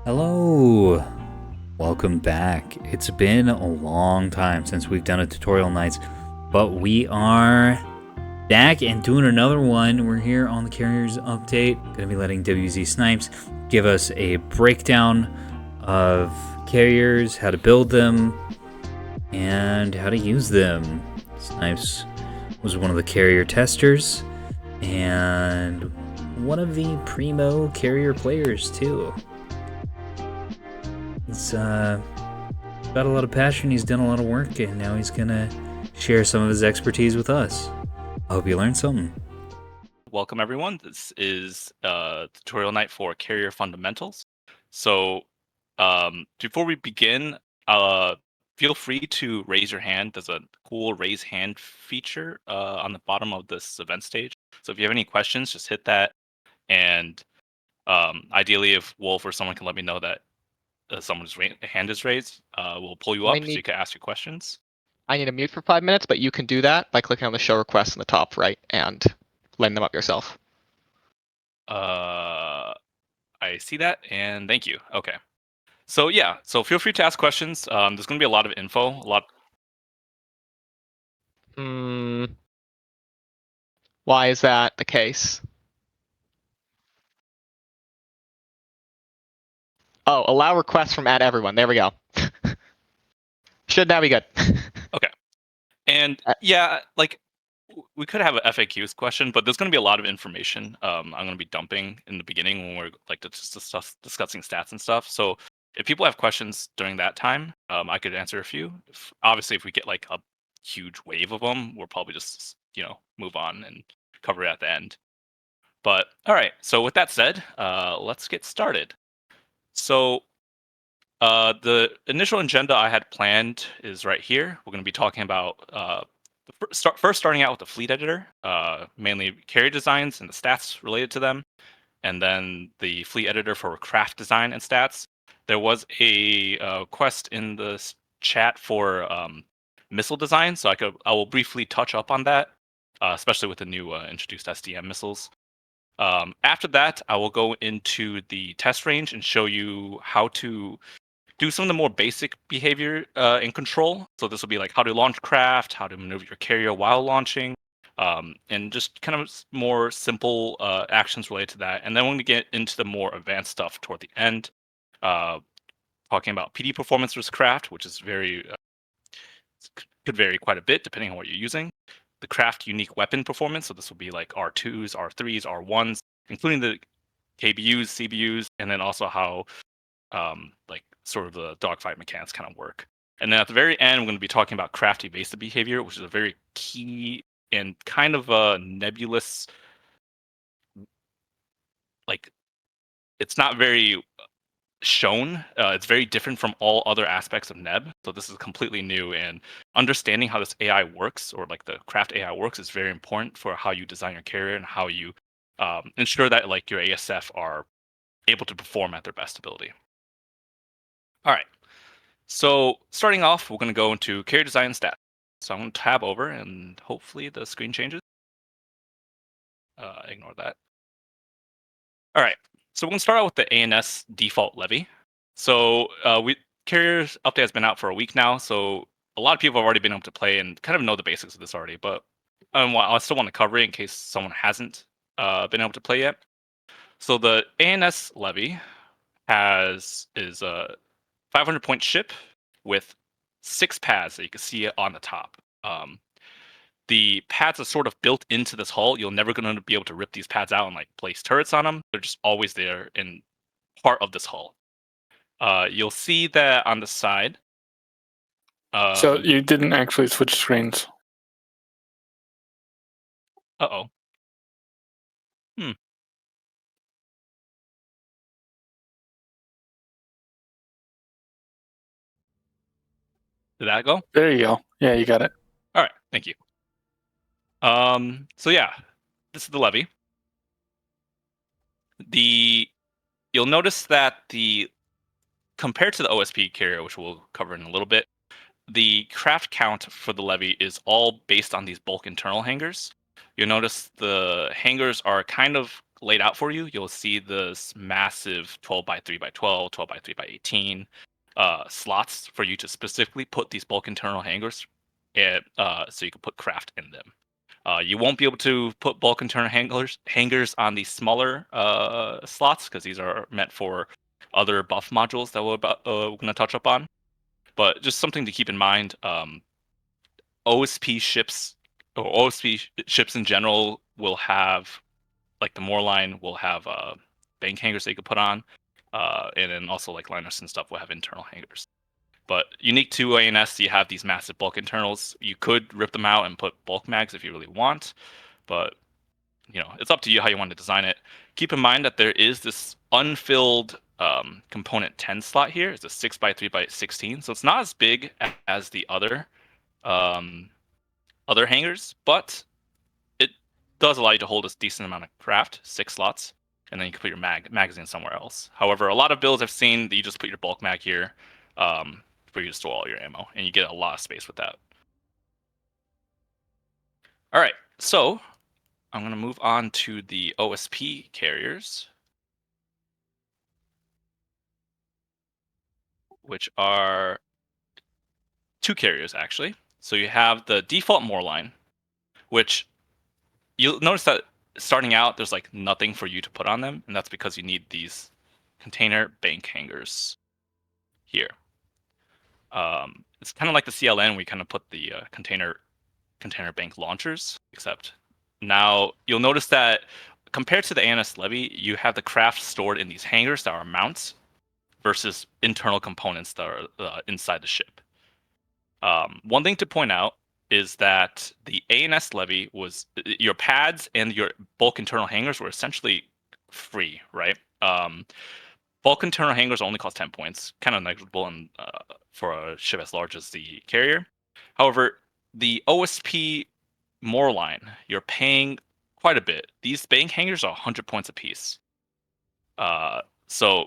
Hello! Welcome back. It's been a long time since we've done a tutorial nights, but we are back and doing another one. We're here on the Carriers Update. Gonna be letting WzSnipes give us a breakdown of carriers, how to build them, and how to use them. Snipes was one of the carrier testers, and one of the primo carrier players too. He's got a lot of passion, he's done a lot of work, and now he's gonna share some of his expertise with us. I hope you learned something. Welcome everyone. This is tutorial night for Carrier Fundamentals. So before we begin, feel free to raise your hand. There's a cool raise hand feature on the bottom of this event stage. So if you have any questions, just hit that. And ideally, if Wolf or someone can let me know that someone's hand is raised, we'll pull you up so you can ask your questions. I need a mute for 5 minutes, but you can do that by clicking on the show request in the top right and letting them up yourself. I see that, and thank you. Okay. So yeah, so feel free to ask questions. There's going to be a lot of info, Why is that the case? Oh, allow requests from @everyone. There we go. Should now be good. Okay. And yeah, like we could have an FAQs question, but there's going to be a lot of information I'm going to be dumping in the beginning when we're like just discussing stats and stuff. So if people have questions during that time, I could answer a few. Obviously, if we get like a huge wave of them, we'll probably just move on and cover it at the end. But all right. So with that said, let's get started. So the initial agenda I had planned is right here. We're going to be talking about first starting out with the fleet editor, mainly carrier designs and the stats related to them, and then the fleet editor for craft design and stats. There was a quest in the chat for missile design, so I will briefly touch up on that, especially with the new introduced SDM missiles. After that, I will go into the test range and show you how to do some of the more basic behavior in control. So this will be like how to launch craft, how to maneuver your carrier while launching, and just kind of more simple actions related to that. And then when we get into the more advanced stuff toward the end, talking about PD performance versus craft, which is could vary quite a bit depending on what you're using. The craft unique weapon performance, so this will be like R2s, R3s, R1s, including the KBUs, CBUs, and then also how like sort of the dogfight mechanics kind of work. And then at the very end, we're going to be talking about craft evasive behavior, which is a very key and kind of a nebulous, like it's not very shown. It's very different from all other aspects of Neb. So this is completely new, and understanding how this AI works, or like the craft AI works, is very important for how you design your carrier and how you ensure that like your ASF are able to perform at their best ability. All right. So starting off, we're going to go into carrier design stats. So I'm going to tab over and hopefully the screen changes. Ignore that. All right. So we're going to start out with the ANS default levy. So carriers update has been out for a week now. So a lot of people have already been able to play and kind of know the basics of this already. But I still want to cover it in case someone hasn't been able to play yet. So the ANS levy is a 500 point ship with 6 pads that you can see on the top. The pads are sort of built into this hull. You're never going to be able to rip these pads out and like place turrets on them. They're just always there in part of this hull. You'll see that on the side. So you didn't actually switch screens. Uh-oh. Did that go? There you go. Yeah, you got it. All right, thank you. So yeah, this is the levy. You'll notice that compared to the OSP carrier, which we'll cover in a little bit, the craft count for the levy is all based on these bulk internal hangars. You'll notice the hangars are kind of laid out for you, you'll see this massive 12 by 3 by 12, 12 by 3 by 18 slots for you to specifically put these bulk internal hangers, so you can put craft in them. You won't be able to put bulk internal hangers on these smaller slots because these are meant for other buff modules that we're going to touch up on. But just something to keep in mind, OSP ships or OSP ships in general will have, like the Moorline will have bank hangers that you could put on, and then also like liners and stuff will have internal hangers. But unique to ANS, you have these massive bulk internals. You could rip them out and put bulk mags if you really want, but it's up to you how you want to design it. Keep in mind that there is this unfilled component 10 slot here. It's a 6 by 3 by 16, so it's not as big as the other hangers, but it does allow you to hold a decent amount of craft, 6 slots, and then you can put your magazine somewhere else. However, a lot of builds I've seen that you just put your bulk mag here for you to store all your ammo, and you get a lot of space with that. All right, so I'm going to move on to the OSP carriers, which are 2 carriers actually. So you have the default Moorline, which you'll notice that starting out there's like nothing for you to put on them, and that's because you need these container bank hangers here. It's kind of like the CLN, we kind of put the container bank launchers, except now you'll notice that compared to the ANS Levy, you have the craft stored in these hangers that are mounts versus internal components that are inside the ship. One thing to point out is that the ANS Levy was your pads and your bulk internal hangers were essentially free, right? Bulk internal hangers only cost 10 points, kind of negligible for a ship as large as the carrier. However, the OSP Moorline, you're paying quite a bit. These bank hangers are 100 points apiece. So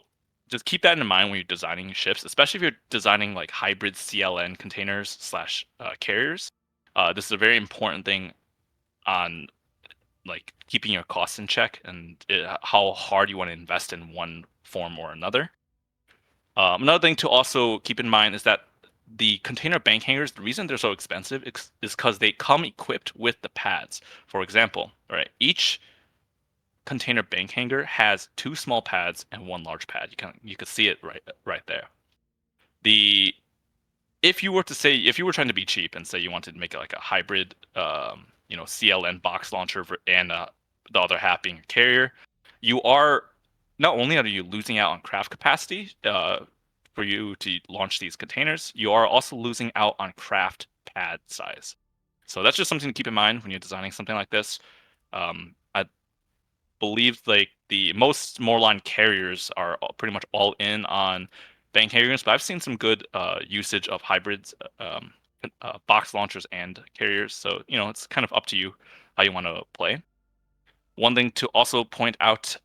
just keep that in mind when you're designing ships, especially if you're designing like hybrid CLN containers / carriers. This is a very important thing on like keeping your costs in check and how hard you want to invest in one form or another. Another thing to also keep in mind is that the container bank hangers, the reason they're so expensive is because they come equipped with the pads. For example, right, each container bank hanger has 2 small pads and 1 large pad. You can see it right there. If you were trying to be cheap and say you wanted to make it like a hybrid, CLN box launcher and the other half being a carrier, you are not only are you losing out on craft capacity for you to launch these containers, you are also losing out on craft pad size. So that's just something to keep in mind when you're designing something like this. I believe like the most Moorline carriers are pretty much all in on bank hangers, but I've seen some good usage of hybrids, box launchers and carriers. So it's kind of up to you how you want to play. One thing to also point out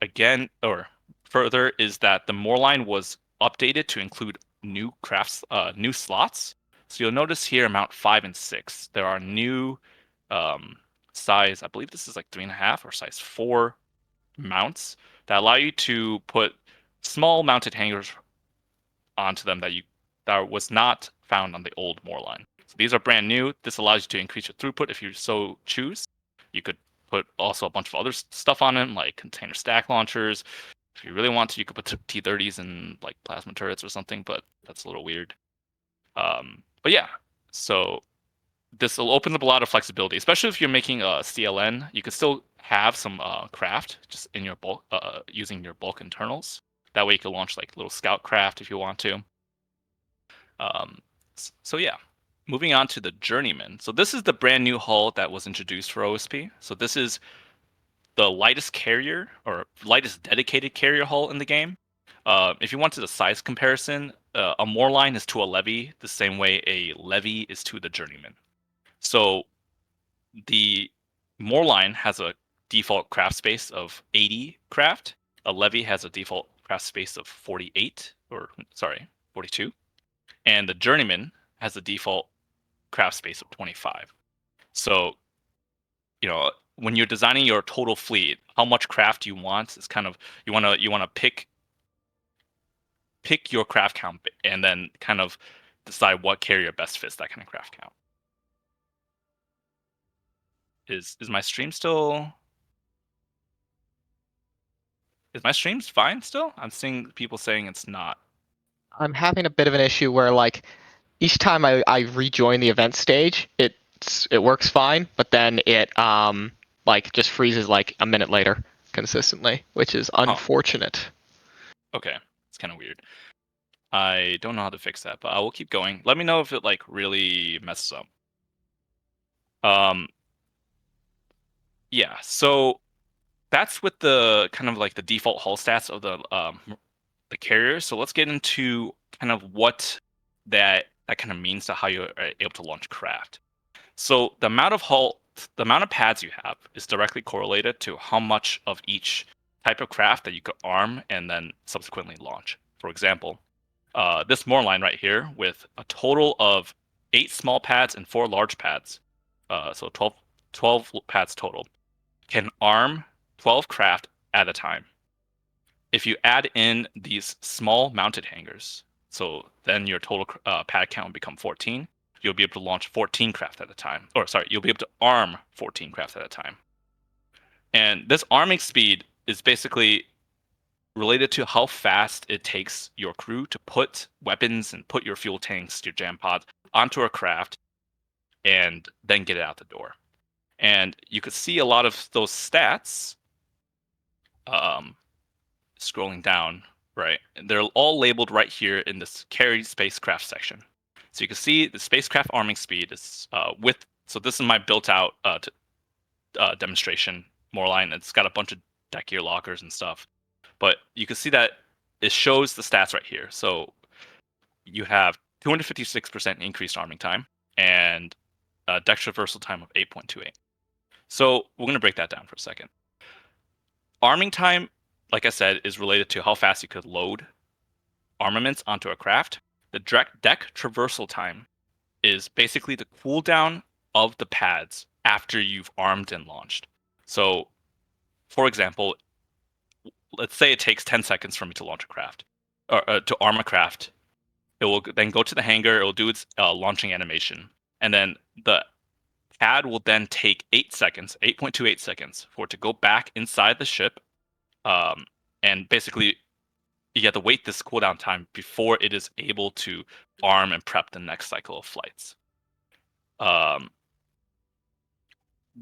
again or further is that the Moorline was updated to include new crafts, new slots. So you'll notice here mount 5 and 6. There are new size, I believe this is like 3.5 or size 4 mounts that allow you to put small mounted hangers onto them that was not found on the old Moorline. So these are brand new. This allows you to increase your throughput if you so choose. You could put also a bunch of other stuff on them, like container stack launchers. If you really want to, you could put T-30s and like plasma turrets or something, but that's a little weird. But yeah, so this will open up a lot of flexibility, especially if you're making a CLN. You could still have some craft just in your bulk, using your bulk internals. That way you can launch like little scout craft if you want to. So yeah, moving on to the Journeyman. So this is the brand new hull that was introduced for OSP. So this is the lightest carrier or lightest dedicated carrier hull in the game. If you wanted a size comparison, a Moorline is to a Levy the same way a Levy is to the Journeyman. So the Moorline has a default craft space of 80 craft. A Levy has a default craft space of 42. And the Journeyman has a default craft space of 25. So, when you're designing your total fleet, how much craft you want is kind of you want to pick your craft count and then kind of decide what carrier best fits that kind of craft count. Is my stream still? Is my stream fine still? I'm seeing people saying it's not. I'm having a bit of an issue where like each time I rejoin the event stage, it works fine, but then it like just freezes like a minute later consistently, which is unfortunate. Okay, it's kind of weird. I don't know how to fix that, but I will keep going. Let me know if it like really messes up. Yeah, so that's with the kind of like the default hull stats of the carrier. So let's get into kind of what that kind of means to how you're able to launch craft. So the amount of pads you have is directly correlated to how much of each type of craft that you could arm and then subsequently launch. For example, this Moore line right here with a total of 8 small pads and 4 large pads, so 12 pads total, can arm 12 craft at a time. If you add in these small mounted hangars, so then your total pad count will become 14, you'll be able to launch 14 craft at a time. Or sorry, you'll be able to arm 14 craft at a time. And this arming speed is basically related to how fast it takes your crew to put weapons and put your fuel tanks, your jam pods onto a craft and then get it out the door. And you could see a lot of those stats scrolling down, right? They're all labeled right here in this carried spacecraft section. So you can see the spacecraft arming speed is so this is my built out demonstration Moore line. It's got a bunch of deck gear lockers and stuff. But you can see that it shows the stats right here. So you have 256% increased arming time and deck traversal time of 8.28. So we're going to break that down for a second. Arming time, like I said, is related to how fast you could load armaments onto a craft. The deck traversal time is basically the cooldown of the pads after you've armed and launched. So, for example, let's say it takes 10 seconds for me to launch a craft, or to arm a craft. It will then go to the hangar, it will do its launching animation, and then the pad will then take 8 seconds, 8.28 seconds, for it to go back inside the ship, and basically you have to wait this cooldown time before it is able to arm and prep the next cycle of flights.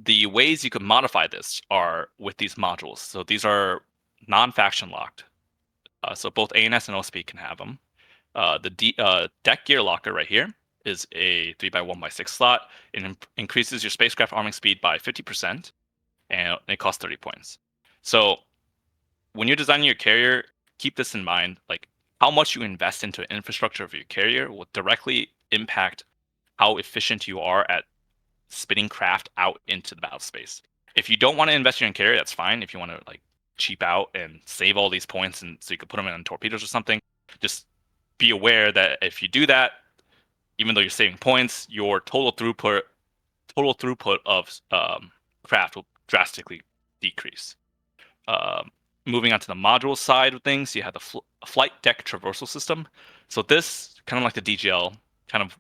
The ways you can modify this are with these modules. So these are non-faction locked. So both ANS and OSP can have them. The deck gear locker right here is a 3x1x6 slot. It increases your spacecraft arming speed by 50%, and it costs 30 points. So when you're designing your carrier, keep this in mind. Like how much you invest into the infrastructure of your carrier will directly impact how efficient you are at spitting craft out into the battle space. If you don't want to invest in your carrier, that's fine. If you want to like cheap out and save all these points and so you could put them in torpedoes or something, just be aware that if you do that, even though you're saving points, your total throughput of craft will drastically decrease. Moving on to the module side of things, you have the flight deck traversal system. So this, kind of like the DGL, kind of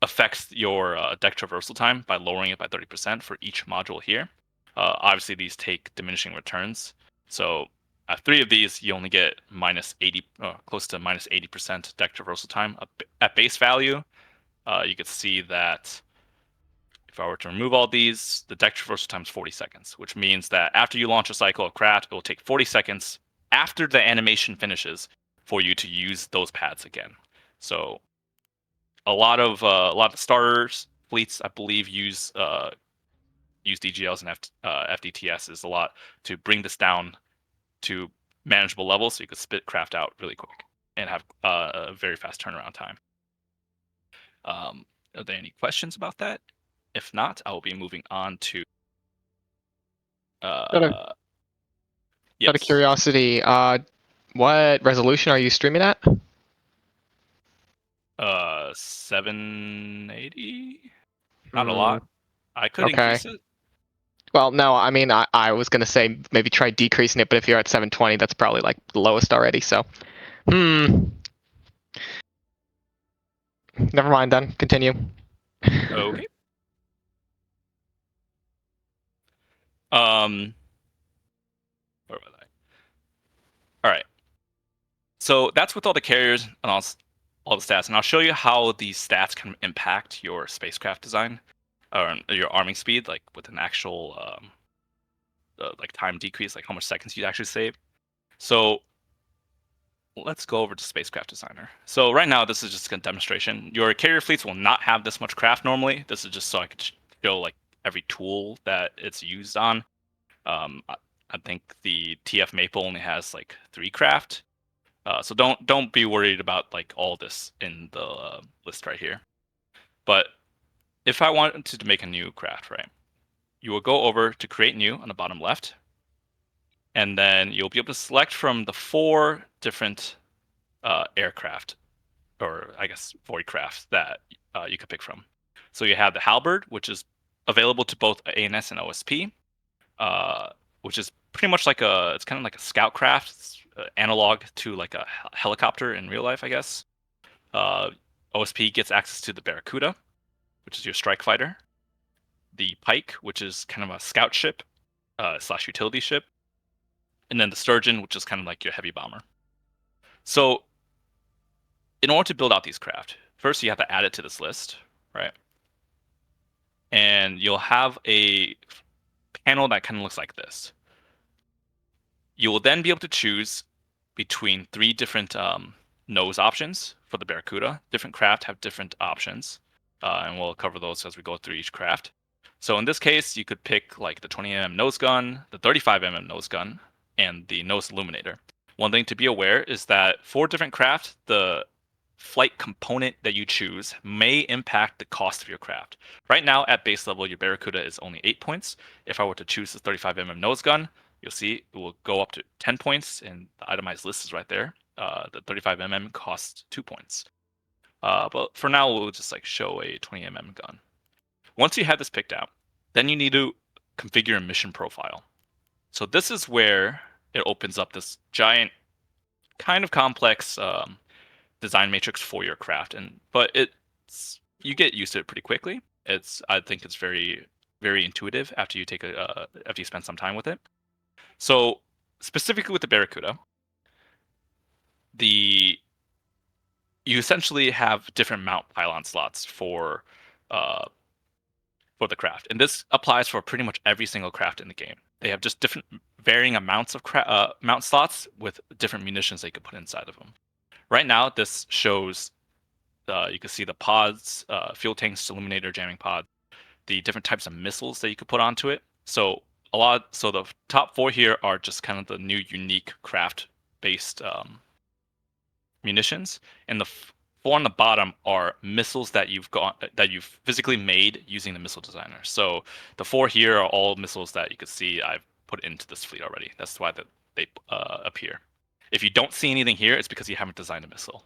affects your deck traversal time by lowering it by 30% for each module here. Obviously, these take diminishing returns. So 3 of these, you only get minus 80, close to minus 80% deck traversal time. At base value, you could see that if I were to remove all these, the deck traversal time is 40 seconds, which means that after you launch a cycle of craft, it will take 40 seconds after the animation finishes for you to use those pads again. So a lot of starters fleets, I believe, use DGLs and FDTSs a lot to bring this down to manageable levels, so you could spit craft out really quick and have a very fast turnaround time. Are there any questions about that? If not, I will be moving on to. Out of Yes. curiosity, what resolution are you streaming at? 780. Not a lot. I could Okay. increase it. Well, no, I mean, I was gonna say maybe try decreasing it, but if you're at 720, that's probably like the lowest already. So, never mind then. Continue. Okay. Where was I? All right. So that's with all the carriers and all the stats, and I'll show you how these stats can impact your spacecraft design or your arming speed, like with an actual like time decrease, like how much seconds you actually save. So let's go over to Spacecraft Designer. So right now, this is just a demonstration. Your carrier fleets will not have this much craft normally. This is just so I could show like every tool that it's used on. I think the TF Maple only has like 3 craft. So don't be worried about like all this in the list right here. But if I wanted to make a new craft, right, you will go over to create new on the bottom left, and then you'll be able to select from the 4 different aircraft, or I guess void crafts that you could pick from. So you have the Halberd, which is available to both ANS and OSP, which is pretty much like it's kind of like a scout craft. It's analog to like a helicopter in real life, I guess. OSP gets access to the Barracuda, which is your strike fighter. The Pike, which is kind of a scout ship / utility ship. And then the Sturgeon, which is kind of like your heavy bomber. So in order to build out these craft, first you have to add it to this list, right? And you'll have a panel that kind of looks like this. You will then be able to choose between 3 different nose options for the Barracuda. Different craft have different options, and we'll cover those as we go through each craft. So in this case, you could pick like the 20mm nose gun, the 35mm nose gun, and the nose illuminator. One thing to be aware is that for different craft, the flight component that you choose may impact the cost of your craft. Right now, at base level, your Barracuda is only 8 points. If I were to choose the 35mm nose gun, you'll see it will go up to 10 points, and the itemized list is right there. The 35mm costs 2 points. But for now, we'll just like show a 20mm gun. Once you have this picked out, then you need to configure a mission profile. So this is where it opens up this giant, kind of complex design matrix for your craft, but you get used to it pretty quickly. I think it's very, very intuitive after you after you spend some time with it. So specifically with the Barracuda, you essentially have different mount pylon slots for the craft, and this applies for pretty much every single craft in the game. They have just different varying amounts of mount slots with different munitions they could put inside of them. Right now, this shows you can see the pods, fuel tanks, illuminator, jamming pod, the different types of missiles that you could put onto it. So the top 4 here are just kind of the new unique craft-based munitions, and the 4 on the bottom are missiles that you've physically made using the missile designer. So the 4 here are all missiles that you can see I've put into this fleet already. That's why they appear. If you don't see anything here, it's because you haven't designed a missile.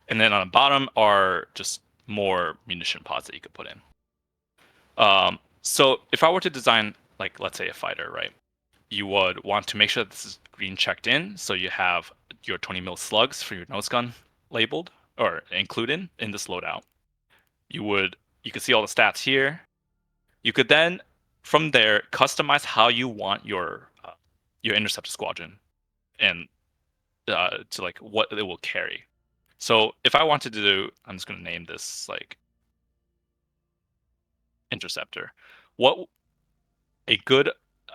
And then on the bottom are just more munition pods that you could put in. So if I were to design, like, let's say a fighter, right? You would want to make sure that this is green checked in, so you have your 20mm slugs for your nose gun labeled or included in this loadout. You can see all the stats here. You could then, from there, customize how you want your interceptor squadron and to like what it will carry. So if I wanted to do, I'm just going to name this like interceptor.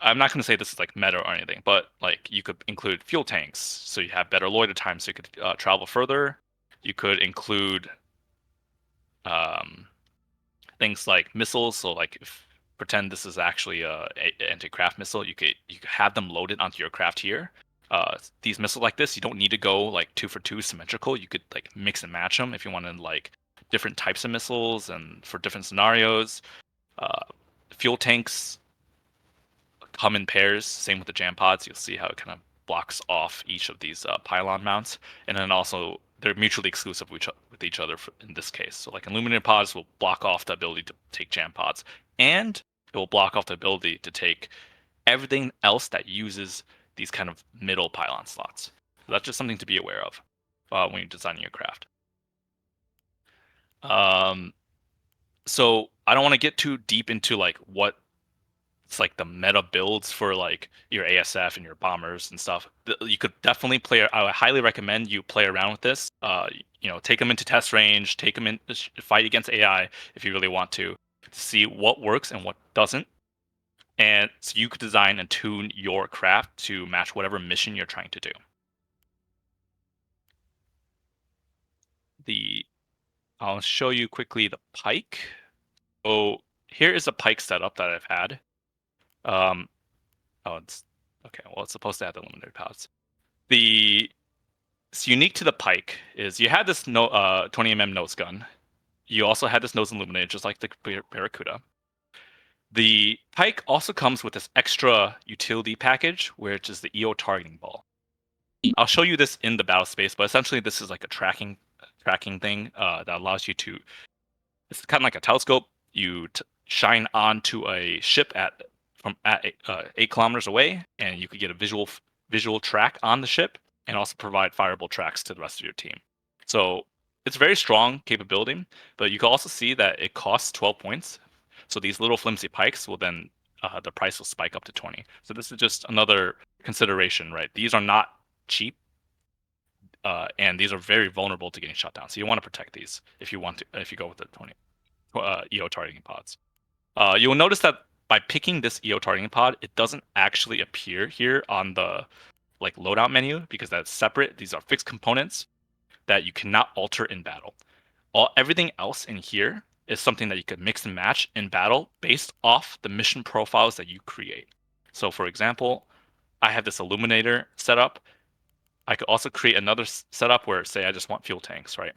I'm not going to say this is like meta or anything, but like you could include fuel tanks, so you have better loiter time, so you could travel further. You could include things like missiles. So like pretend this is actually a anti-craft missile, you could have them loaded onto your craft here. These missiles like this, you don't need to go like 2 for 2 symmetrical. You could like mix and match them if you wanted like different types of missiles and for different scenarios. Fuel tanks come in pairs. Same with the jam pods. You'll see how it kind of blocks off each of these pylon mounts, and then also they're mutually exclusive with each other in this case. So like illuminated pods will block off the ability to take jam pods, and it will block off the ability to take everything else that uses these kind of middle pylon slots. So that's just something to be aware of when you're designing your craft. So I don't want to get too deep into like what it's like the meta builds for like your ASF and your bombers and stuff. You could definitely play. I would highly recommend you play around with this. Take them into test range, take them in fight against AI if you really want to see what works and what doesn't. And so you could design and tune your craft to match whatever mission you're trying to do. I'll show you quickly the pike. So here is a pike setup that I've had. It's okay. Well, it's supposed to have the limited paths. It's unique to the pike is you had this 20mm nose gun. You also had this nose illuminated, just like the Barracuda. The pike also comes with this extra utility package, which is the EO targeting ball. I'll show you this in the battle space, but essentially this is like a tracking thing that allows you to. It's kind of like a telescope. You shine onto a ship at 8 kilometers away, and you could get a visual track on the ship, and also provide fireable tracks to the rest of your team. So it's very strong capability, but you can also see that it costs 12 points. So these little flimsy pikes will then the price will spike up to 20. So this is just another consideration, right? These are not cheap, and these are very vulnerable to getting shot down. So you want to protect these if you go with the 20 EO targeting pods. You will notice that by picking this EO targeting pod, it doesn't actually appear here on the loadout menu because that's separate. These are fixed components that you cannot alter in battle. Everything else in here is something that you could mix and match in battle based off the mission profiles that you create. So for example, I have this illuminator set up. I could also create another setup where, say, I just want fuel tanks, right?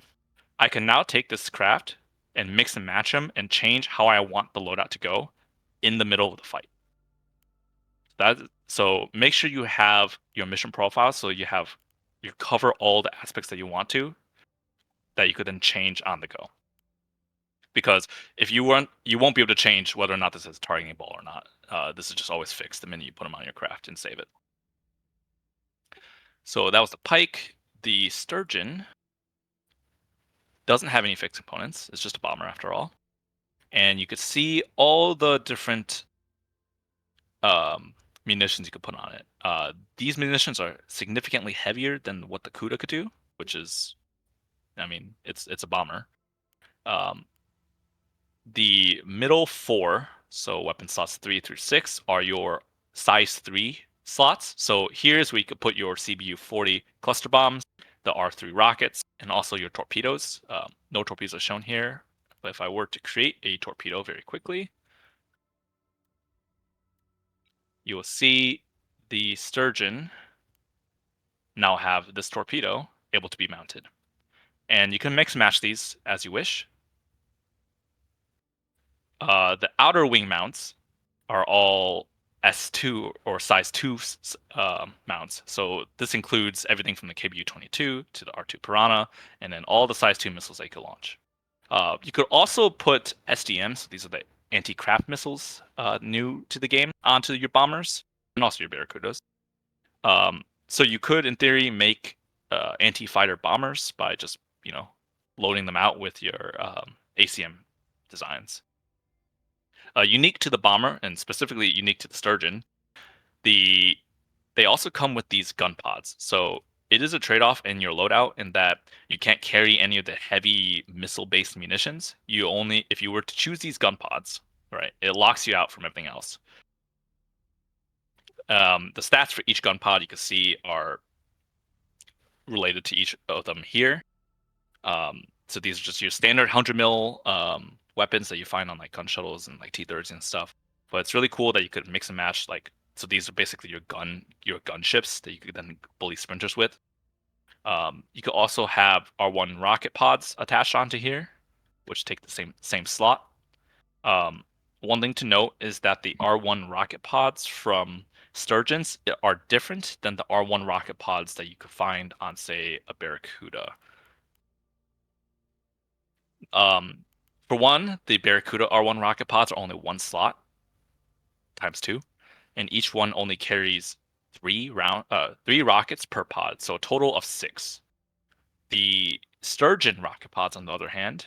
I can now take this craft and mix and match them and change how I want the loadout to go in the middle of the fight. So make sure you have your mission profile so you cover all the aspects that you want to, that you could then change on the go. Because if you won't be able to change whether or not this is a targeting ball or not. This is just always fixed the minute you put them on your craft and save it. So that was the pike. The sturgeon doesn't have any fixed components. It's just a bomber after all. And you could see all the different munitions you could put on it. These munitions are significantly heavier than what the Cuda could do, which is, I mean, it's a bomber. The middle 4, so weapon slots 3 through 6, are your size 3 slots. So here's where you could put your CBU 40 cluster bombs, the R3 rockets, and also your torpedoes. No torpedoes are shown here, but if I were to create a torpedo very quickly, you will see the sturgeon now have this torpedo able to be mounted. And you can mix and match these as you wish. The outer wing mounts are all S2 or size 2 mounts. So this includes everything from the KBU-22 to the R2 Piranha, and then all the size 2 missiles they could launch. You could also put SDMs, so these are the anti-craft missiles new to the game, onto your bombers, and also your Barracudas. So you could, in theory, make anti-fighter bombers by just, loading them out with your ACM designs. Unique to the bomber, and specifically unique to the sturgeon, they also come with these gun pods. So it is a trade-off in your loadout in that you can't carry any of the heavy missile-based munitions. If you were to choose these gun pods, right, it locks you out from everything else. The stats for each gun pod you can see are related to each of them here. So these are just your standard 100 mil weapons that you find on like gun shuttles and like T-30s and stuff. But it's really cool that you could mix and match so these are basically your gun ships that you could then bully sprinters with. You could also have R1 rocket pods attached onto here, which take the same slot. One thing to note is that the R1 rocket pods from Sturgeons are different than the R1 rocket pods that you could find on, say, a Barracuda. For one, the Barracuda R1 rocket pods are only one slot, ×2, and each one only carries 3 rockets per pod, so a total of 6. The Sturgeon rocket pods, on the other hand,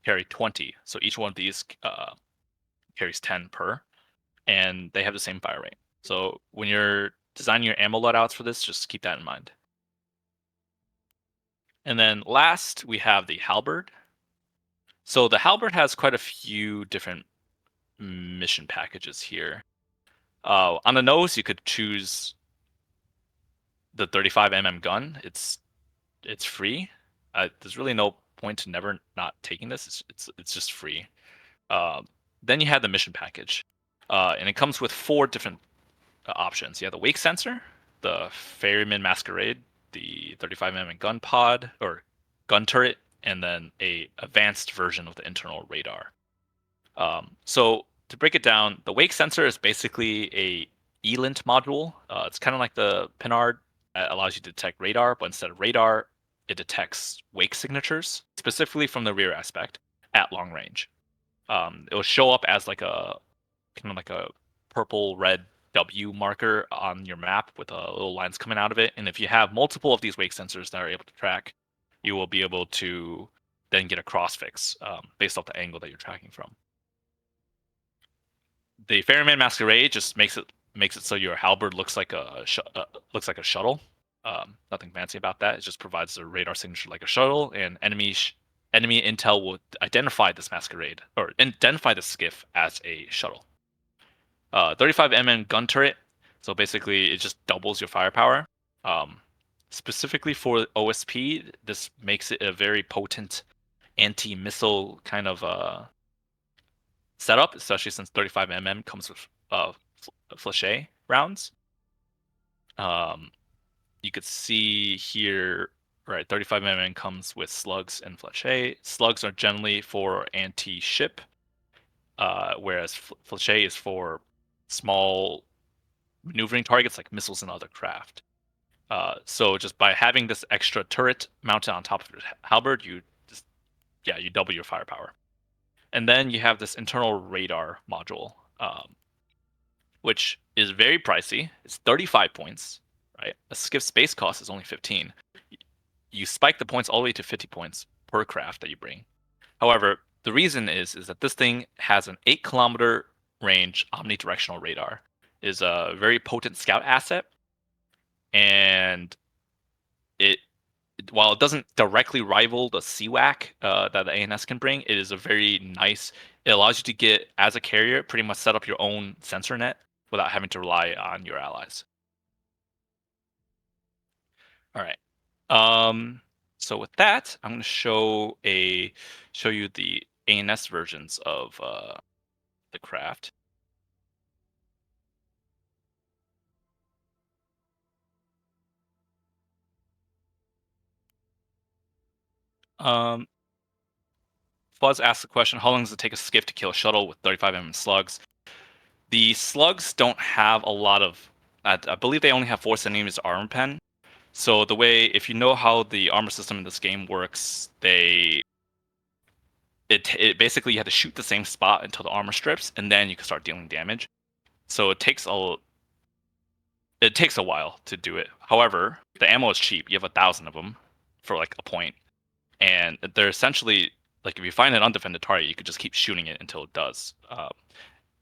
carry 20, so each one of these carries 10 per, and they have the same fire rate. So when you're designing your ammo loadouts for this, just keep that in mind. And then last, we have the halberd. So the halberd has quite a few different mission packages here. On the nose, you could choose the 35mm gun. It's free. There's really no point to never not taking this. It's just free. Then you have the mission package, and it comes with 4 different options. You have the wake sensor, the Ferryman Masquerade, the 35mm gun pod or gun turret, and then a advanced version of the internal radar. So to break it down, the wake sensor is basically a ELINT module. It's kind of like the Pinard. It allows you to detect radar, but instead of radar, it detects wake signatures, specifically from the rear aspect at long range. It will show up as like a kind of like a purple red W marker on your map with little lines coming out of it. And if you have multiple of these wake sensors that are able to track, you will be able to then get a crossfix based off the angle that you're tracking from. The Ferryman Masquerade just makes it so your halberd looks like a shuttle. Nothing fancy about that. It just provides a radar signature like a shuttle, and enemy intel will identify this masquerade or identify the skiff as a shuttle. 35mm gun turret. So basically, it just doubles your firepower. Specifically for OSP, this makes it a very potent anti-missile kind of setup, especially since 35mm comes with flèche rounds. You could see here, right, 35mm comes with slugs and flèche. Slugs are generally for anti-ship, whereas flèche is for small maneuvering targets like missiles and other craft. So just by having this extra turret mounted on top of your halberd, you double your firepower. And then you have this internal radar module, which is very pricey. It's 35 points, right? A skiff's base cost is only 15. You spike the points all the way to 50 points per craft that you bring. However, the reason is that this thing has an 8-kilometer range omnidirectional radar. It is a very potent scout asset, and while it doesn't directly rival the CWAC that the ANS can bring, it is a very nice. It allows you to get, as a carrier, pretty much set up your own sensor net without having to rely on your allies. All right. So with that, I'm going to show you the ANS versions of the craft. Fuzz asked the question, how long does it take a skiff to kill a shuttle with 35mm slugs? The slugs don't have a lot of, I believe they only have 4 centimeters armor pen. So the way, if you know how the armor system in this game works, it basically you have to shoot the same spot until the armor strips, and then you can start dealing damage. So it takes a while to do it. However, the ammo is cheap. You have 1,000 of them for like a point, and they're essentially like if you find an undefended target, you could just keep shooting it until it does.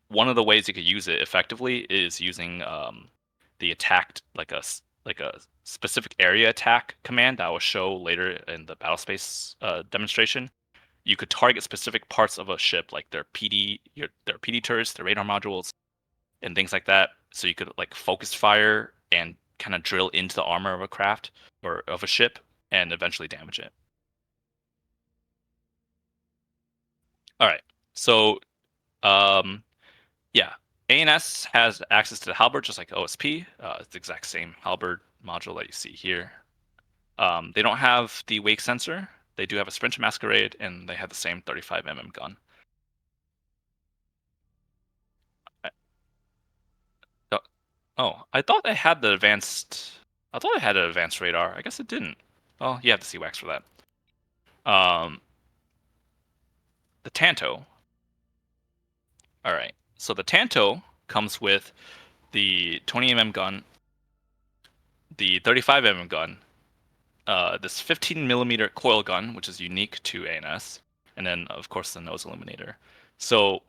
One of the ways you could use it effectively is using the attacked like a specific area attack command that I will show later in the battle space demonstration. You could target specific parts of a ship, like their PD turrets, their radar modules, and things like that. So you could like focus fire and kind of drill into the armor of a craft or of a ship and eventually damage it. All right. So, yeah, ANS has access to the halberd just like OSP. It's the exact same halberd module that you see here. They don't have the wake sensor. They do have a Sprinter Masquerade, and they have the same 35mm gun. Oh, I thought I had the advanced. I thought I had an advanced radar. I guess it didn't. Oh, you have the CWAX for that. The Tanto. All right. So the Tanto comes with the 20mm gun, the 35mm gun, this 15mm coil gun, which is unique to ANS, and then of course the nose illuminator. So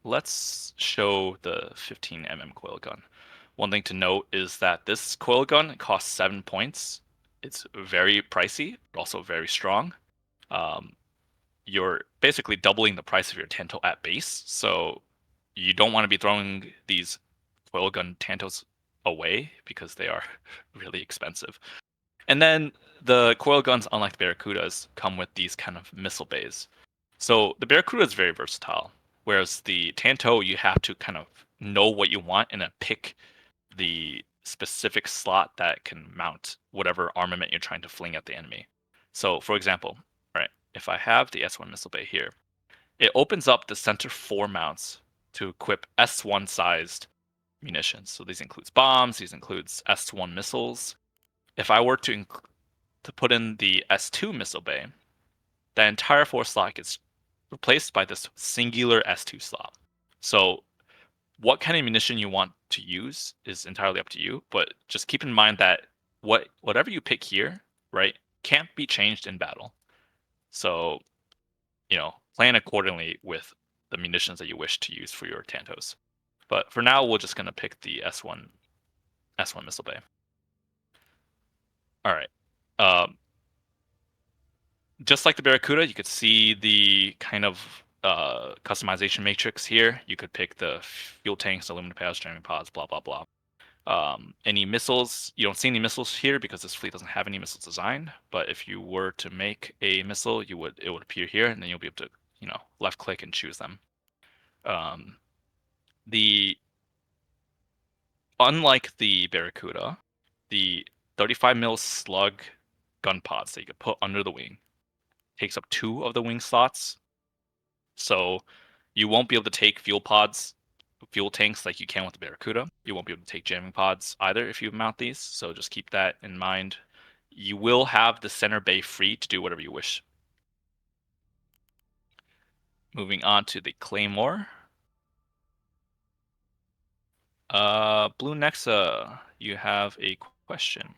let's show the 15mm coil gun. One thing to note is that this coil gun costs 7 points. It's very pricey, but also very strong. You're basically doubling the price of your Tanto at base, so you don't want to be throwing these coil gun Tantos away because they are really expensive. And then the coil guns, unlike the Barracudas, come with these kind of missile bays. So the Barracuda is very versatile, whereas the Tanto, you have to kind of know what you want and then pick the specific slot that can mount whatever armament you're trying to fling at the enemy. So, for example, right, if I have the S1 missile bay here, it opens up the center 4 mounts to equip S1 sized munitions. So these includes bombs, these includes S1 missiles. If I were to put in the S2 missile bay, that entire 4 slot gets replaced by this singular S2 slot. So what kind of munition you want to use is entirely up to you, but just keep in mind that whatever you pick here, right, can't be changed in battle. So, plan accordingly with the munitions that you wish to use for your Tantos. But for now, we're just going to pick the S1 missile bay. All right. Just like the Barracuda, you could see the kind of customization matrix here. You could pick the fuel tanks, aluminum pads, jamming pods, blah, blah, blah. Any missiles, you don't see any missiles here because this fleet doesn't have any missiles designed. But if you were to make a missile, it would appear here, and then you'll be able to, left click and choose them. Unlike the Barracuda, the 35mm slug gun pods that you could put under the wing takes up 2 of the wing slots. So you won't be able to take fuel tanks like you can with the Barracuda. You won't be able to take jamming pods either if you mount these. So just keep that in mind. You will have the center bay free to do whatever you wish. Moving on to the Claymore. Blue Nexa, you have a question.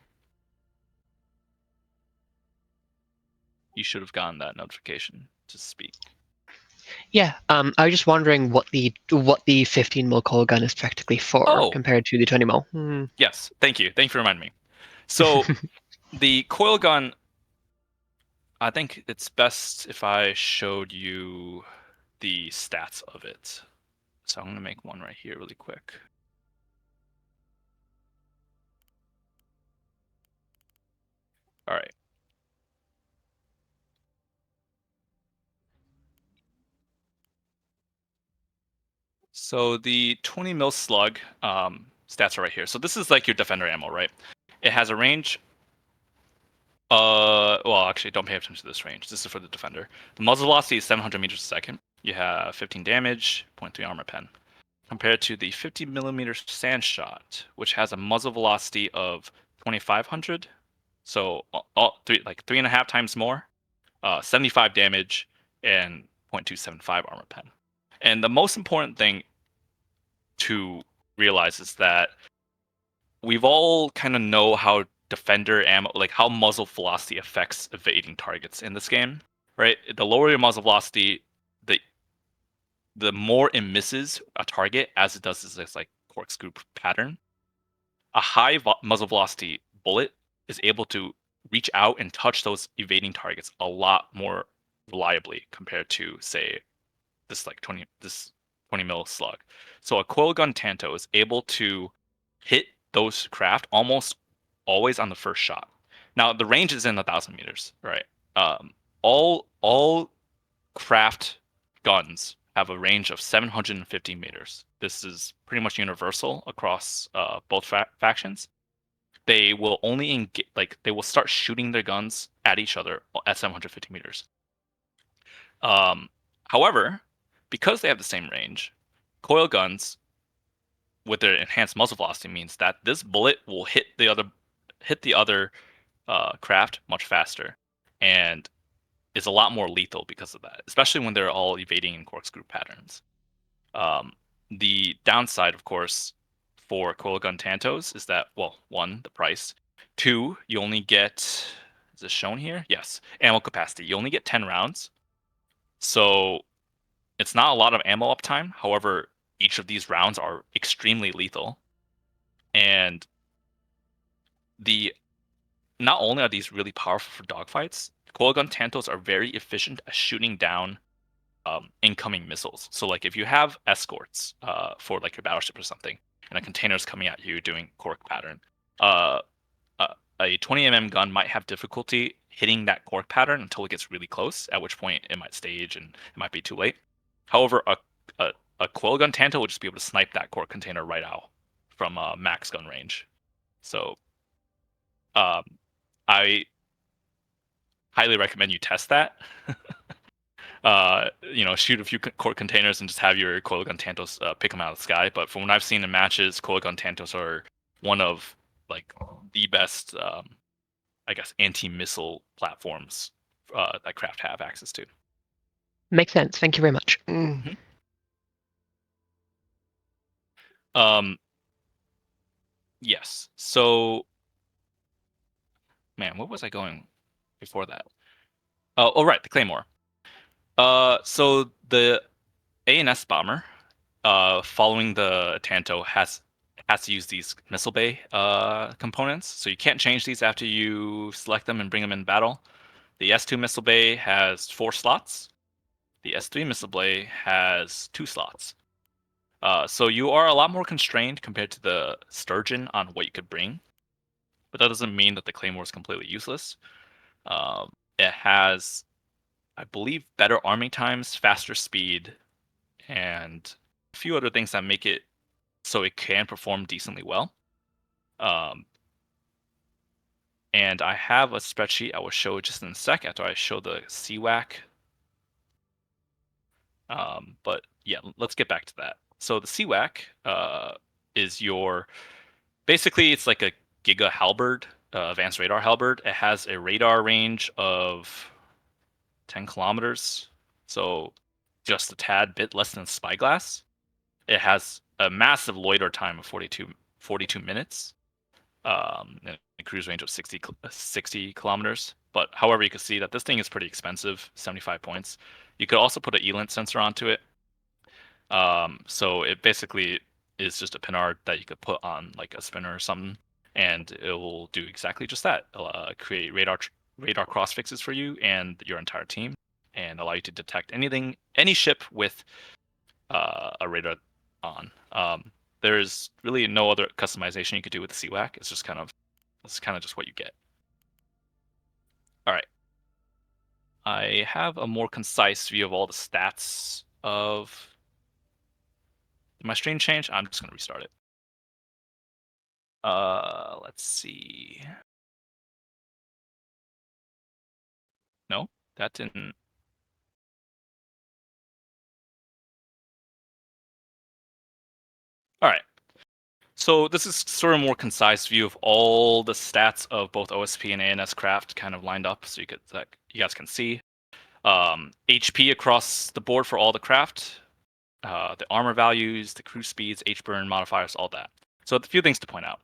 You should have gotten that notification to speak. Yeah, I was just wondering what the 15mm coil gun is practically for compared to the 20mm. Yes, thank you. Thank you for reminding me. So the coil gun, I think it's best if I showed you the stats of it. So I'm going to make one right here really quick. All right. So the 20mm slug stats are right here. So this is like your defender ammo, right? It has a range. Well, actually, don't pay attention to this range. This is for the defender. The muzzle velocity is 700 meters a second. You have 15 damage, 0.3 armor pen. Compared to the 50mm sand shot, which has a muzzle velocity of 2,500. So 3.5 times more, 75 damage, and 0.275 armor pen. And the most important thing to realize is that we've all kind of know how defender ammo, like how muzzle velocity affects evading targets in this game, right? The lower your muzzle velocity, the more it misses a target, as it does this like corkscrew pattern. A high muzzle velocity bullet is able to reach out and touch those evading targets a lot more reliably compared to, say, this 20mm slug. So a coil gun Tanto is able to hit those craft almost always on the first shot. Now the range is in 1,000 meters, right? All craft guns have a range of 750 meters. This is pretty much universal across both factions. They will only they will start shooting their guns at each other at 750 meters. However, because they have the same range, coil guns with their enhanced muzzle velocity means that this bullet will hit the other craft much faster, and is a lot more lethal because of that, especially when they're all evading in corkscrew patterns. The downside, of course, for coil gun Tantos is that, well, 1, the price. 2, you only get, is this shown here? Yes, ammo capacity. You only get 10 rounds. So it's not a lot of ammo uptime. However, each of these rounds are extremely lethal. And not only are these really powerful for dogfights, coil gun Tantos are very efficient at shooting down incoming missiles. So like if you have escorts for like your battleship or something, and a container is coming at you doing cork pattern, a 20 gun might have difficulty hitting that cork pattern until it gets really close, at which point it might stage and it might be too late. However, a coil gun Tanto will just be able to snipe that cork container right out from max gun range. So I highly recommend you test that. Shoot a few cork containers and just have your coil gun Tantos pick them out of the sky. But from what I've seen in matches, coil gun Tantos are one of like the best, I guess, anti-missile platforms that Craft have access to. Makes sense. Thank you very much. Yes. So, man, what was I going before that? Oh, right, the Claymore. So the ANS bomber, following the Tanto, has to use these missile bay components. So you can't change these after you select them and bring them in battle. The S2 missile bay has 4 slots. The S3 missile bay has 2 slots. So you are a lot more constrained compared to the Sturgeon on what you could bring. But that doesn't mean that the Claymore is completely useless. It has, I believe, better arming times, faster speed, and a few other things that make it so it can perform decently well. And I have a spreadsheet I will show just in a sec after I show the CWAC. But yeah, let's get back to that. So the CWAC is basically it's like a Giga Halberd, advanced radar halberd. It has a radar range of 10 kilometers, so just a tad bit less than Spyglass. It has a massive loiter time of 42 minutes, and a cruise range of 60 kilometers. But however, you can see that this thing is pretty expensive, 75 points. You could also put an ELINT sensor onto it. So it basically is just a pinard that you could put on like a spinner or something, and it will do exactly just that. It'll create radar cross fixes for you and your entire team, and allow you to detect any ship with a radar on. There's really no other customization you could do with the CWAC. It's kind of just what you get. All right. I have a more concise view of all the stats of. Did my stream change? I'm just gonna restart it. Let's see. No, that didn't. All right. So this is sort of a more concise view of all the stats of both OSP and ANS craft kind of lined up, so you guys can see. HP across the board for all the craft, the armor values, the crew speeds, H-burn modifiers, all that. So a few things to point out.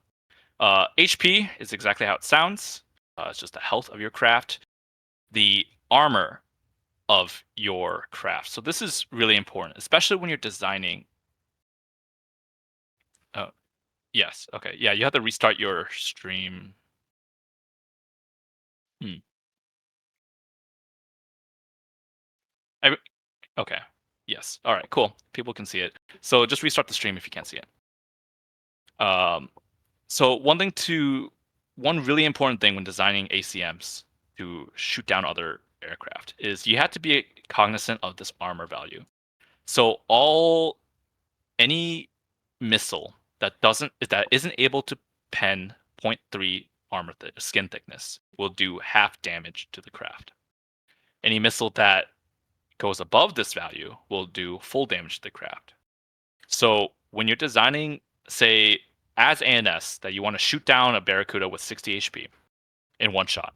HP is exactly how it sounds. It's just the health of your craft. The armor of your craft. So this is really important, especially when you're designing. Oh, yes. Okay. Yeah, you have to restart your stream. Okay. Yes. All right. Cool. People can see it. So just restart the stream if you can't see it. So one really important thing when designing ACMs to shoot down other aircraft is you have to be cognizant of this armor value. So any missile that isn't able to pen 0.3 armor skin thickness will do half damage to the craft. Any missile that goes above this value will do full damage to the craft. So when you're designing, say, as ANS, that you want to shoot down a Barracuda with 60 HP in one shot,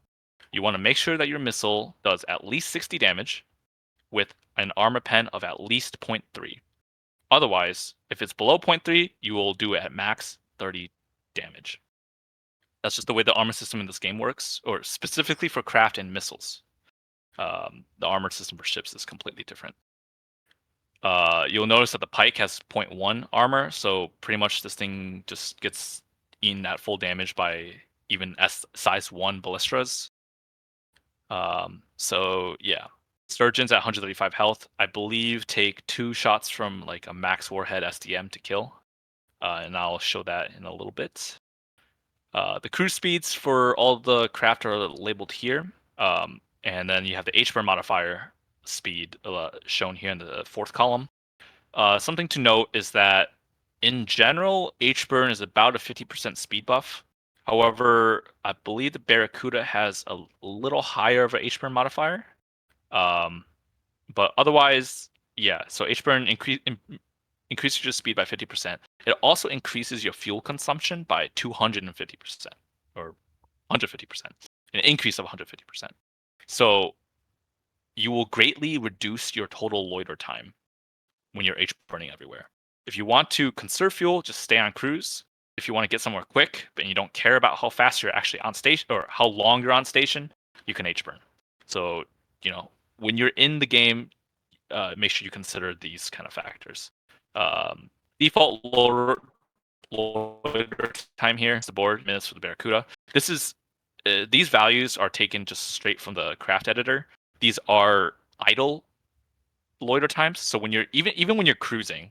you want to make sure that your missile does at least 60 damage with an armor pen of at least 0.3. Otherwise, if it's below 0.3, you will do it at max 30 damage. That's just the way the armor system in this game works, or specifically for craft and missiles. The armor system for ships is completely different. You'll notice that the pike has 0.1 armor, so pretty much this thing just gets eaten at full damage by even size 1 ballistras. So yeah, Sturgeons at 135 health, I believe, take 2 shots from like a max warhead SDM to kill, and I'll show that in a little bit. The cruise speeds for all the craft are labeled here, and then you have the H-burn modifier speed shown here in the 4th column. Something to note is that in general, H-burn is about a 50% speed buff. However, I believe the Barracuda has a little higher of an H-burn modifier. But otherwise, yeah, so H-burn increases your speed by 50%. It also increases your fuel consumption by 250%, or 150%, an increase of 150%. So you will greatly reduce your total loiter time when you're H-burning everywhere. If you want to conserve fuel, just stay on cruise. If you want to get somewhere quick, but you don't care about how fast you're actually on station or how long you're on station, you can H-burn. So, when you're in the game, make sure you consider these kind of factors. Default loiter time here is the board minutes for the Barracuda. These values are taken just straight from the craft editor. These are idle loiter times. So when you're even when you're cruising,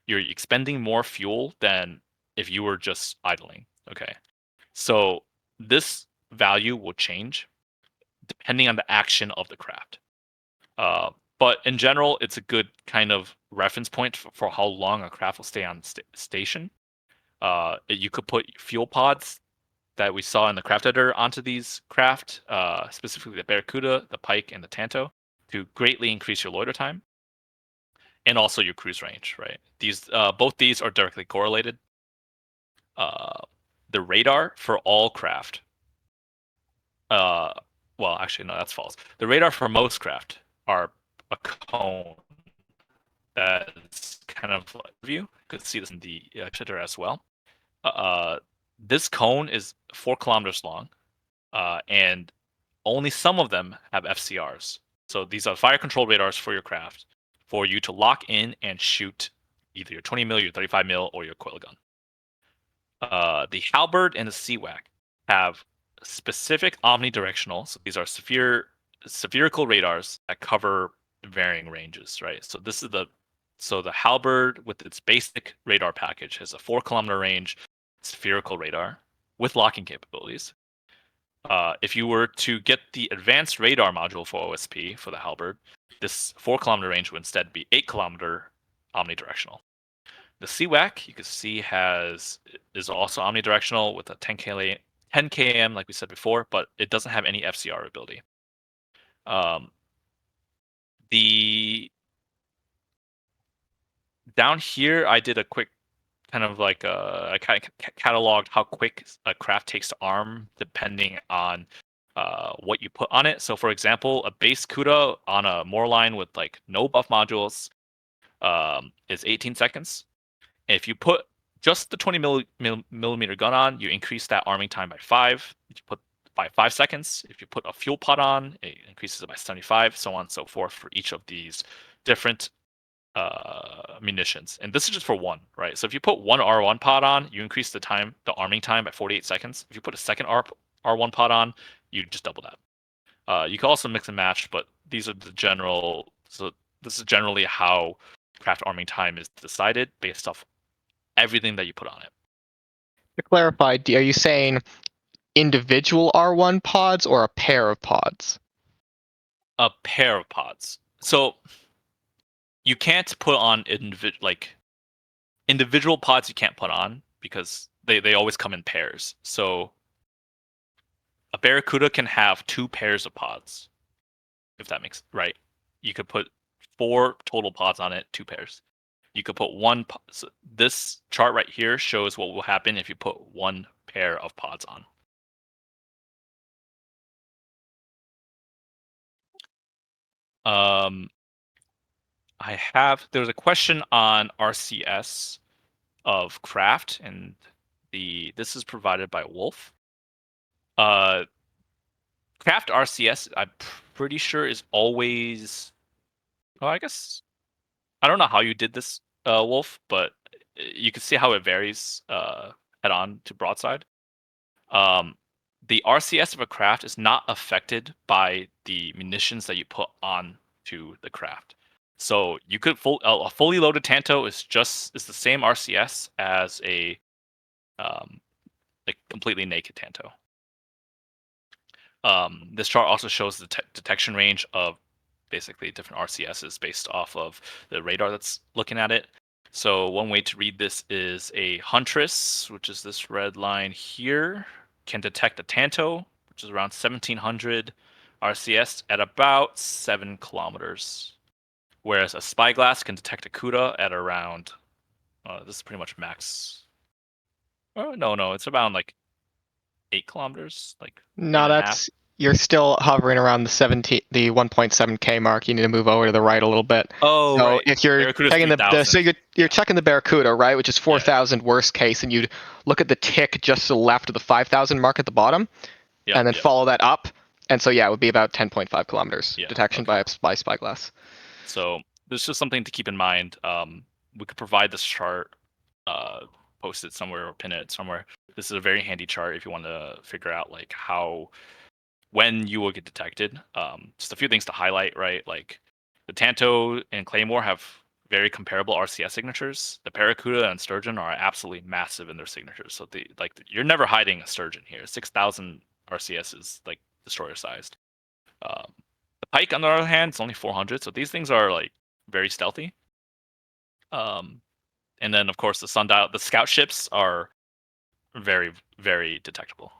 you're expending more fuel than if you were just idling. Okay, so this value will change depending on the action of the craft. But in general, it's a good kind of reference point for how long a craft will stay on station. You could put fuel pods that we saw in the craft editor onto these craft, specifically the Barracuda, the Pike, and the Tanto, to greatly increase your loiter time and also your cruise range. Right? Both these are directly correlated. The radar for all craft. Well, actually, no, that's false. The radar for most craft are a cone that's kind of like view. You could see this in the editor as well. This cone is 4 kilometers long, and only some of them have FCRs. So these are fire control radars for your craft, for you to lock in and shoot either your 20 mil, your 35 mil, or your coil gun. The halberd and the CWAC have specific omnidirectional. So these are spherical radars that cover varying ranges, right? So the halberd with its basic radar package has a 4 kilometer range spherical radar with locking capabilities. If you were to get the advanced radar module for OSP for the halberd, this 4 kilometer range would instead be 8 kilometer omnidirectional. The CWAC, you can see, is also omnidirectional with a 10 km, like we said before, but it doesn't have any FCR ability. Down here, I did a quick kind of like I kind of cataloged how quick a craft takes to arm depending on what you put on it. So, for example, a base CUDA on a Moorline with like no buff modules is 18 seconds. And if you put just the 20 millimeter gun on, you increase that arming time by 5. If you put by 5 seconds. If you put a fuel pod on, it increases it by 75, so on and so forth for each of these different munitions. And this is just for one, right? So if you put one R1 pod on, you increase the arming time by 48 seconds. If you put a second R1 pod on, you just double that. You can also mix and match, but these are the general. So this is generally how craft arming time is decided based off everything that you put on it. To clarify, are you saying individual R1 pods or a pair of pods? A pair of pods. So you can't put on individual pods. You can't put on because they always come in pairs. So a Barracuda can have 2 pairs of pods, if that makes right. You could put 4 total pods on it, 2 pairs. You could put one. So this chart right here shows what will happen if you put 1 pair of pods on. There's a question on RCS of craft, and this is provided by Wolf. Craft RCS, I'm pretty sure, is always. Well, I guess I don't know how you did this, Wolf, but you can see how it varies head on to broadside. The RCS of a craft is not affected by the munitions that you put on to the craft. So you could a fully loaded Tanto is the same RCS as a like completely naked Tanto. This chart also shows the detection range of basically different RCSs based off of the radar that's looking at it. So one way to read this is a Huntress, which is this red line here, can detect a Tanto, which is around 1700 RCS at about 7 kilometers. Whereas a Spyglass can detect a CUDA at around, this is pretty much max. Oh, no, it's around like 8 kilometers, like No, you're still hovering around the 1.7K mark. You need to move over to the right a little bit. Oh, so right. if you're checking you're checking the Barracuda, right, which is 4,000 worst case, and you'd look at the tick just to the left of the 5,000 mark at the bottom, and then follow that up. And so it would be about 10.5 kilometers detection by Spyglass. So there's just something to keep in mind. We could provide this chart, post it somewhere or pin it somewhere. This is a very handy chart if you want to figure out like when you will get detected. Just a few things to highlight, right? Like the Tanto and Claymore have very comparable RCS signatures. The Barracuda and Sturgeon are absolutely massive in their signatures. So you're never hiding a Sturgeon here. 6,000 RCS is like destroyer sized. The Pike, on the other hand, it's only 400. So these things are like very stealthy. And then of course the sundial, the scout ships are very, very detectable.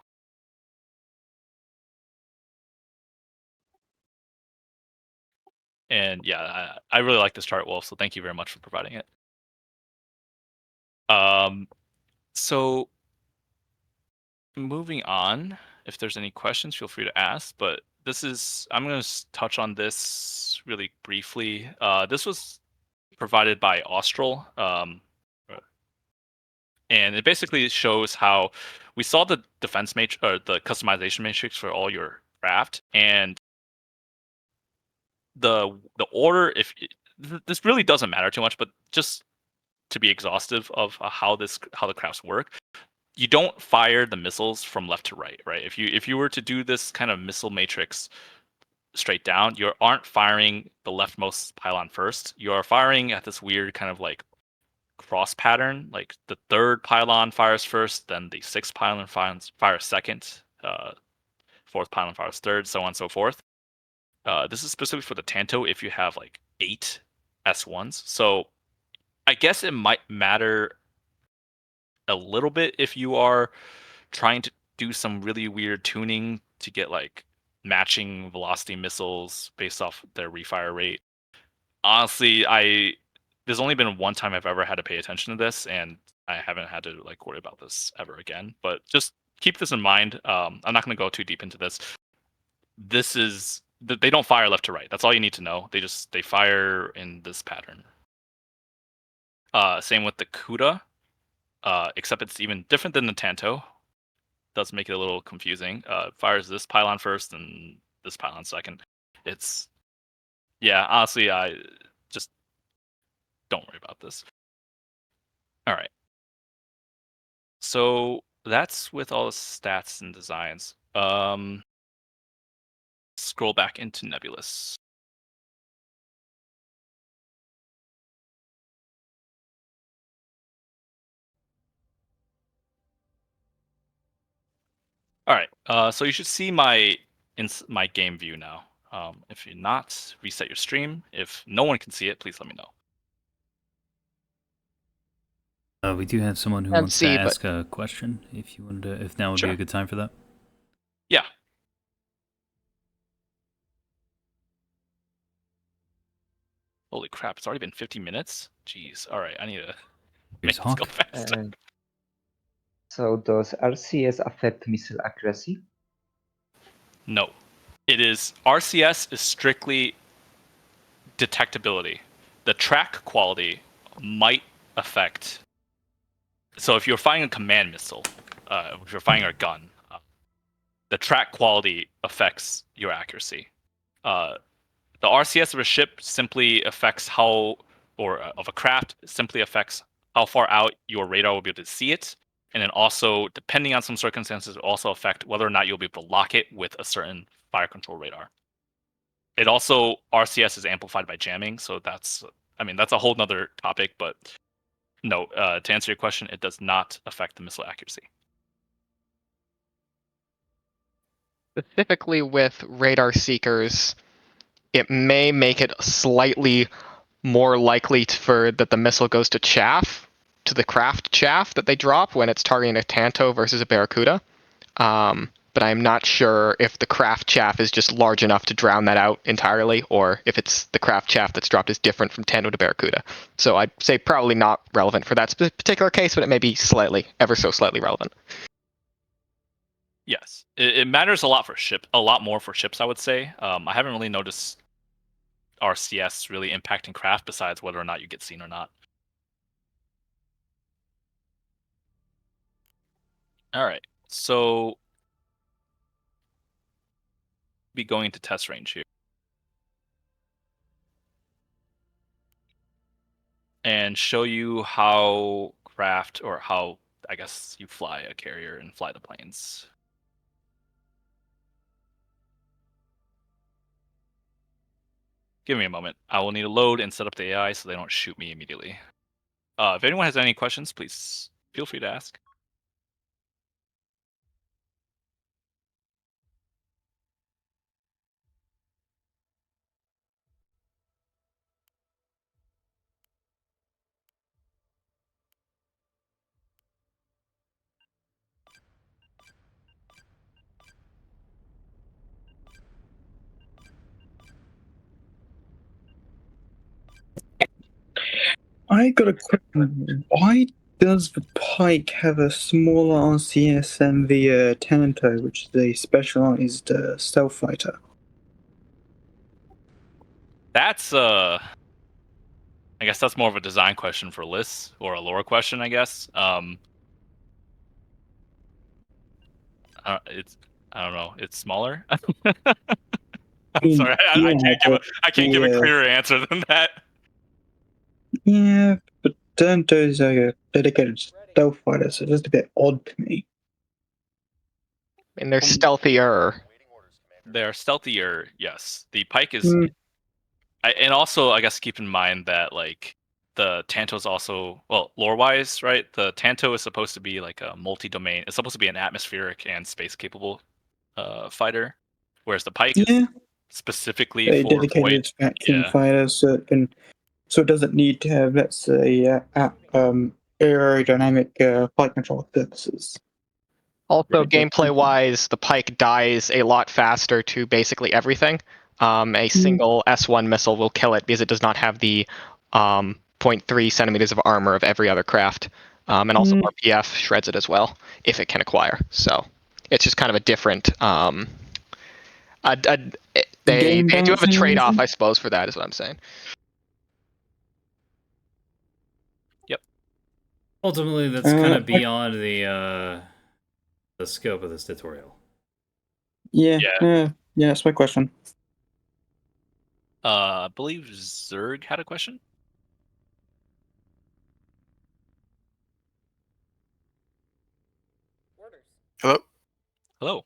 And yeah, I really like this chart, Wolf. So thank you very much for providing it. So moving on, if there's any questions, feel free to ask. But I'm going to touch on this really briefly. This was provided by Austral. And it basically shows how we saw the defense matrix or the customization matrix for all your craft, and the order. This really doesn't matter too much, but just to be exhaustive of how the crafts work, you don't fire the missiles from left to right. If you were to do this kind of missile matrix straight down, you aren't firing the leftmost pylon first. You are firing at this weird kind of like cross pattern, like the third pylon fires first, then the sixth pylon fires second, fourth pylon fires third, so on and so forth. This is specifically for the Tanto if you have like 8 S1s. So I guess it might matter a little bit if you are trying to do some really weird tuning to get like matching velocity missiles based off their refire rate. Honestly, there's only been one time I've ever had to pay attention to this, and I haven't had to like worry about this ever again. But just keep this in mind. I'm not going to go too deep into this. They don't fire left to right. That's all you need to know. They fire in this pattern. Same with the CUDA, except it's even different than the Tanto. Does make it a little confusing. Fires this pylon first and this pylon second. Honestly, I just don't worry about this. All right. So that's with all the stats and designs. Scroll back into Nebulous. All right. So you should see my game view now. If you're not, reset your stream. If no one can see it, please let me know. We do have someone who wants to ask a question. If you wanted to, if now would be a good time for that. Yeah. Holy crap! It's already been 50 minutes. Jeez. All right, I need to make this go faster. So does RCS affect missile accuracy? No. RCS is strictly detectability. the track quality might affect. So if you're firing a command missile, if you're firing a gun, the track quality affects your accuracy. The RCS of a ship simply affects of a craft simply affects how far out your radar will be able to see it, and then also, depending on some circumstances, will also affect whether or not you'll be able to lock it with a certain fire control radar. It also, RCS is amplified by jamming, so that's a whole nother topic, but no, to answer your question, it does not affect the missile accuracy. Specifically with radar seekers, it may make it slightly more likely that the missile goes to the craft chaff that they drop when it's targeting a Tanto versus a Barracuda. But I'm not sure if the craft chaff is just large enough to drown that out entirely, or if it's the craft chaff that's dropped is different from Tanto to Barracuda. So I'd say probably not relevant for that particular case, but it may be ever so slightly relevant. Yes, it matters a lot more for ships, I would say. I haven't really noticed RCS really impacting craft besides whether or not you get seen or not. All right, so be going to test range here. And show you how I guess you fly a carrier and fly the planes. Give me a moment. I will need to load and set up the AI so they don't shoot me immediately. If anyone has any questions, please feel free to ask. I got a question. Why does the Pike have a smaller RCS than the Tanto, which is a specialized stealth fighter? That's I guess that's more of a design question for Liz, or a lore question, I guess. I don't know. It's smaller. I'm sorry. I can't give a clearer answer than that. Yeah, but Tanto is like a dedicated stealth fighter, so it's just a bit odd to me. And they're stealthier. They're stealthier, yes. The Pike is, and also I guess keep in mind that like the Tanto's also, well, lore-wise, right? The Tanto is supposed to be like a multi-domain. It's supposed to be an atmospheric and space-capable fighter, whereas the Pike is specifically a for dedicated vacuum fighter, so it doesn't need to have, let's say, aerodynamic flight control surfaces. Also, gameplay-wise, the Pike dies a lot faster to basically everything. A single S1 missile will kill it because it does not have the 0.3 centimeters of armor of every other craft. And also RPF shreds it as well, if it can acquire. So it's just kind of a different... they do have a trade-off, I suppose, for that, is what I'm saying. Yep. Ultimately, that's kind of beyond the scope of this tutorial. Yeah, that's my question. I believe Zerg had a question. Hello? Hello.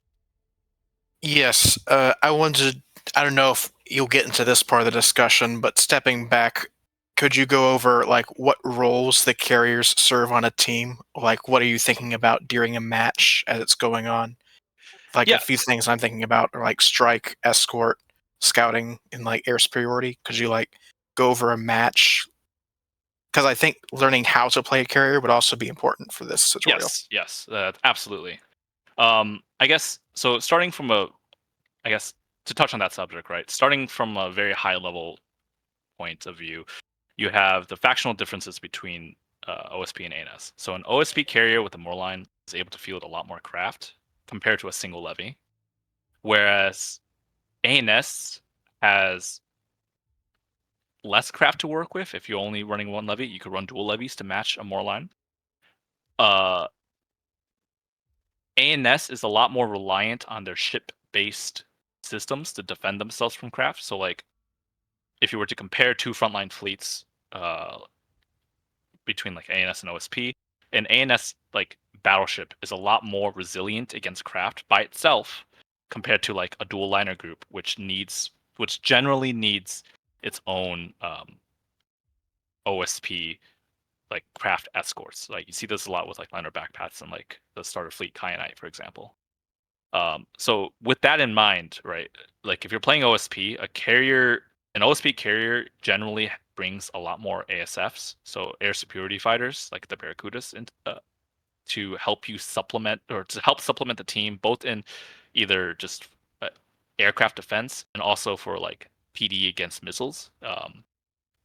Yes, I don't know if you'll get into this part of the discussion, but stepping back, could you go over like what roles the carriers serve on a team? Like what are you thinking about during a match as it's going on? Like a few things I'm thinking about are like strike, escort, scouting, and like air superiority. Could you like go over a match? Because I think learning how to play a carrier would also be important for this tutorial. Yes, absolutely. I guess so. Starting from to touch on that subject, right? Starting from a very high level point of view, you have the factional differences between OSP and ANS. So an OSP carrier with a Moorline is able to field a lot more craft compared to a single levy, whereas ANS has less craft to work with. If you're only running one levy, you could run dual levies to match a more line. ANS is a lot more reliant on their ship-based systems to defend themselves from craft. So like, if you were to compare two frontline fleets between like ANS and OSP, an ANS like battleship is a lot more resilient against craft by itself compared to like a dual liner group, which generally needs its own OSP like craft escorts. Like you see this a lot with like liner backpaths and like the starter fleet Kyanite, for example. So with that in mind, right, like if you're playing OSP, an OSP carrier generally brings a lot more ASFs, so air superiority fighters like the Barracudas, to help you supplement the team, both in either just aircraft defense and also for like PD against missiles.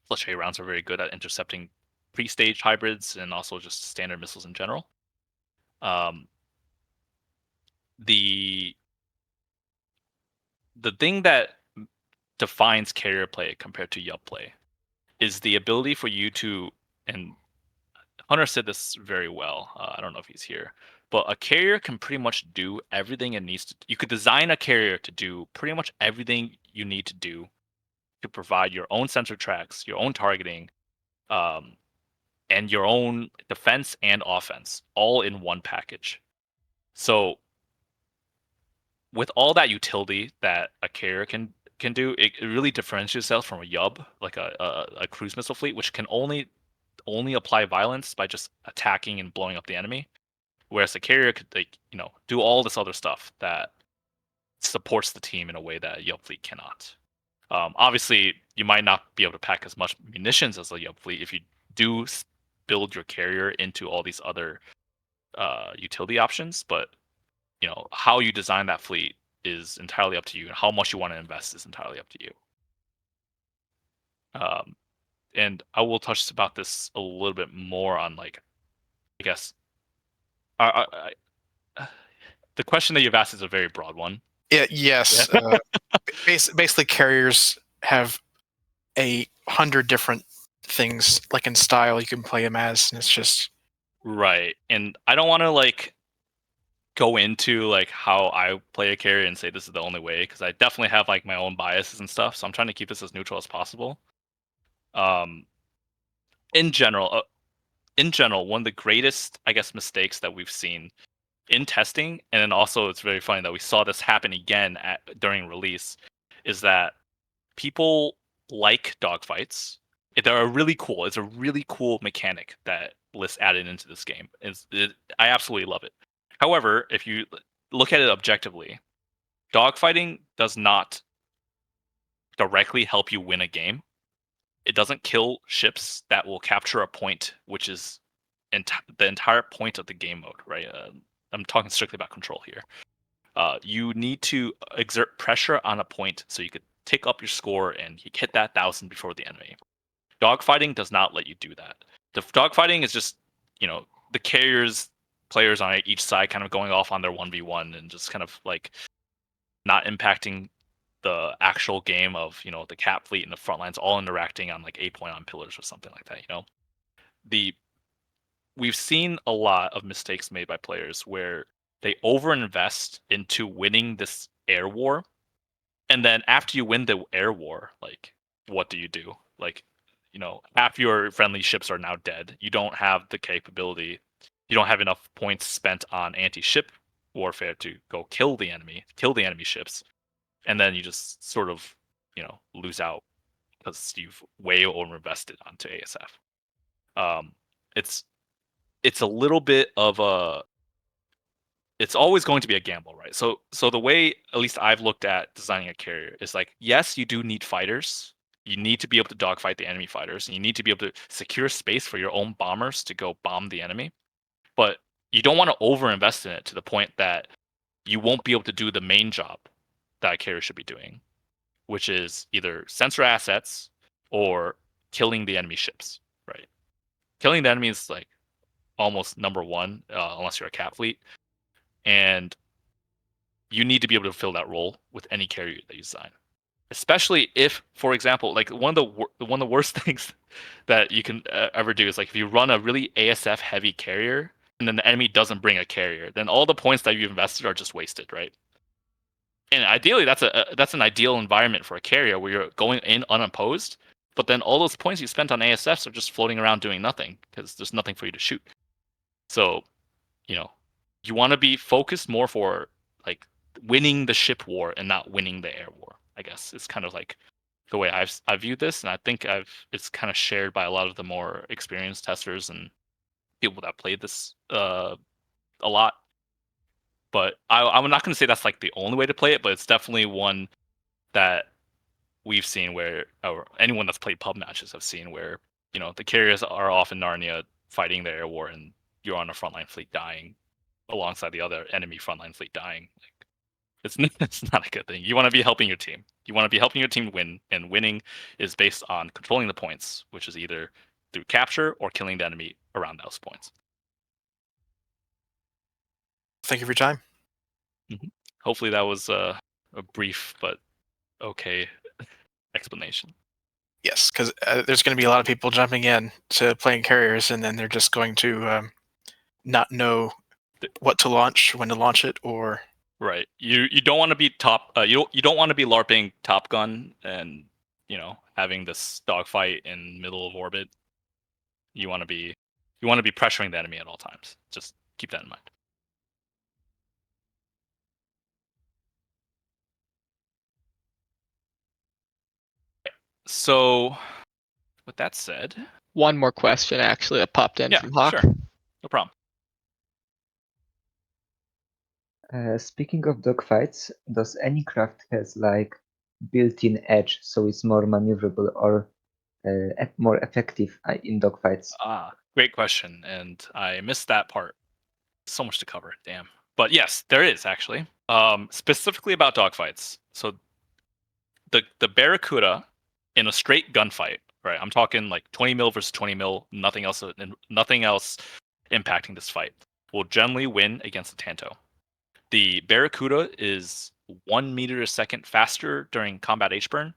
Fletcher rounds are very good at intercepting pre-staged hybrids and also just standard missiles in general. The thing that defines carrier play compared to Yup play is the ability for you to, and Hunter said this very well, I don't know if he's here, but a carrier can pretty much do everything it needs to. You could design a carrier to do pretty much everything you need to do to provide your own sensor tracks, your own targeting, and your own defense and offense all in one package. So with all that utility that a carrier can do, it really differentiates itself from a Yub, like a cruise missile fleet, which can only apply violence by just attacking and blowing up the enemy, whereas a carrier could do all this other stuff that supports the team in a way that a Yub fleet cannot. Obviously, you might not be able to pack as much munitions as a Yub fleet if you do build your carrier into all these other utility options, but how you design that fleet is entirely up to you, and how much you want to invest is entirely up to you. And I will touch about this a little bit more on, like, I guess, the question that you've asked is a very broad one. Yes. Basically, carriers have 100 different things, like in style you can play them as, and it's just right. And I don't want to like go into like how I play a carrier and say this is the only way, because I definitely have like my own biases and stuff. So I'm trying to keep this as neutral as possible. In general, one of the greatest, I guess, mistakes that we've seen in testing, and then also it's very funny that we saw this happen again during release, is that people like dogfights. They're really cool. It's a really cool mechanic that Bliss added into this game. I absolutely love it. However, if you look at it objectively, dogfighting does not directly help you win a game. It doesn't kill ships that will capture a point, which is the entire point of the game mode, right? I'm talking strictly about control here. You need to exert pressure on a point so you could take up your score and hit that 1,000 before the enemy. Dogfighting does not let you do that. The dogfighting is just, the players on each side kind of going off on their 1v1 and just kind of like not impacting the actual game of, the cap fleet and the front lines all interacting on like 8 point on pillars or something like that, We've seen a lot of mistakes made by players where they overinvest into winning this air war, and then after you win the air war, like, what do? Like, half your friendly ships are now dead. You don't have the capability. You don't have enough points spent on anti-ship warfare to go kill the enemy ships, and then you just sort of, lose out because you've way overinvested onto ASF. It's a little bit of it's always going to be a gamble, right? So the way, at least I've looked at designing a carrier, is like, yes, you do need fighters. You need to be able to dogfight the enemy fighters, and you need to be able to secure space for your own bombers to go bomb the enemy. But you don't want to overinvest in it to the point that you won't be able to do the main job that a carrier should be doing, which is either sensor assets or killing the enemy ships, right? Killing the enemy is like almost number one, unless you're a cat fleet. And you need to be able to fill that role with any carrier that you design. especially if, for example, like one of the worst things that you can ever do is like if you run a really ASF heavy carrier and then the enemy doesn't bring a carrier, then all the points that you've invested are just wasted, right? And ideally, that's an ideal environment for a carrier where you're going in unopposed, but then all those points you spent on ASFs are just floating around doing nothing because there's nothing for you to shoot. So, you want to be focused more for like winning the ship war and not winning the air war. I guess it's kind of like the way I view this, and I think it's kind of shared by a lot of the more experienced testers and people that played this a lot. But I'm not going to say that's like the only way to play it, but it's definitely one that we've seen where, or anyone that's played pub matches have seen where, the carriers are off in Narnia fighting the air war and you're on a frontline fleet dying alongside the other enemy frontline fleet dying. Like, it's not a good thing. You want to be helping your team. You want to be helping your team win, and winning is based on controlling the points, which is either through capture or killing the enemy around those points. Thank you for your time. Hopefully that was a brief but okay explanation. Yes, because there's going to be a lot of people jumping in to playing carriers, and then they're just going to not know what to launch, when to launch it, or right. You don't want to be you don't want to be LARPing Top Gun and having this dogfight in middle of orbit. You want to be pressuring the enemy at all times. Just keep that in mind. So, with that said, one more question actually that popped in from Hawk. Sure. No problem. Speaking of dogfights, does any craft has like built-in edge, so it's more maneuverable or more effective in dogfights? Great question, and I missed that part. So much to cover, damn. But yes, there is actually. Specifically about dogfights. So the Barracuda in a straight gunfight, right? I'm talking like 20 mil versus 20 mil, nothing else impacting this fight, will generally win against the Tanto. The Barracuda is 1 meter a second faster during combat H-burn.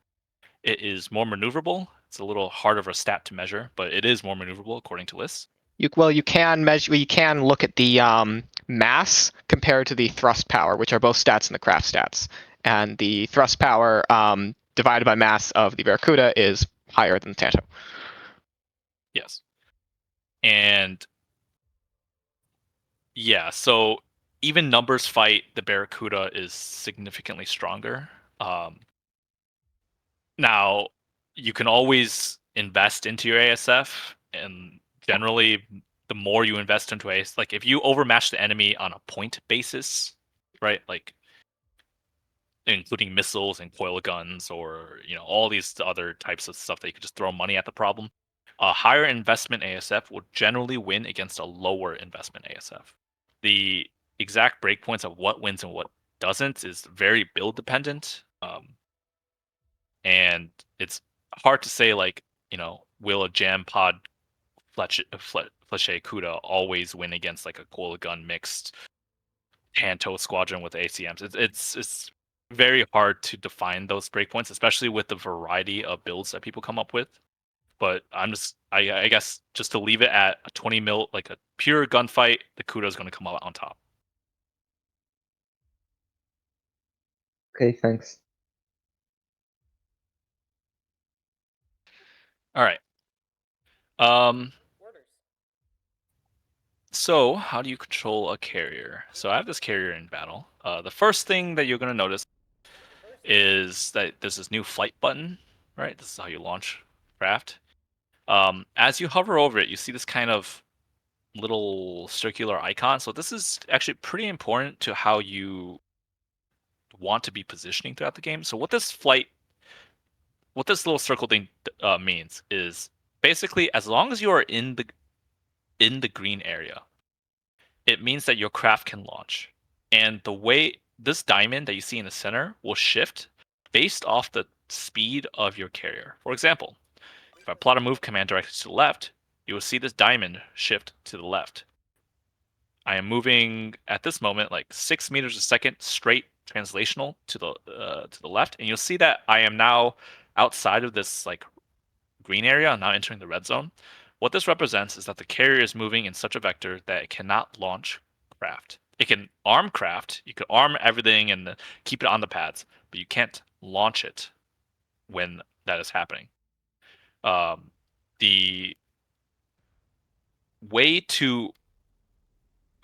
It is more maneuverable. It's a little harder of a stat to measure, but it is more maneuverable according to lists. You can measure. You can look at the mass compared to the thrust power, which are both stats in the craft stats, and the thrust power divided by mass of the Barracuda is higher than the Tanto. Yes, and yeah, so even numbers fight, the Barracuda is significantly stronger. Now, you can always invest into your ASF, and generally, the more you invest into ASF, like if you overmatch the enemy on a point basis, right, like including missiles and coil guns or all these other types of stuff that you could just throw money at the problem, a higher investment ASF will generally win against a lower investment ASF. The exact breakpoints of what wins and what doesn't is very build dependent. And it's hard to say, like, will a jam pod Fletcher Cuda always win against like a coil gun mixed Tanto squadron with ACMs? It's very hard to define those breakpoints, especially with the variety of builds that people come up with. But I guess just to leave it at a 20 mil, like a pure gunfight, the Cuda is going to come out on top. Okay, thanks. All right. So how do you control a carrier? So I have this carrier in battle. The first thing that you're going to notice is that there's this new flight button, right? This is how you launch craft. As you hover over it, you see this kind of little circular icon. So this is actually pretty important to how you want to be positioning throughout the game. So what this little circle thing means is basically as long as you are in the green area, it means that your craft can launch. And the way this diamond that you see in the center will shift based off the speed of your carrier. For example, if I plot a move command directly to the left, you will see this diamond shift to the left. I am moving at this moment like 6 meters a second straight translational to the left, and you'll see that I am now outside of this like green area. I'm now entering the red zone. What this represents is that the carrier is moving in such a vector that it cannot launch craft. It can arm craft. You can arm everything and keep it on the pads, but you can't launch it when that is happening. The way to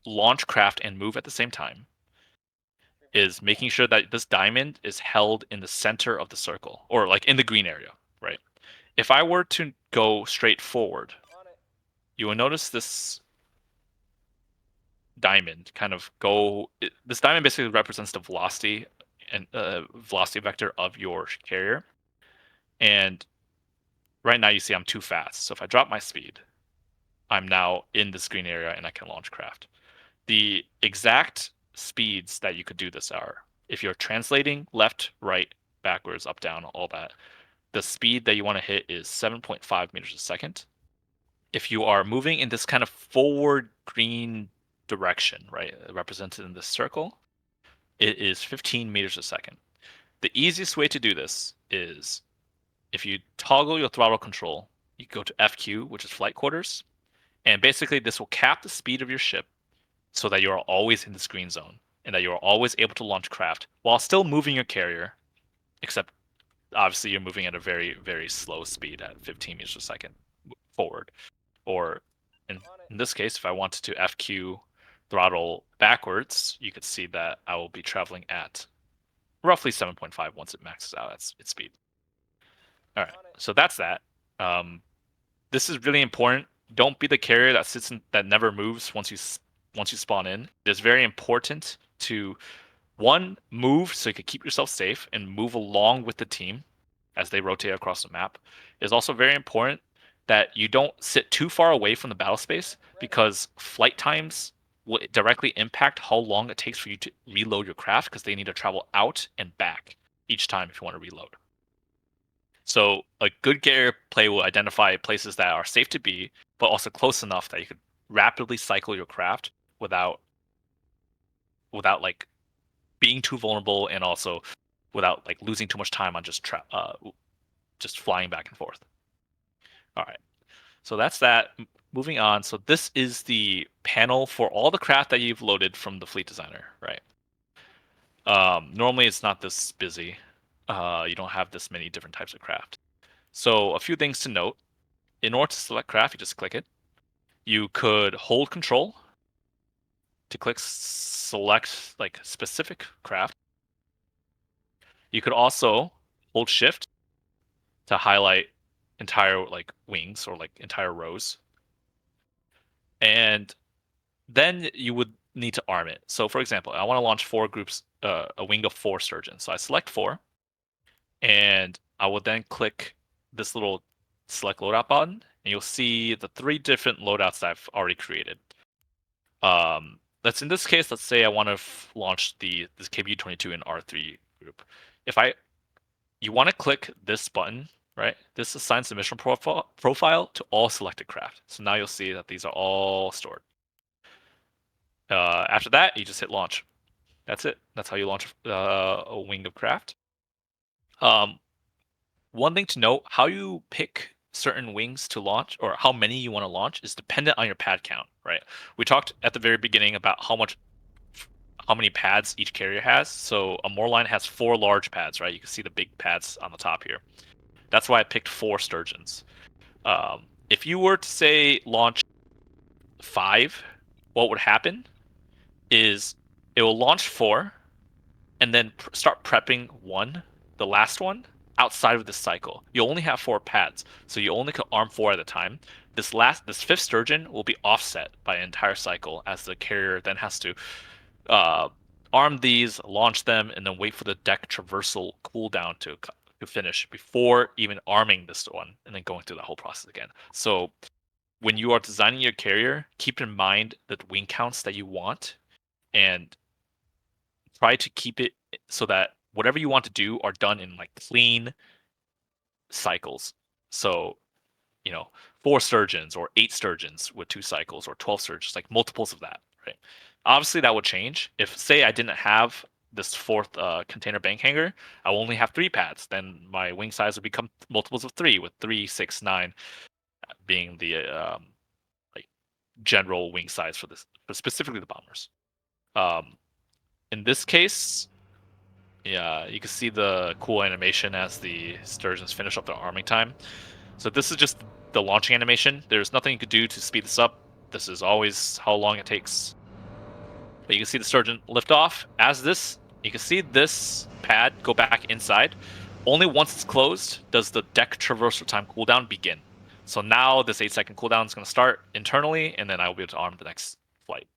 launch craft and move at the same time is making sure that this diamond is held in the center of the circle, or like in the green area, right? If I were to go straight forward, you will notice this diamond kind of go. This diamond basically represents the velocity and velocity vector of your carrier. And right now you see I'm too fast. So if I drop my speed, I'm now in this green area and I can launch craft. The exact speeds that you could do this are, if you're translating left, right, backwards, up, down, all that, the speed that you want to hit is 7.5 meters a second. If you are moving in this kind of forward green direction, right, represented in this circle, it is 15 meters a second. The easiest way to do this is if you toggle your throttle control, you go to FQ, which is flight quarters, and basically this will cap the speed of your ship so that you are always in this green zone and that you are always able to launch craft while still moving your carrier, except obviously you're moving at a very, very slow speed at 15 meters a second forward. Or in this case, if I wanted to FQ throttle backwards, you could see that I will be traveling at roughly 7.5 once it maxes out at its speed. All right, so that's that. This is really important. Don't be the carrier that sits in, that never moves once you spawn in. It is very important to, one, move so you can keep yourself safe and move along with the team as they rotate across the map. It is also very important that you don't sit too far away from the battle space, because flight times will directly impact how long it takes for you to reload your craft, because they need to travel out and back each time if you want to reload. So a good carrier play will identify places that are safe to be, but also close enough that you could rapidly cycle your craft without like being too vulnerable, and also without like losing too much time on just flying back and forth. All right, so that's that. Moving on. So this is the panel for all the craft that you've loaded from the fleet designer, right? Normally it's not this busy. You don't have this many different types of craft. So a few things to note. In order to select craft, you just click it. You could hold control to click select like specific craft. You could also hold shift to highlight entire like wings or like entire rows. And then you would need to arm it. So for example, I want to launch 4 groups, a wing of 4 sturgeons. So I select 4, and I will then click this little select loadout button, and you'll see the 3 different loadouts that I've already created. In this case, let's say I want to launch this KBU-22 in R3 group. You want to click this button, right? This assigns the mission profile to all selected craft. So now you'll see that these are all stored. After that, you just hit launch. That's it. That's how you launch a wing of craft. One thing to note, how you pick certain wings to launch, or how many you want to launch, is dependent on your pad count, right? We talked at the very beginning about how many pads each carrier has. So a Moorline has 4 large pads, right? You can see the big pads on the top here. That's why I picked 4 sturgeons. If you were to say launch 5, what would happen is it will launch 4 and then start prepping 1, the last one, outside of this cycle. You only have 4 pads, so you only can arm 4 at a time. This 5th sturgeon will be offset by an entire cycle, as the carrier then has to arm these, launch them, and then wait for the deck traversal cooldown to finish before even arming this one, and then going through the whole process again. So when you are designing your carrier, keep in mind the wing counts that you want, and try to keep it so that whatever you want to do are done in like clean cycles. So, 4 sturgeons or 8 sturgeons with 2 cycles, or 12 sturgeons, like multiples of that, right? Obviously that would change if, say, I didn't have this fourth container bank hanger, I will only have 3 pads. Then my wing size will become multiples of 3, with 3, 6, 9 being the like general wing size for this, but specifically the bombers. In this case, yeah, you can see the cool animation as the sturgeons finish up their arming time. So this is just the launching animation. There's nothing you could do to speed this up. This is always how long it takes. But you can see the sturgeon lift off. As this, you can see this pad go back inside. Only once it's closed does the deck traversal time cooldown begin. So now this 8-second cooldown is going to start internally, and then I will be able to arm the next flight.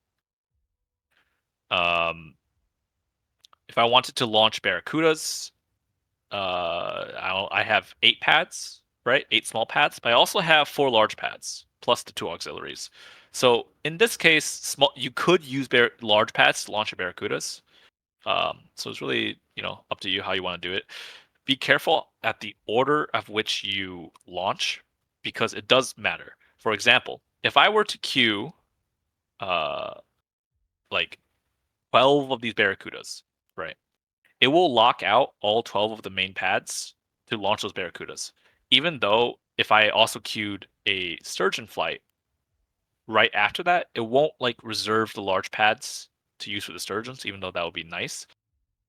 If I wanted to launch Barracudas, I have 8 pads, right? 8 small pads, but I also have 4 large pads plus the 2 auxiliaries. So in this case, you could use large pads to launch your Barracudas. So it's really up to you how you want to do it. Be careful at the order of which you launch, because it does matter. For example, if I were to queue like 12 of these Barracudas, right? It will lock out all 12 of the main pads to launch those Barracudas. Even though if I also queued a Sturgeon flight right after that, it won't reserve the large pads to use for the Sturgeons, even though that would be nice.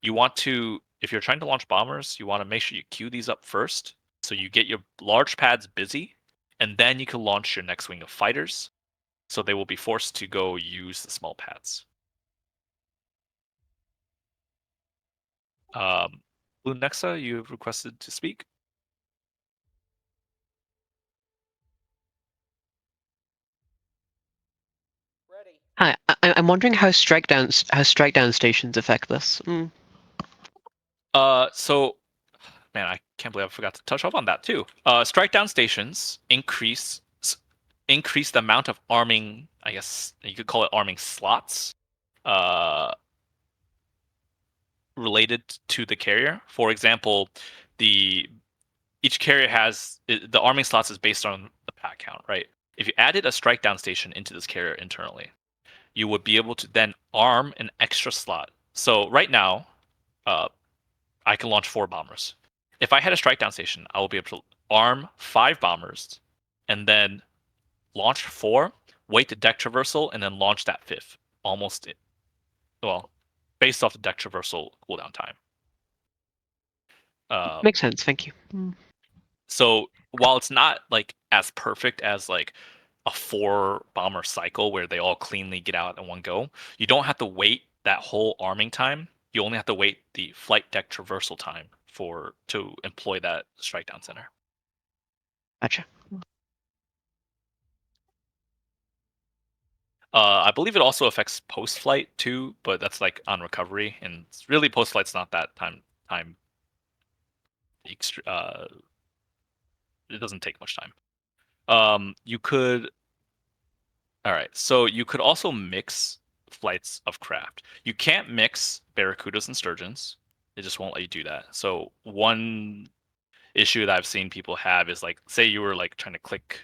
You want to, if you're trying to launch bombers, you want to make sure you queue these up first, so you get your large pads busy, and then you can launch your next wing of fighters, so they will be forced to go use the small pads. Blue Nexa, you've requested to speak. Hi, I'm wondering how strike down stations affect this. So, man, I can't believe I forgot to touch up on that too. Strike down stations increase the amount of arming. I guess you could call it arming slots. Related to the carrier. For example, each carrier has the arming slots is based on the pack count, right? If you added a strike down station into this carrier internally, you would be able to then arm an extra slot. So right now, I can launch 4 bombers. If I had a strike down station, I will be able to arm 5 bombers and then launch 4, wait the deck traversal, and then launch that 5th. Based off the deck traversal cooldown time. Makes sense, thank you. So while it's not as perfect as a 4 bomber cycle where they all cleanly get out in one go, you don't have to wait that whole arming time. You only have to wait the flight deck traversal time to employ that strike down center. Gotcha. I believe it also affects post flight too, but that's on recovery, and really post flight's not that time. It doesn't take much time. You could. All right, so you could also mix flights of craft. You can't mix Barracudas and Sturgeons. It just won't let you do that. So one issue that I've seen people have is say you were trying to click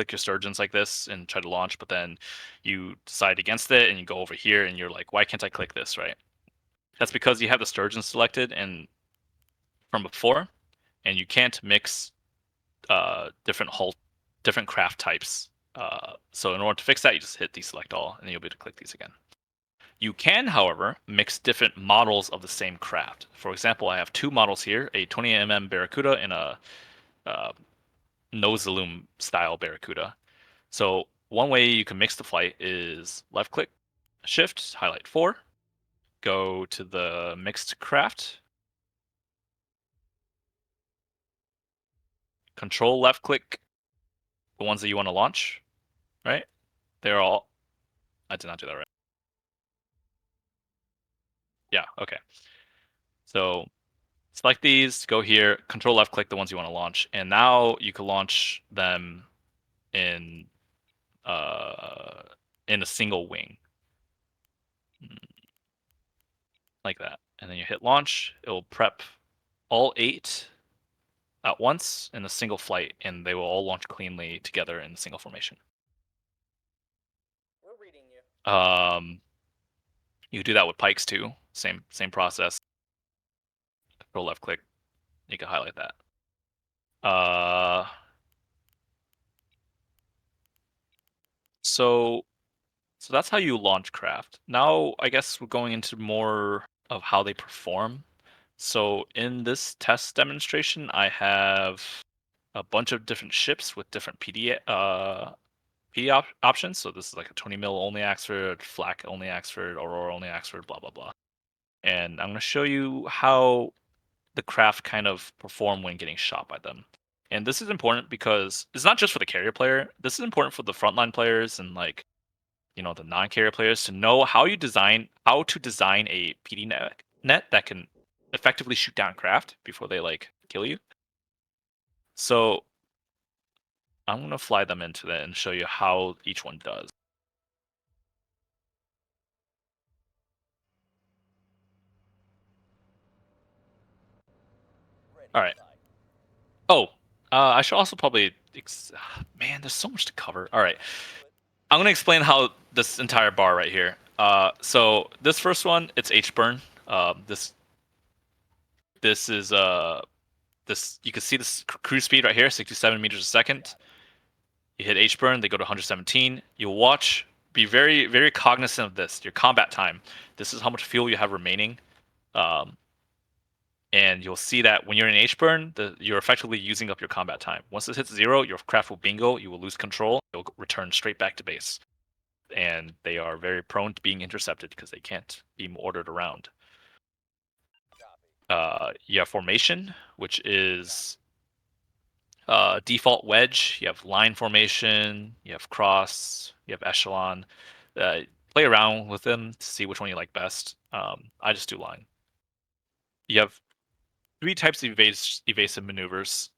your Sturgeons like this and try to launch, but then you decide against it and you go over here and you're like, why can't I click this, right? That's because you have the Sturgeon selected and from before, and you can't mix different craft types. So in order to fix that, you just hit deselect all, and then you'll be able to click these again. You can, however, mix different models of the same craft. For example, I have 2 models here, a 20mm Barracuda and a Nose-Loom style Barracuda. So one way you can mix the flight is left-click, shift, highlight 4, go to the mixed craft, control left-click the ones that you want to launch, right? They're all... I did not do that right. Yeah, okay. So select these, go here, control left click the ones you want to launch, and now you can launch them in a single wing. Like that. And then you hit launch, it will prep all 8 at once in a single flight, and they will all launch cleanly together in a single formation. We're reading you. You can do that with pikes too. Same process. Control left click. You can highlight that. So that's how you launch craft. Now I guess we're going into more of how they perform. So in this test demonstration, I have a bunch of different ships with different PD options. So this is like a 20 mil only Axford, flak only Axford, Aurora only Axford, blah blah blah. And I'm going to show you how the craft kind of perform when getting shot by them. And this is important because it's not just for the carrier player. This is important for the frontline players and like, you know, the non-carrier players to know how to design a PD net that can effectively shoot down craft before they like kill you. So I'm going to fly them into that and show you how each one does. All right. Oh, I should also probably... Man, there's so much to cover. All right. I'm going to explain how this entire bar right here. So this first one, it's H-burn. This is... this you can see this cruise speed right here, 67 meters a second. You hit H-burn, they go to 117. You'll watch... Be very, very cognizant of this. Your combat time. This is how much fuel you have remaining. And you'll see that when you're in H-burn, you're effectively using up your combat time. Once it hits 0, your craft will bingo, you will lose control, you'll return straight back to base. And they are very prone to being intercepted because they can't be ordered around. You have formation, which is default wedge. You have line formation, you have cross, you have echelon. Play around with them to see which one you like best. I just do line. You have 3 types of evasive maneuvers.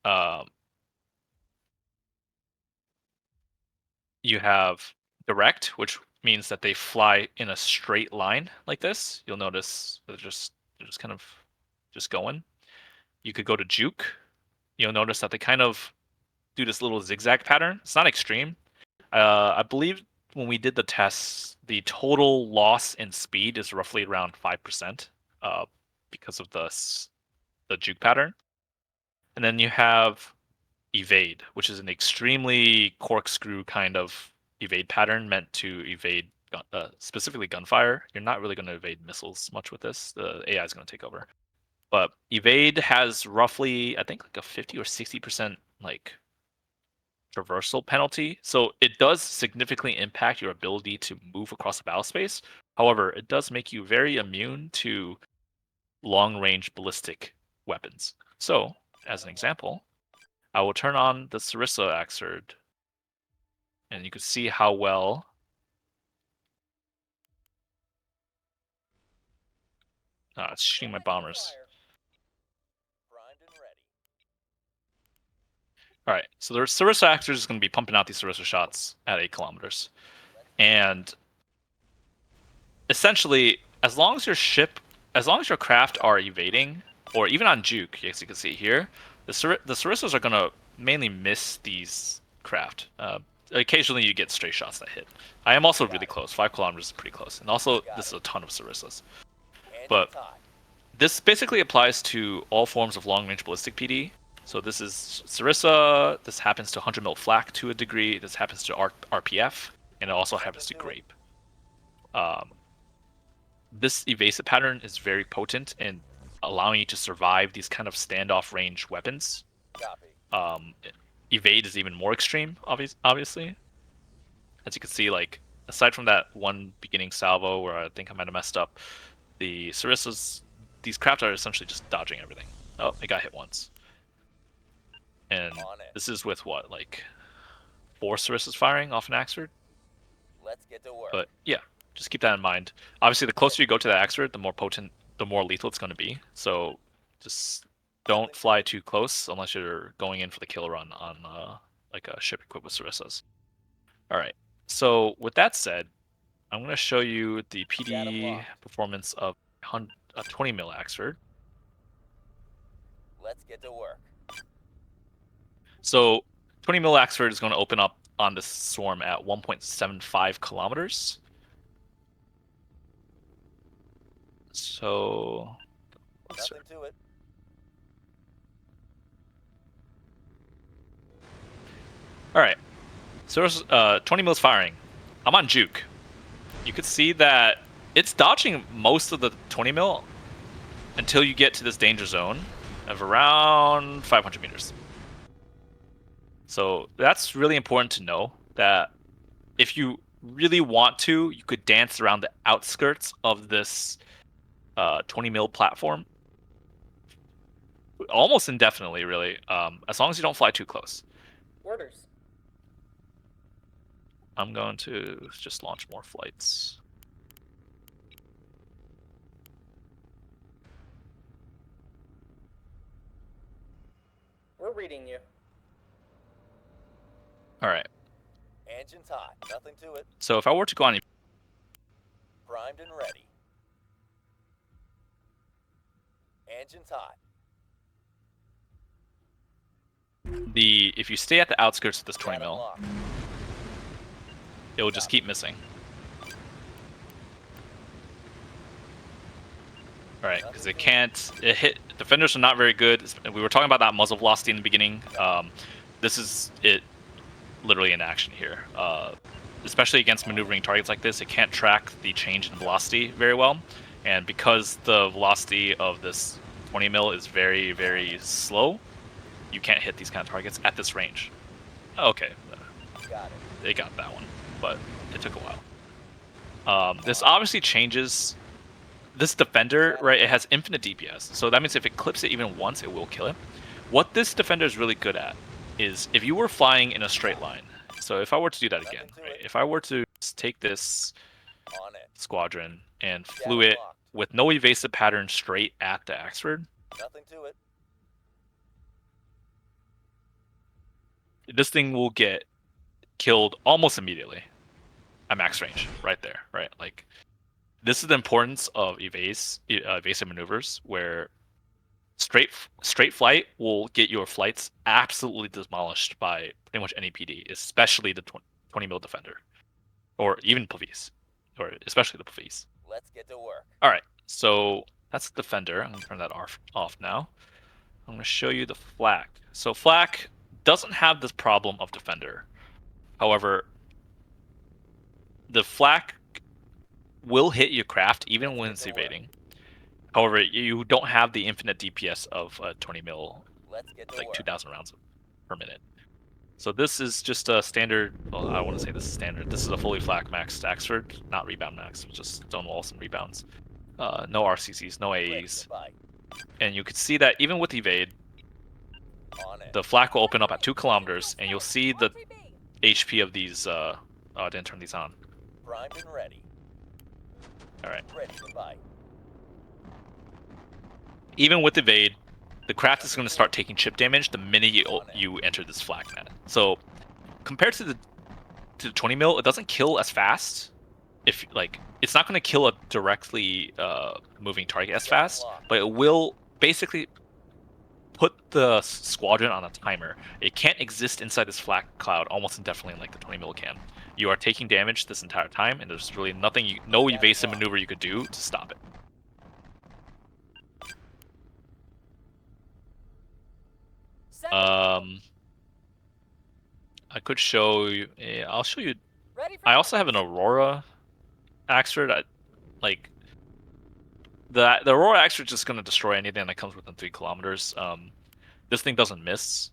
You have direct, which means that they fly in a straight line like this. You'll notice they're just kind of just going. You could go to juke. You'll notice that they kind of do this little zigzag pattern. It's not extreme. I believe when we did the tests, the total loss in speed is roughly around 5% because of the juke pattern. And then you have evade, which is an extremely corkscrew kind of evade pattern meant to evade specifically gunfire. You're not really going to evade missiles much with this. The AI is going to take over. But evade has roughly, I think, like a 50 or 60% like traversal penalty. So it does significantly impact your ability to move across the battle space. However, it does make you very immune to long-range ballistic weapons. So, as an example, I will turn on the Sarissa Axerd, and you can see how well it's shooting my bombers. All right, so the Sarissa Axerd is going to be pumping out these Sarissa shots at 8 kilometers. And essentially, as long as your craft are evading, or even on juke, as you can see here, the Sarissas are going to mainly miss these craft. Occasionally you get stray shots that hit. I am also really close. 5 kilometers is pretty close. And also, this is a ton of Sarissas. But this basically applies to all forms of long-range ballistic PD. So this is Sarissa, this happens to 100 mil flak to a degree, this happens to RPF, and it also happens to grape. This evasive pattern is very potent in allowing you to survive these kind of standoff range weapons. Evade is even more extreme, obviously. As you can see, like, aside from that one beginning salvo where I think I might have messed up, the Sarissas, these craft are essentially just dodging everything. Oh, it got hit once. And this is with what, like 4 Sarissas firing off an Axford? Let's get to work. But yeah, just keep that in mind. Obviously, the closer you go to the Axford, the more potent, the more lethal it's going to be. So just don't fly too close unless you're going in for the kill run on like a ship equipped with Sarissas. All right. So with that said, I'm going to show you the PD performance of a 20 mil Axford. Let's get to work. So 20 mil Axford is going to open up on this swarm at 1.75 kilometers. So Nothing to it. All right. So there's 20 mils firing. I'm on juke. You could see that it's dodging most of the 20 mil until you get to this danger zone of around 500 meters. So that's really important to know, that if you really want to, you could dance around the outskirts of this 20 mil platform almost indefinitely, really, as long as you don't fly too close. Orders. I'm going to just launch more flights. We're reading you. All right. Engines hot. Nothing to it. So if I were to go on, Primed and ready. Engines hot. if you stay at the outskirts of this 20 Cannon mil, locked. it will just keep missing. Right, because it can't. It hit. Defenders are not very good. We were talking about that muzzle velocity in the beginning. This is it, literally in action here. Especially against maneuvering targets like this, it can't track the change in velocity very well, and because the velocity of this 20 mil is very, very slow, you can't hit these kind of targets at this range. Okay, Got it. they got that one, but it took a while. This obviously changes. This defender, right, it has infinite DPS, so that means if it clips it even once, it will kill it. What this defender is really good at is if you were flying in a straight line. So if I were to do that again, right, if I were to take this On it. squadron and flew it with no evasive pattern straight at the Axford, Nothing to it. this thing will get killed almost immediately at max range, right there, right? Like, this is the importance of evasive maneuvers, where straight flight will get your flights absolutely demolished by pretty much any PD, especially the 20 mil defender, or even Pavis, or especially the Pavis. Let's get to work. All right, so that's the defender. I'm gonna turn that off now. I'm gonna show you the flak. So flak doesn't have this problem of defender. However, the flak will hit your craft even when it's evading. However, you don't have the infinite DPS of 20 mil, like 2,000 rounds per minute. So this is just a standard. Well, I want to say this is standard. This is a fully flak maxed Axford, not rebound max, just stone walls and rebounds. No RCCs, no AEs, and you can see that even with evade, the flak will open up at 2 kilometers, and you'll see the HP of these. Oh, I didn't turn these on. Primed and ready. All right. Ready to fight. Even with evade, the craft is going to start taking chip damage the minute you enter this flak net. So compared to the 20 mil, it doesn't kill as fast. If like, it's not going to kill a directly moving target as fast, but it will basically put the squadron on a timer. It can't exist inside this flak cloud almost indefinitely like the 20 mil can. You are taking damage this entire time, and there's really nothing, no evasive maneuver you could do to stop it. I could show you. I'll show you. I also have an Aurora Axford. Like the Aurora Axford is just going to destroy anything that comes within 3 kilometers. This thing doesn't miss.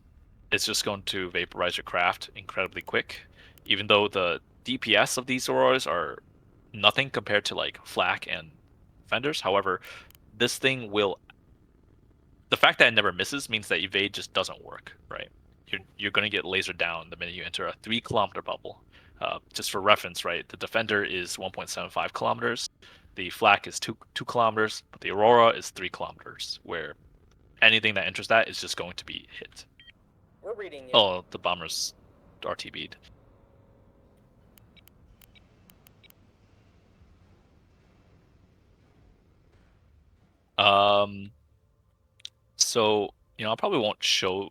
It's just going to vaporize your craft incredibly quick. Even though the DPS of these Auroras are nothing compared to like flak and defenders. However, this thing will. The fact that it never misses means that evade just doesn't work, right? You're going to get lasered down the minute you enter a 3 kilometer bubble. Just for reference, right? The defender is 1.75 kilometers, the flak is 2 kilometers, but the Aurora is 3 kilometers, where anything that enters that is just going to be hit. We're reading you. Oh, the bombers RTB'd. So, I probably won't show.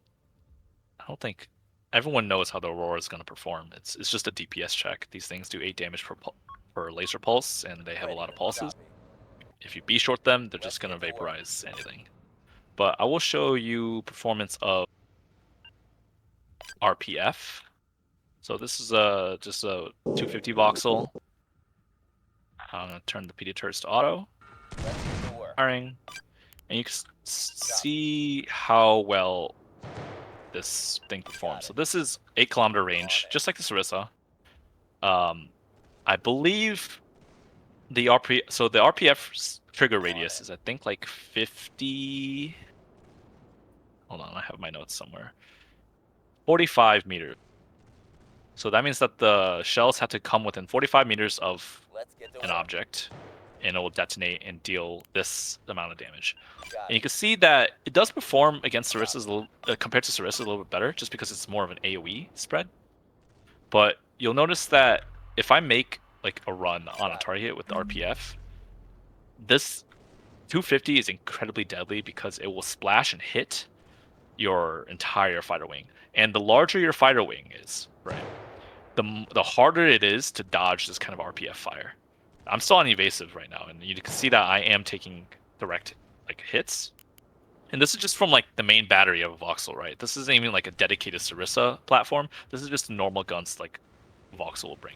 I don't think everyone knows how the Aurora is going to perform. It's just a DPS check. These things do 8 damage per laser pulse, and they have a lot of pulses. If you B short them, they're just gonna vaporize anything. But I will show you performance of RPF. So this is just a 250 voxel. I'm gonna turn the PD turrets to auto. Firing, and you can see how well this thing performs. So this is 8-kilometer range, just like the Sarissa. I believe the RPF trigger radius is I think like 50. Hold on, I have my notes somewhere. 45 meters. So that means that the shells have to come within 45 meters of an object, and it will detonate and deal this amount of damage. And you can see that it does perform against Sarissas compared to Sarissa a little bit better, just because it's more of an AoE spread. But you'll notice that if I make like a run on a target with the RPF, this 250 is incredibly deadly because it will splash and hit your entire fighter wing. And the larger your fighter wing is, right, the harder it is to dodge this kind of RPF fire. I'm still on evasive right now, and you can see that I am taking direct like hits. And this is just from like the main battery of a voxel, right? This isn't even like a dedicated Sarissa platform. This is just normal guns like voxel will bring.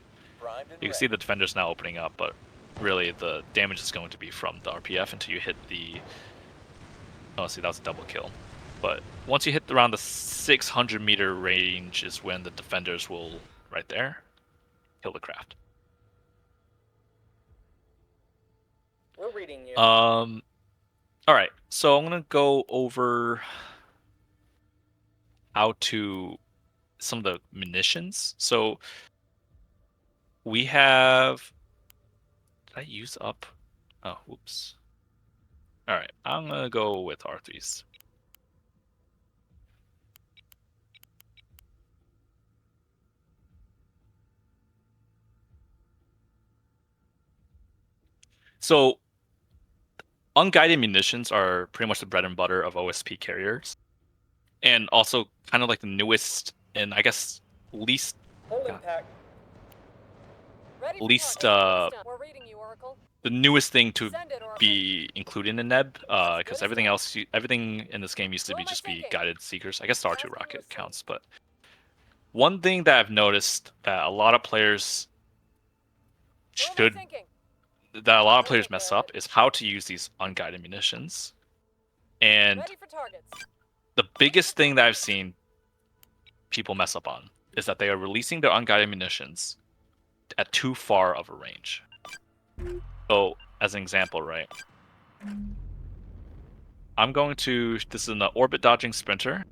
You can see the defenders now opening up, but really the damage is going to be from the RPF until you hit the... Oh, see, that was a double kill. But once you hit around the 600 meter range is when the defenders will, right there, kill the craft. We're reading you. All right, so I'm gonna go over how to some of the munitions. So we have... Did I use up? Oh, whoops. All right, I'm gonna go with R3s. So unguided munitions are pretty much the bread and butter of OSP carriers, and also kind of like the newest and I guess least the newest thing to be included in Neb, because everything in this game used to just be guided seekers. I guess the R2 rocket counts, but one thing that I've noticed that a lot of players mess up is how to use these unguided munitions. And the biggest thing that I've seen people mess up on is that they are releasing their unguided munitions at too far of a range. So, as an example, right? This is an orbit dodging sprinter.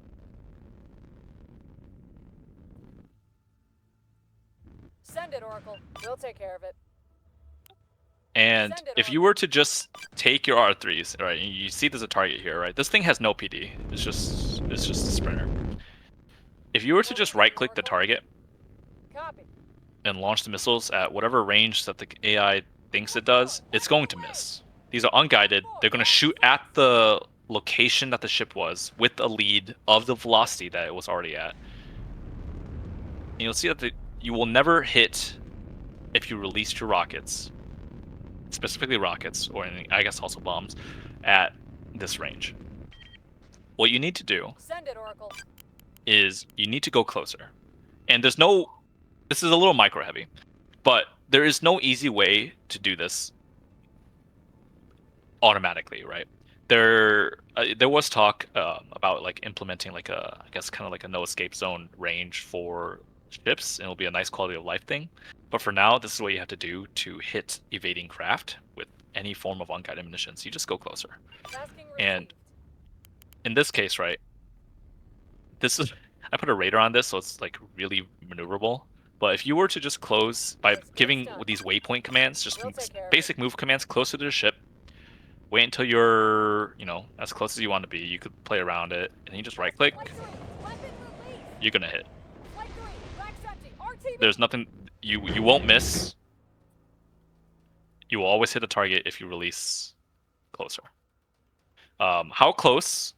Send it, Oracle. We'll take care of it. And if you were to just take your R3s, right, and you see there's a target here, right? This thing has no PD. It's just a sprinter. If you were to just right-click the target and launch the missiles at whatever range that the AI thinks it does, it's going to miss. These are unguided. They're going to shoot at the location that the ship was with a lead of the velocity that it was already at. And you'll see that you will never hit if you released your rockets, specifically rockets, or I guess also bombs, at this range. What you need to do is you need to go closer. And this is a little micro heavy, but there is no easy way to do this automatically, right? There was talk about like implementing like I guess kind of like a no escape zone range for ships, and it'll be a nice quality of life thing. But for now, this is what you have to do to hit evading craft with any form of unguided munitions. You just go closer. And in this case, right, I put a radar on this, so it's like really maneuverable. But if you were to just close by giving these waypoint commands, just basic move commands closer to the ship, wait until you're, as close as you want to be. You could play around it, and you just right click. You're gonna hit. There's nothing. You won't miss. You will always hit a target if you release closer. How close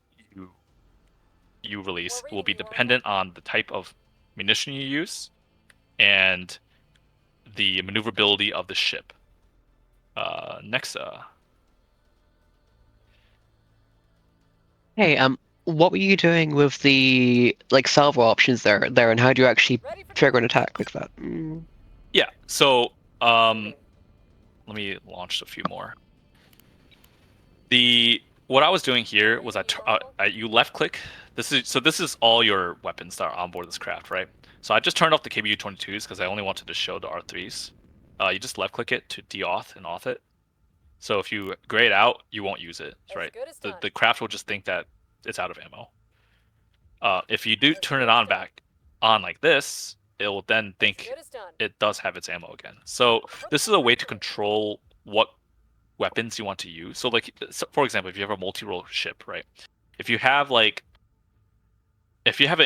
you release will be dependent on the type of munition you use and the maneuverability of the ship. Next, Hey, what were you doing with the salvo options there, and how do you actually trigger an attack like that? Yeah. So, let me launch a few more. What I was doing here was you left click. This is all your weapons that are on board this craft, right? So I just turned off the KBU-22s because I only wanted to show the R3s. You just left click it to de-auth and auth it. So if you gray it out, you won't use it, right? The craft will just think that it's out of ammo. If you do turn it on back on like this, it will then think it does have its ammo again. So this is a way to control what weapons you want to use. So for example, if you have a multi-role ship, right? If you have an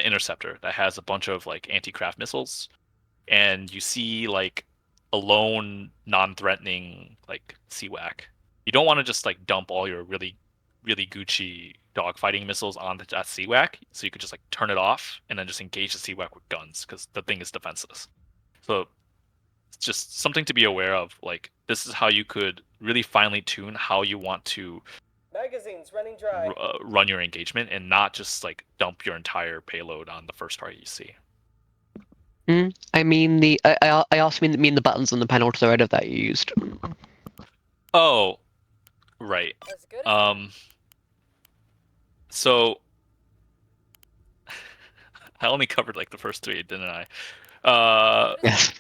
interceptor that has a bunch of anti-craft missiles, and you see a lone non-threatening CWAC, you don't want to just dump all your really Gucci dogfighting missiles on that CWAC, so you could just turn it off and then just engage the CWAC with guns because the thing is defenseless. So it's just something to be aware of. This is how you could really finely tune how you want to Magazines running dry. Run your engagement, and not just dump your entire payload on the first target you see. I mean I also mean the buttons on the panel to the right of that you used. Oh, right. So I only covered the first three, didn't I? Yes.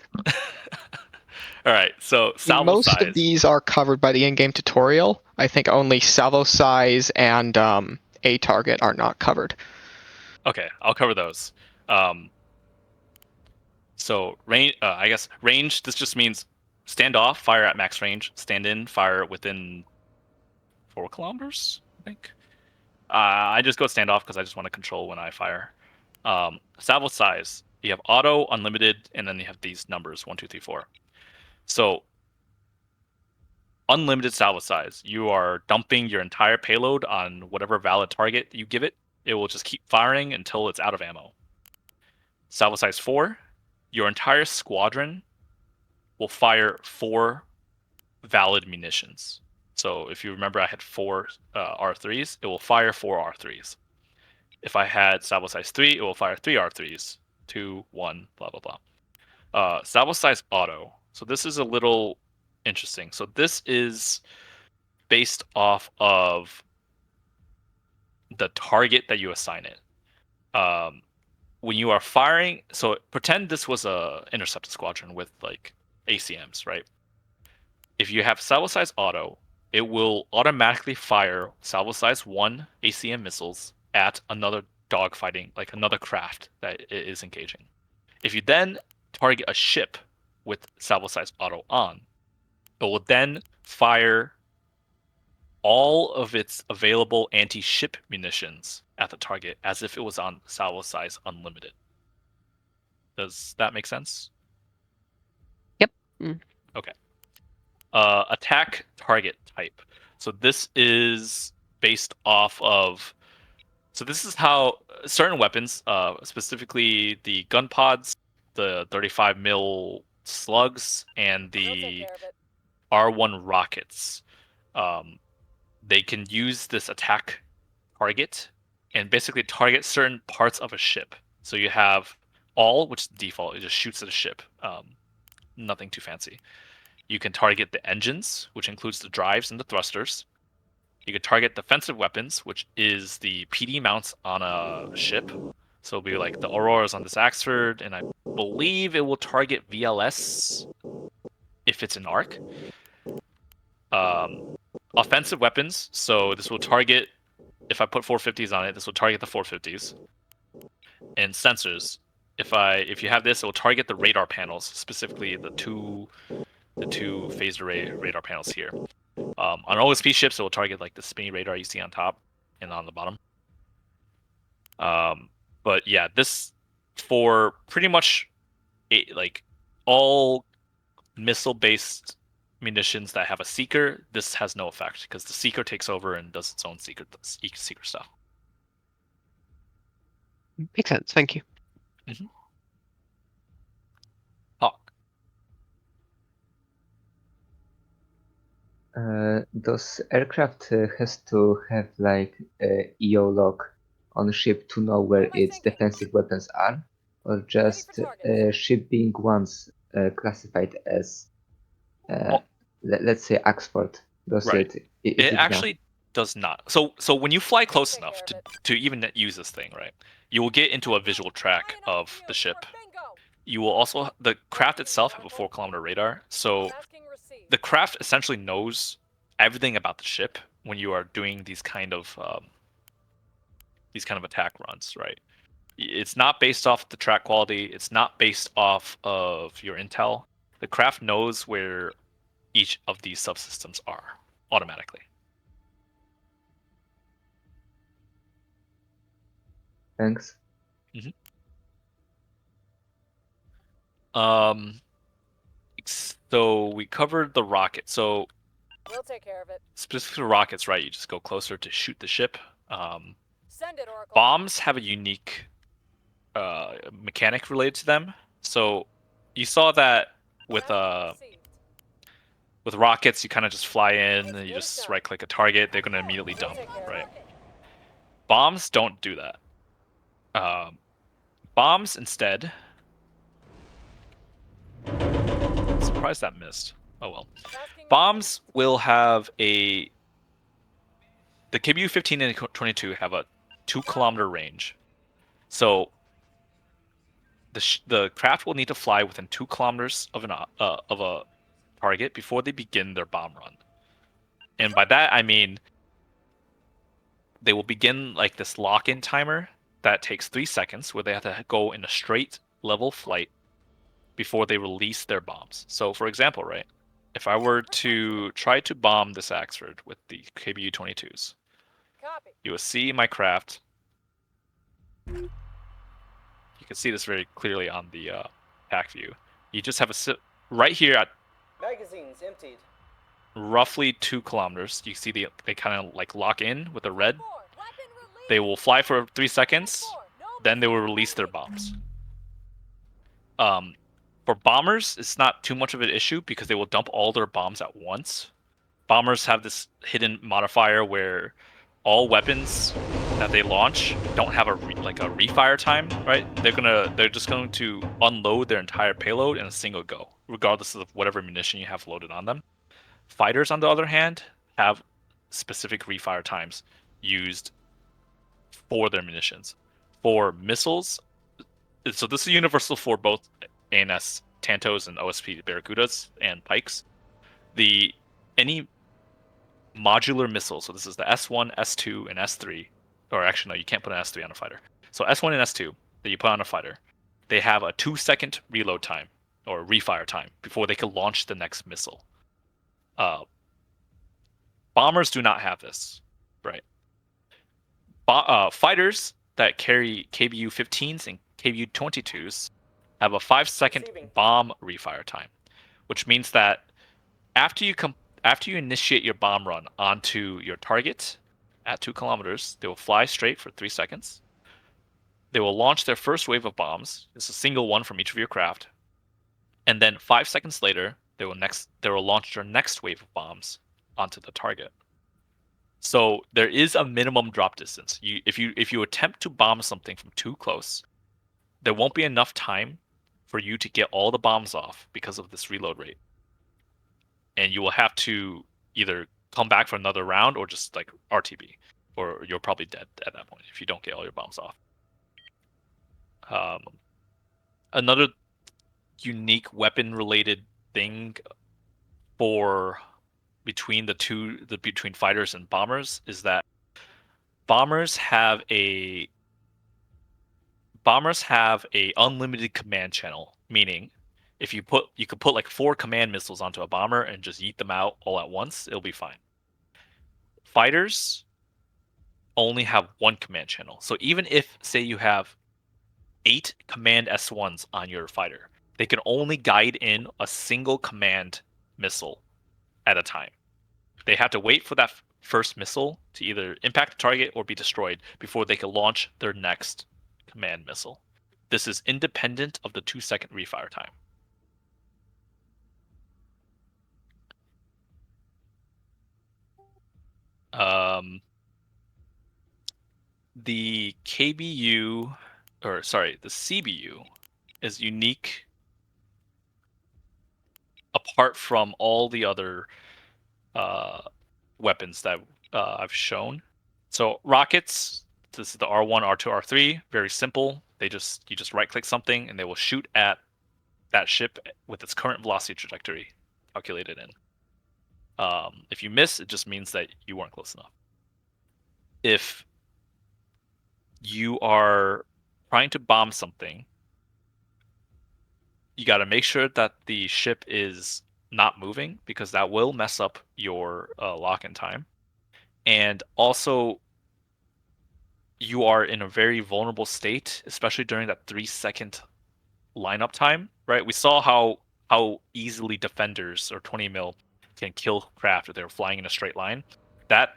All right. So salvo most size. of these are covered by the in-game tutorial. I think only salvo size and a target are not covered. Okay, I'll cover those. So range, I guess range. This just means stand off, fire at max range. Stand in, fire within 4 kilometers. I think. I just go stand off because I just want to control when I fire. Salvo size. You have auto, unlimited, and then you have these numbers 1, 2, 3, 4. So unlimited salvo size. You are dumping your entire payload on whatever valid target you give it. It will just keep firing until it's out of ammo. Salvo size 4. Your entire squadron will fire 4 valid munitions. So if you remember, I had 4 R3s. It will fire 4 R3s. If I had salvo size 3, it will fire 3 R3s. 2, 1, blah blah blah. Salvo size auto. So this is a little interesting. So this is based off of the target that you assign it. When you are firing, so pretend this was a interceptor squadron with ACMs, right? If you have salvo size auto, it will automatically fire salvo size 1 ACM missiles at another dogfighting, another craft that it is engaging. If you then target a ship with salvo size auto on, it will then fire all of its available anti-ship munitions at the target as if it was on salvo size unlimited. Does that make sense? Yep. Okay. Attack target type. So this is based off of. So this is how certain weapons, specifically the gun pods, the 35 mil slugs, and the R1 rockets, they can use this attack target and basically target certain parts of a ship. So you have all, which is default, it just shoots at a ship. Nothing too fancy. You can target the engines, which includes the drives and the thrusters. You can target defensive weapons, which is the PD mounts on a ship. So it'll be like the Auroras on this Axford, and I believe it will target VLS if it's an ARC. Offensive weapons, so this will target, if I put 450s on it, this will target the 450s. And sensors, if you have this, it will target the radar panels, specifically the two phased array radar panels here. On OSP ships, it will target the spinny radar you see on top and on the bottom. But yeah, this for pretty much all missile-based munitions that have a seeker, this has no effect because the seeker takes over and does its own seeker stuff. Makes sense. Thank you. Mm-hmm. Hawk. Does aircraft has to have like a EO log on ship to know where its defensive weapons are, or just ship being once classified as, let's say, Oxford? Does Right. it actually does not. So when you fly close enough to even use this thing, right, you will get into a visual track of the ship. You will also, the craft itself have a 4-kilometer radar, so the craft essentially knows everything about the ship when you are doing these kind of attack runs, right? It's not based off the track quality. It's not based off of your intel. The craft knows where each of these subsystems are automatically. Thanks. So we covered the rocket. So we'll take care of it. Specifically rockets, right? You just go closer to shoot the ship. Send it, Oracle. Bombs have a unique mechanic related to them. So you saw that with rockets, you kind of just fly in, you just right-click a target, they're gonna immediately dump, right? Bombs don't do that. Bombs instead. I'm surprised that missed. Oh well. Bombs will have the KBU-15 and 22 have a 2-kilometer range. So the craft will need to fly within 2 kilometers of a target before they begin their bomb run. And by that I mean they will begin like this lock-in timer that takes 3 seconds, where they have to go in a straight level flight before they release their bombs. So for example, right, if I were to try to bomb this Axford with the KBU-22s, you will see my craft. You can see this very clearly on the pack view. You just have a right here at magazines emptied. Roughly 2 kilometers. You see they kind of like lock in with the red. They will fly for 3 seconds, then they will release their bombs. For bombers, it's not too much of an issue because they will dump all their bombs at once. Bombers have this hidden modifier where all weapons that they launch don't have a refire time, right? They're just going to unload their entire payload in a single go, regardless of whatever munition you have loaded on them. Fighters, on the other hand, have specific refire times used for their munitions. For missiles, so this is universal for both ANS Tantos and OSP Barracudas and Pikes. Any modular missile, so this is the S1, S2, and S3, or actually no, you can't put an S3 on a fighter. So S1 and S2 that you put on a fighter, they have a 2-second reload time or refire time before they can launch the next missile. Bombers do not have this, right? Fighters that carry KBU-15s and KBU-22s have a 5-second bomb refire time, which means that after you initiate your bomb run onto your target at 2 kilometers, they will fly straight for 3 seconds. They will launch their first wave of bombs. It's a single one from each of your craft. And then 5 seconds later, they will launch their next wave of bombs onto the target. So there is a minimum drop distance. If you attempt to bomb something from too close, there won't be enough time for you to get all the bombs off because of this reload rate. And you will have to either come back for another round or just like RTB, or you're probably dead at that point if you don't get all your bombs off. Another unique weapon-related thing between fighters and bombers is that bombers have a unlimited command channel, meaning if you could put like 4 command missiles onto a bomber and just yeet them out all at once, it'll be fine. Fighters only have 1 command channel. So even if, say, you have 8 command S1s on your fighter, they can only guide in a single command missile at a time. They have to wait for that first missile to either impact the target or be destroyed before they can launch their next command missile. This is independent of the 2-second refire time. The KBU, or sorry, the CBU is unique apart from all the other weapons that I've shown. So rockets, this is the R1, R2, R3, very simple. You just right click something and they will shoot at that ship with its current velocity trajectory calculated in. If you miss, it just means that you weren't close enough. If you are trying to bomb something, you got to make sure that the ship is not moving because that will mess up your lock-in time. And also, you are in a very vulnerable state, especially during that 3-second lineup time, right? We saw how easily defenders or 20 mil can kill craft if they're flying in a straight line. That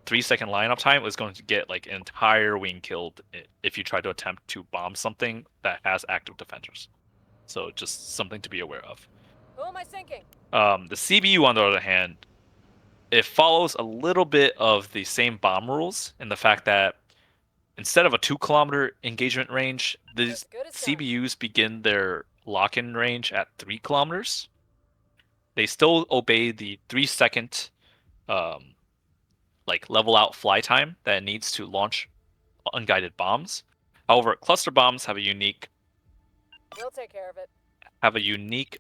3-second lineup time is going to get like an entire wing killed if you try to attempt to bomb something that has active defenders. So just something to be aware of. Who am I sinking? The CBU, on the other hand, it follows a little bit of the same bomb rules in the fact that instead of a 2-kilometer engagement range, these CBUs begin their lock-in range at 3 kilometers. They still obey the 3-second like level out fly time that it needs to launch unguided bombs. However, cluster bombs have a unique We'll take care of it. Have a unique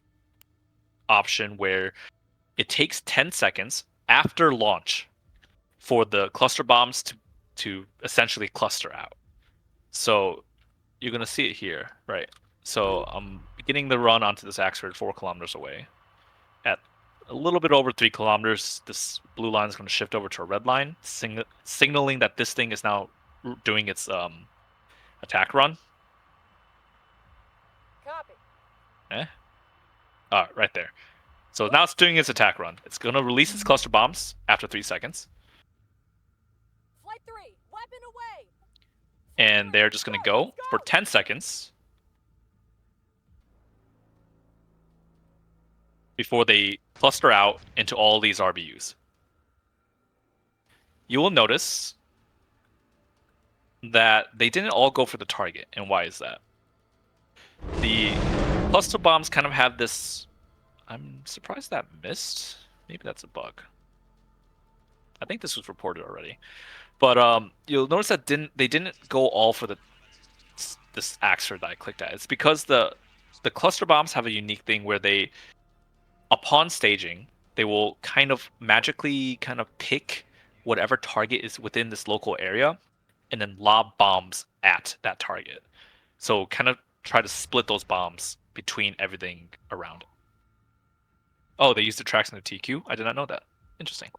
option where it takes 10 seconds after launch for the cluster bombs to essentially cluster out. So you're gonna see it here, right? So I'm beginning the run onto this asteroid 4 kilometers away. At a little bit over 3 kilometers, this blue line is going to shift over to a red line, signaling that this thing is now doing its attack run. Copy. Right there. So now it's doing its attack run. It's going to release its cluster bombs after 3 seconds. Flight 3, weapon away. And they're just going to go for 10 seconds before they cluster out into all these RBUs. You will notice that they didn't all go for the target. And why is that? The cluster bombs kind of have this... I'm surprised that missed. Maybe that's a bug. I think this was reported already. But you'll notice that they didn't go all for this axer that I clicked at. It's because the cluster bombs have a unique thing where they, upon staging, they will kind of magically kind of pick whatever target is within this local area and then lob bombs at that target. So kind of try to split those bombs between everything around it. Oh, they used the tracks in the TQ? I did not know that. Interesting.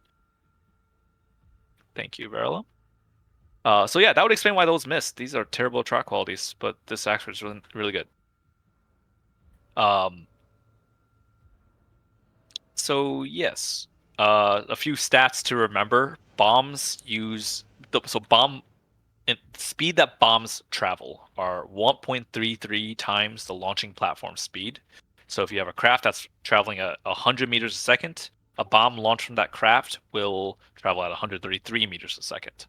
Thank you, Varela. So yeah, that would explain why those missed. These are terrible track qualities, but this actually is really, really good. So yes, a few stats to remember. Bombs use speed that bombs travel are 1.33 times the launching platform speed. So if you have a craft that's traveling at 100 meters a second, a bomb launched from that craft will travel at 133 meters a second.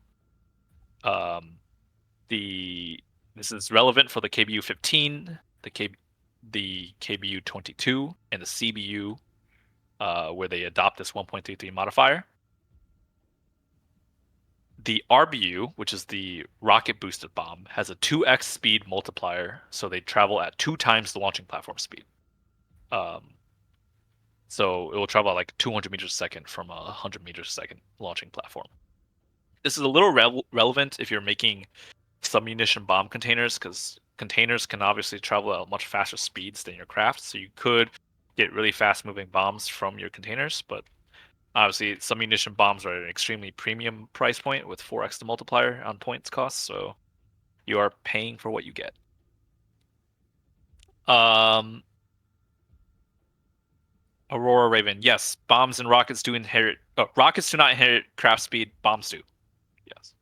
This is relevant for the KBU-15, the KBU-22, and the CBU, where they adopt this 1.33 modifier. The RBU, which is the rocket boosted bomb, has a 2x speed multiplier, so they travel at 2 times the launching platform speed. So it will travel at like 200 meters a second from a 100 meters a second launching platform. This is a little relevant if you're making submunition bomb containers, because containers can obviously travel at much faster speeds than your craft, so you could get really fast moving bombs from your containers, but obviously submunition bombs are at an extremely premium price point with 4x the multiplier on points cost, so you are paying for what you get. Aurora Raven, yes, bombs and rockets do inherit. Rockets do not inherit craft speed. Bombs do. Yes.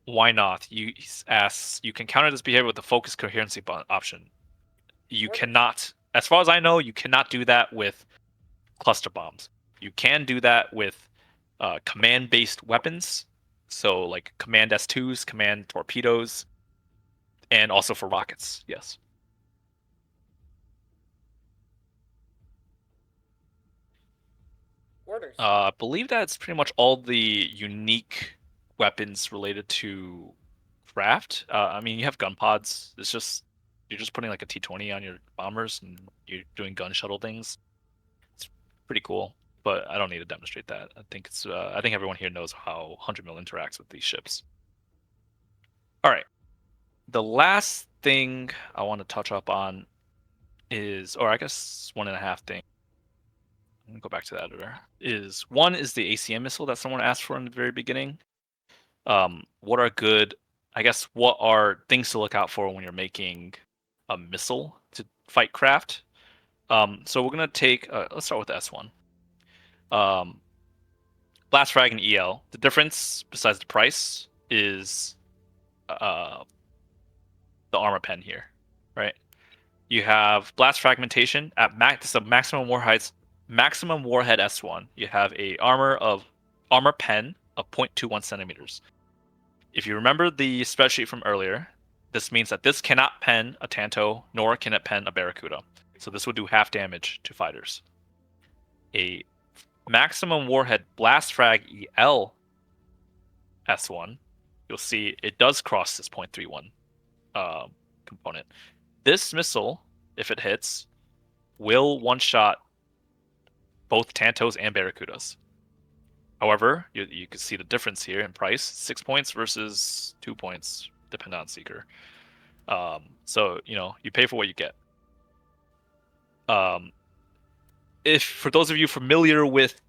Why not? You ask. You can counter this behavior with the focus coherency option. You cannot, as far as I know, you cannot do that with cluster bombs. You can do that with command-based weapons, so like command S2s, command torpedoes, and also for rockets. Yes. Orders. I believe that's pretty much all the unique weapons related to craft. I mean, you have gun pods. It's just you're just putting like a T-20 on your bombers and you're doing gun shuttle things. It's pretty cool, but I don't need to demonstrate that. I think it's I think everyone here knows how 100 mil interacts with these ships. All right. The last thing I want to touch up on is, or I guess 1.5 thing. I'm gonna go back to the editor. One is the ACM missile that someone asked for in the very beginning. What are good? I guess what are things to look out for when you're making a missile to fight craft? So we're gonna take. Let's start with the S1. Blast frag and EL. The difference, besides the price, is the armor pen here, right? You have blast fragmentation at maximum warhead S1. You have a armor pen of 0.21 centimeters. If you remember the spreadsheet from earlier, this means that this cannot pen a Tanto, nor can it pen a Barracuda. So this would do half damage to fighters. A maximum warhead blast frag EL S1, you'll see it does cross this 0.31 component. This missile, if it hits, will one-shot both Tantos and Barracudas. However, you can see the difference here in price: 6 points versus 2 points, depending on Seeker. So you pay for what you get. If for those of you familiar with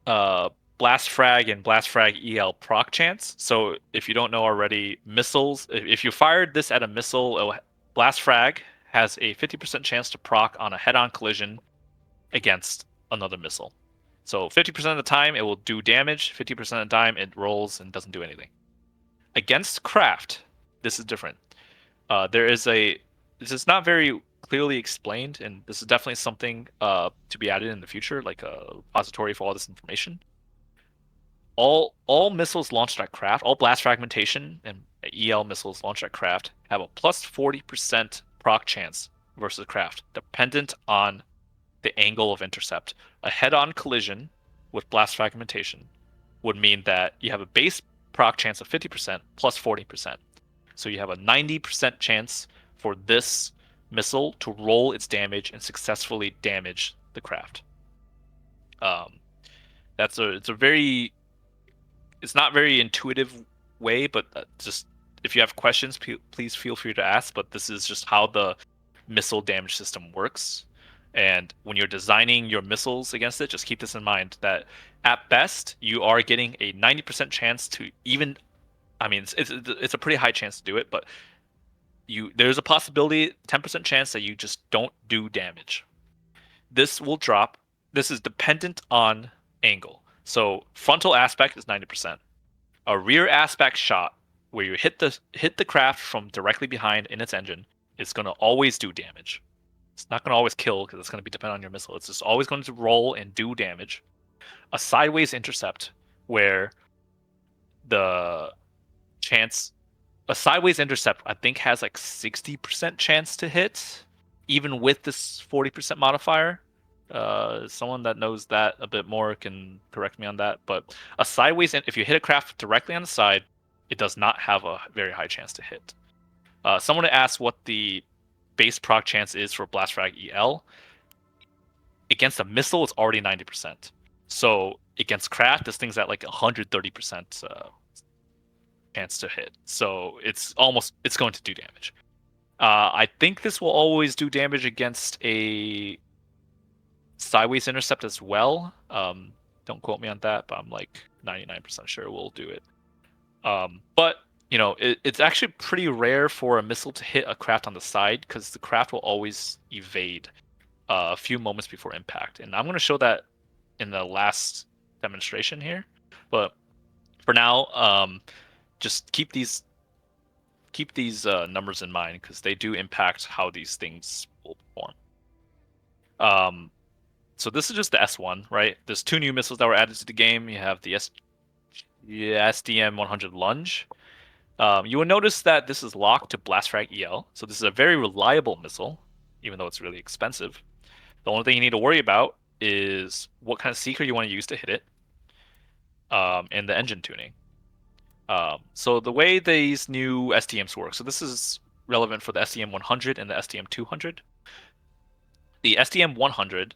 blast frag and blast frag EL proc chance, so if you don't know already, missiles, if you fired this at a missile, blast frag has a 50% chance to proc on a head-on collision against another missile. So 50% of the time it will do damage, 50% of the time it rolls and doesn't do anything. Against craft, this is different. This is not very clearly explained, and this is definitely something to be added in the future, like a repository for all this information. All missiles launched at craft, all blast fragmentation and EL missiles launched at craft have a plus 40% proc chance versus craft, dependent on the angle of intercept. A head-on collision with blast fragmentation would mean that you have a base proc chance of 50% plus 40%. So you have a 90% chance for this missile to roll its damage and successfully damage the craft. It's not very intuitive way, but just if you have questions, please feel free to ask. But this is just how the missile damage system works. And when you're designing your missiles against it, just keep this in mind that at best you are getting a 90% chance to even. I mean, it's a pretty high chance to do it, but there's a possibility, 10% chance that you just don't do damage. This will drop. This is dependent on angle. So frontal aspect is 90%. A rear aspect shot where you hit the craft from directly behind in its engine is going to always do damage. It's not going to always kill because it's going to be dependent on your missile. It's just always going to roll and do damage. A sideways intercept where a sideways intercept I think has like 60% chance to hit, even with this 40% modifier. Someone that knows that a bit more can correct me on that. But a sideways, if you hit a craft directly on the side, it does not have a very high chance to hit. Someone asked what the base proc chance is for blast frag EL. Against a missile, it's already 90%. So against craft, this thing's at like 130% chance to hit. So it's going to do damage. I think this will always do damage against a sideways intercept as well. Don't quote me on that, but I'm like 99% sure we'll do it. But it's actually pretty rare for a missile to hit a craft on the side because the craft will always evade a few moments before impact. And I'm going to show that in the last demonstration here. But for now, just keep these numbers in mind because they do impact how these things will perform. So this is just the S1, right? There's 2 new missiles that were added to the game. You have the SDM-100 Lunge. You will notice that this is locked to Blastfrag EL, so this is a very reliable missile, even though it's really expensive. The only thing you need to worry about is what kind of seeker you want to use to hit it, and the engine tuning. So the way these new STMs work, so this is relevant for the SDM-100 and the SDM-200. The SDM-100,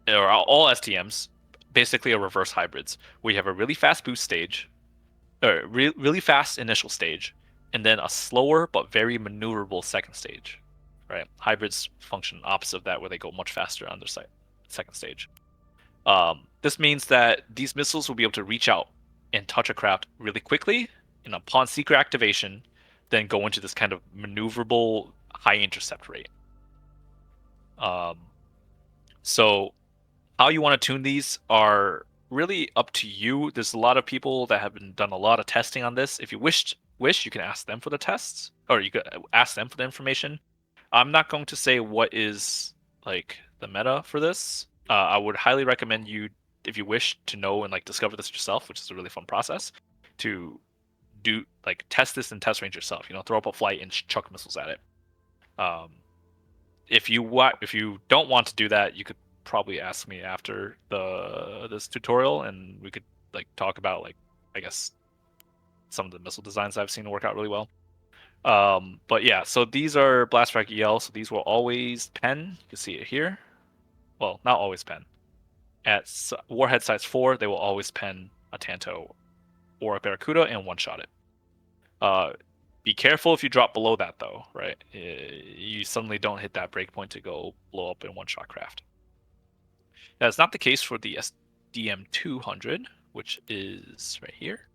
or all STMs, basically are reverse hybrids, where you have a really fast boost stage, or really fast initial stage, and then a slower but very maneuverable second stage. Right? Hybrids function opposite of that, where they go much faster on their second stage. This means that these missiles will be able to reach out and touch a craft really quickly, and upon seeker activation, then go into this kind of maneuverable high intercept rate. So how you want to tune these are really up to you. There's a lot of people that have done a lot of testing on this. If you wish, you can ask them for the tests, or you could ask them for the information. I'm not going to say what is like the meta for this. I would highly recommend you, if you wish to know and like discover this yourself, which is a really fun process, to do like test this in test range yourself. Throw up a flight and chuck missiles at it. If you don't want to do that, you could probably ask me after this tutorial, and we could like talk about like, I guess, some of the missile designs I've seen work out really well. But yeah, so these are Blastfrag EL, so these will always pen. You can see it here. Well, not always pen. At warhead size 4, they will always pen a Tanto or a Barracuda and one-shot it. Be careful if you drop below that, though, right? You suddenly don't hit that breakpoint to go blow up in one-shot craft. That's not the case for the SDM-200, which is right here.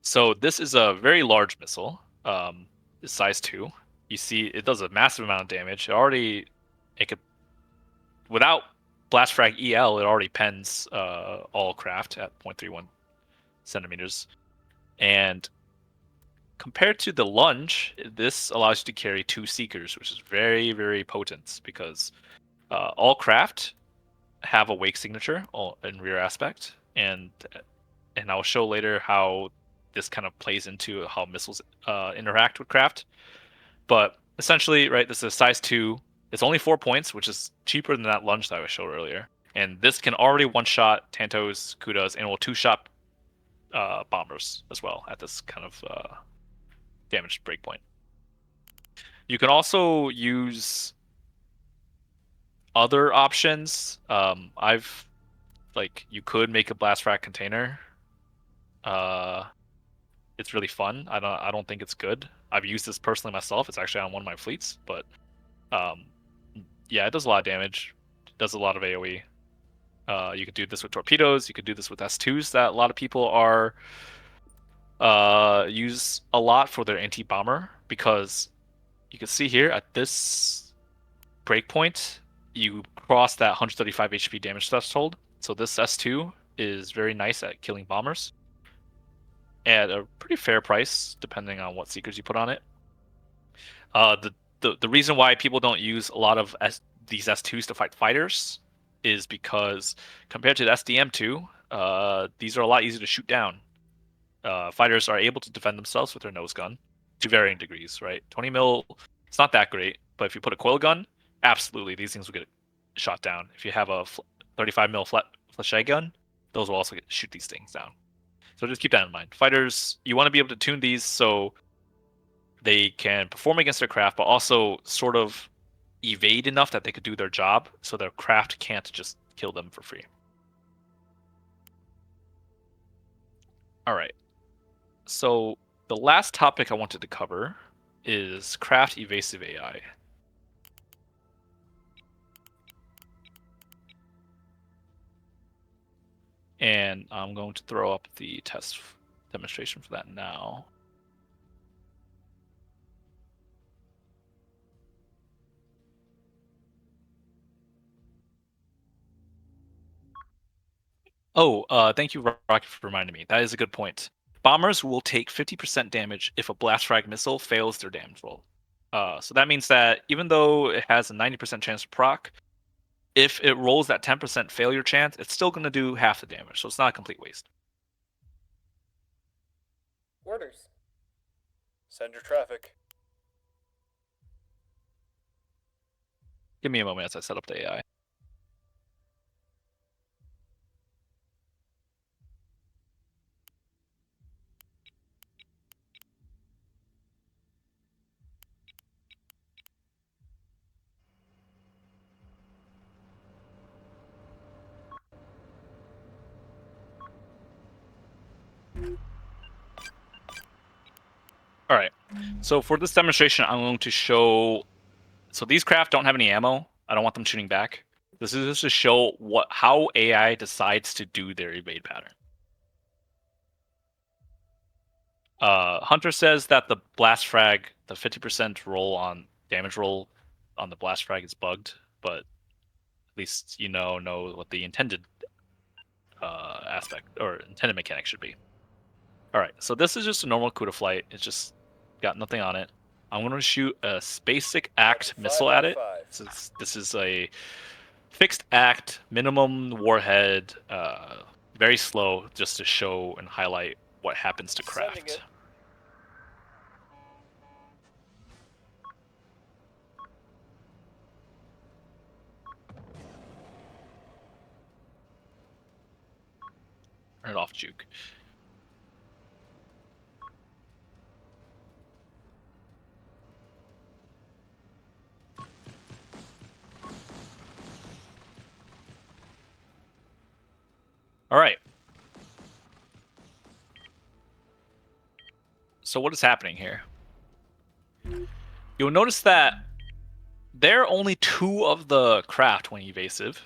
So this is a very large missile. It's size 2. You see, it does a massive amount of damage. It could, without Blastfrag EL, it already pens all craft at 0.31 centimeters. And compared to the Lunge, this allows you to carry 2 Seekers, which is very, very potent, because all craft have a wake signature in rear aspect, and I'll show later how this kind of plays into how missiles interact with craft. But essentially, right, this is a size 2. It's only 4 points, which is cheaper than that Lunge that I showed earlier. And this can already one-shot Tantos, Kudas, and will 2-shot bombers as well at this kind of damage breakpoint. You can also use other options. You could make a Blastfrag container. It's really fun. I don't think it's good. I've used this personally myself. It's actually on one of my fleets, but yeah, it does a lot of damage. It does a lot of AoE. You could do this with torpedoes. You could do this with S2s that a lot of people are use a lot for their anti-bomber, because you can see here at this breakpoint, you cross that 135 HP damage threshold. So this S2 is very nice at killing bombers at a pretty fair price, depending on what seekers you put on it. The reason why people don't use a lot of these S2s to fight fighters is because compared to the SDM2, these are a lot easier to shoot down. Fighters are able to defend themselves with their nose gun to varying degrees, right? 20 mil, it's not that great, but if you put a coil gun, absolutely, these things will get shot down. If you have a 35 mil flechette gun, those will also shoot these things down. So just keep that in mind. Fighters, you want to be able to tune these so they can perform against their craft, but also sort of evade enough that they could do their job, so their craft can't just kill them for free. All right. So the last topic I wanted to cover is craft evasive AI. And I'm going to throw up the test demonstration for that now. Oh, thank you, Rocket, for reminding me. That is a good point. Bombers will take 50% damage if a blast frag missile fails their damage roll. So that means that even though it has a 90% chance to proc, if it rolls that 10% failure chance, it's still going to do half the damage. So it's not a complete waste. Orders. Send your traffic. Give me a moment as I set up the AI. All right. So for this demonstration, I'm going to show. So these craft don't have any ammo. I don't want them shooting back. This is just to show how AI decides to do their evade pattern. Hunter says that the blast frag, the 50% roll on damage roll on the blast frag is bugged, but at least you know what the intended aspect or intended mechanic should be. All right, so this is just a normal CUDA flight. It's just got nothing on it. I'm going to shoot a Spacecraft missile at it. This is a fixed act, minimum warhead, very slow, just to show and highlight what happens to craft. Turn it off, Juke. All right. So what is happening here? You'll notice that there are only 2 of the craft when evasive,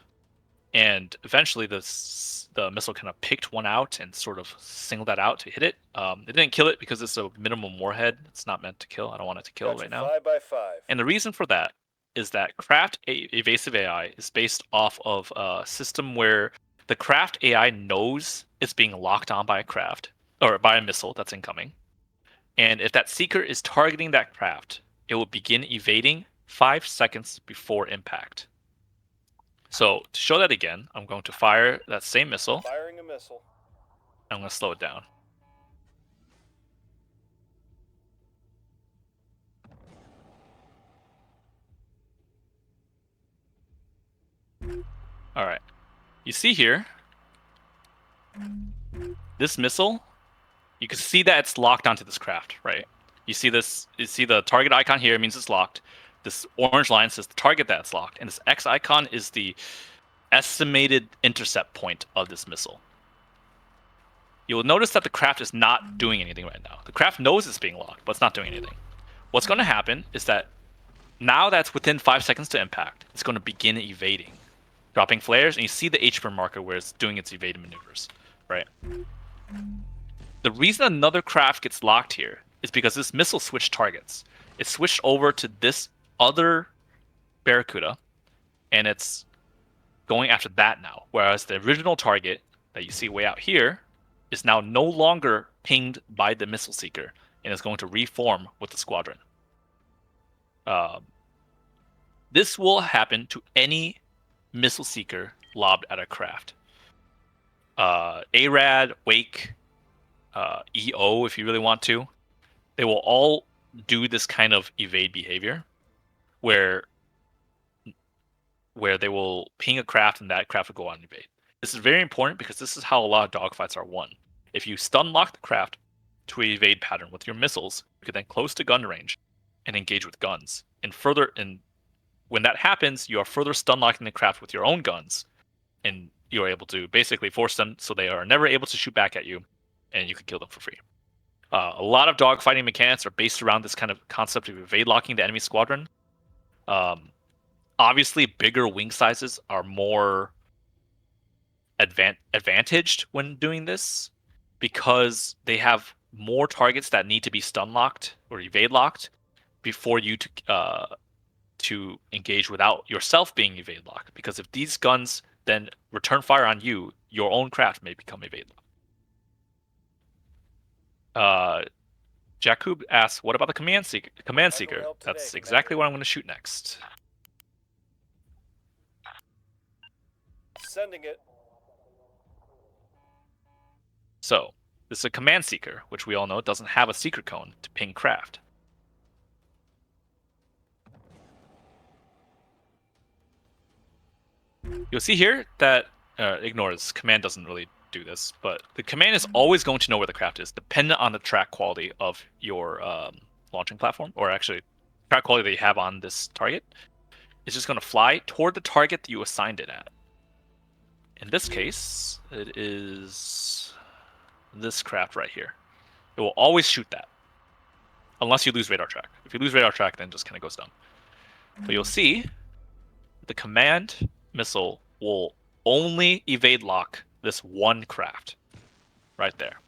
and eventually the missile kind of picked one out and sort of singled that out to hit it. It didn't kill it because it's a minimum warhead. It's not meant to kill. I don't want it to kill right now. 5x5. And the reason for that is that craft evasive AI is based off of a system where the craft AI knows it's being locked on by a craft or by a missile that's incoming. And if that seeker is targeting that craft, it will begin evading 5 seconds before impact. So to show that again, I'm going to fire that same missile. Firing a missile. I'm going to slow it down. All right. You see here, this missile, you can see that it's locked onto this craft, right? You see this, you see the target icon here means it's locked. This orange line says the target that's locked, and this X icon is the estimated intercept point of this missile. You'll notice that the craft is not doing anything right now. The craft knows it's being locked, but it's not doing anything. What's going to happen is that now that's within 5 seconds to impact, it's going to begin evading, dropping flares, and you see the H-burn marker where it's doing its evade maneuvers, right? The reason another craft gets locked here is because this missile switched targets. It switched over to this other Barracuda, and it's going after that now. Whereas the original target that you see way out here is now no longer pinged by the missile seeker and is going to reform with the squadron. This will happen to any missile seeker lobbed at a craft. ARAD, Wake, EO, if you really want to, they will all do this kind of evade behavior where they will ping a craft and that craft will go on and evade. This is very important because this is how a lot of dogfights are won. If you stun lock the craft to an evade pattern with your missiles, you can then close to gun range and engage with guns. And when that happens, you are further stun locking the craft with your own guns, and you're able to basically force them so they are never able to shoot back at you, and you can kill them for free. A lot of dogfighting mechanics are based around this kind of concept of evade locking the enemy squadron. Obviously, bigger wing sizes are more advantaged when doing this because they have more targets that need to be stun locked or evade locked before you to engage without yourself being evade locked. Because if these guns then return fire on you, your own craft may become evade locked. Jakub asks, "What about the command seeker?" That's exactly what I'm going to shoot next. Sending it. So this is a command seeker, which we all know doesn't have a secret cone to ping craft. You'll see here that ignore this. Command doesn't really do this, but the command is always going to know where the craft is, dependent on the track quality of your launching platform, or actually track quality that you have on this target. It's just going to fly toward the target that you assigned it at. In this case, it is this craft right here. It will always shoot that, unless you lose radar track. If you lose radar track, then it just kind of goes dumb. But you'll see the command missile will only evade lock this one craft right there.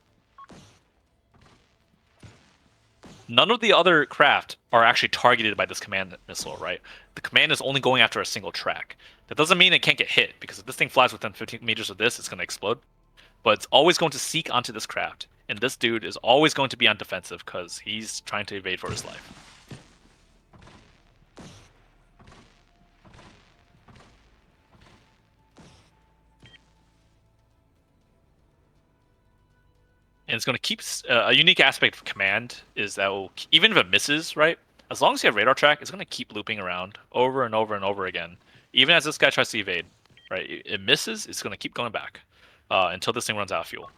None of the other craft are actually targeted by this command missile, right? The command is only going after a single track. That doesn't mean it can't get hit, because if this thing flies within 15 meters of this, it's going to explode. But it's always going to seek onto this craft. And this dude is always going to be on defensive, because he's trying to evade for his life. And it's going to keep a unique aspect of command is that even if it misses, right? As long as you have radar track, it's going to keep looping around over and over and over again. Even as this guy tries to evade, right? It misses, it's going to keep going back until this thing runs out of fuel.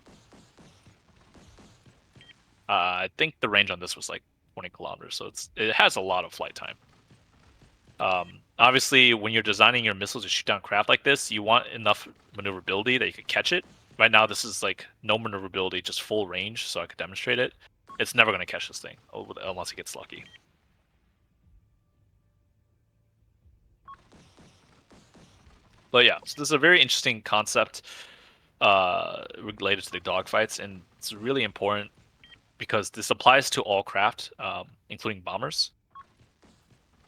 I think the range on this was like 20 kilometers, so it has a lot of flight time. Obviously, when you're designing your missiles to shoot down craft like this, you want enough maneuverability that you could catch it. Right now, this is like no maneuverability, just full range, so I could demonstrate it. It's never going to catch this thing, unless it gets lucky. But yeah, so this is a very interesting concept related to the dogfights, and it's really important because this applies to all craft, including bombers.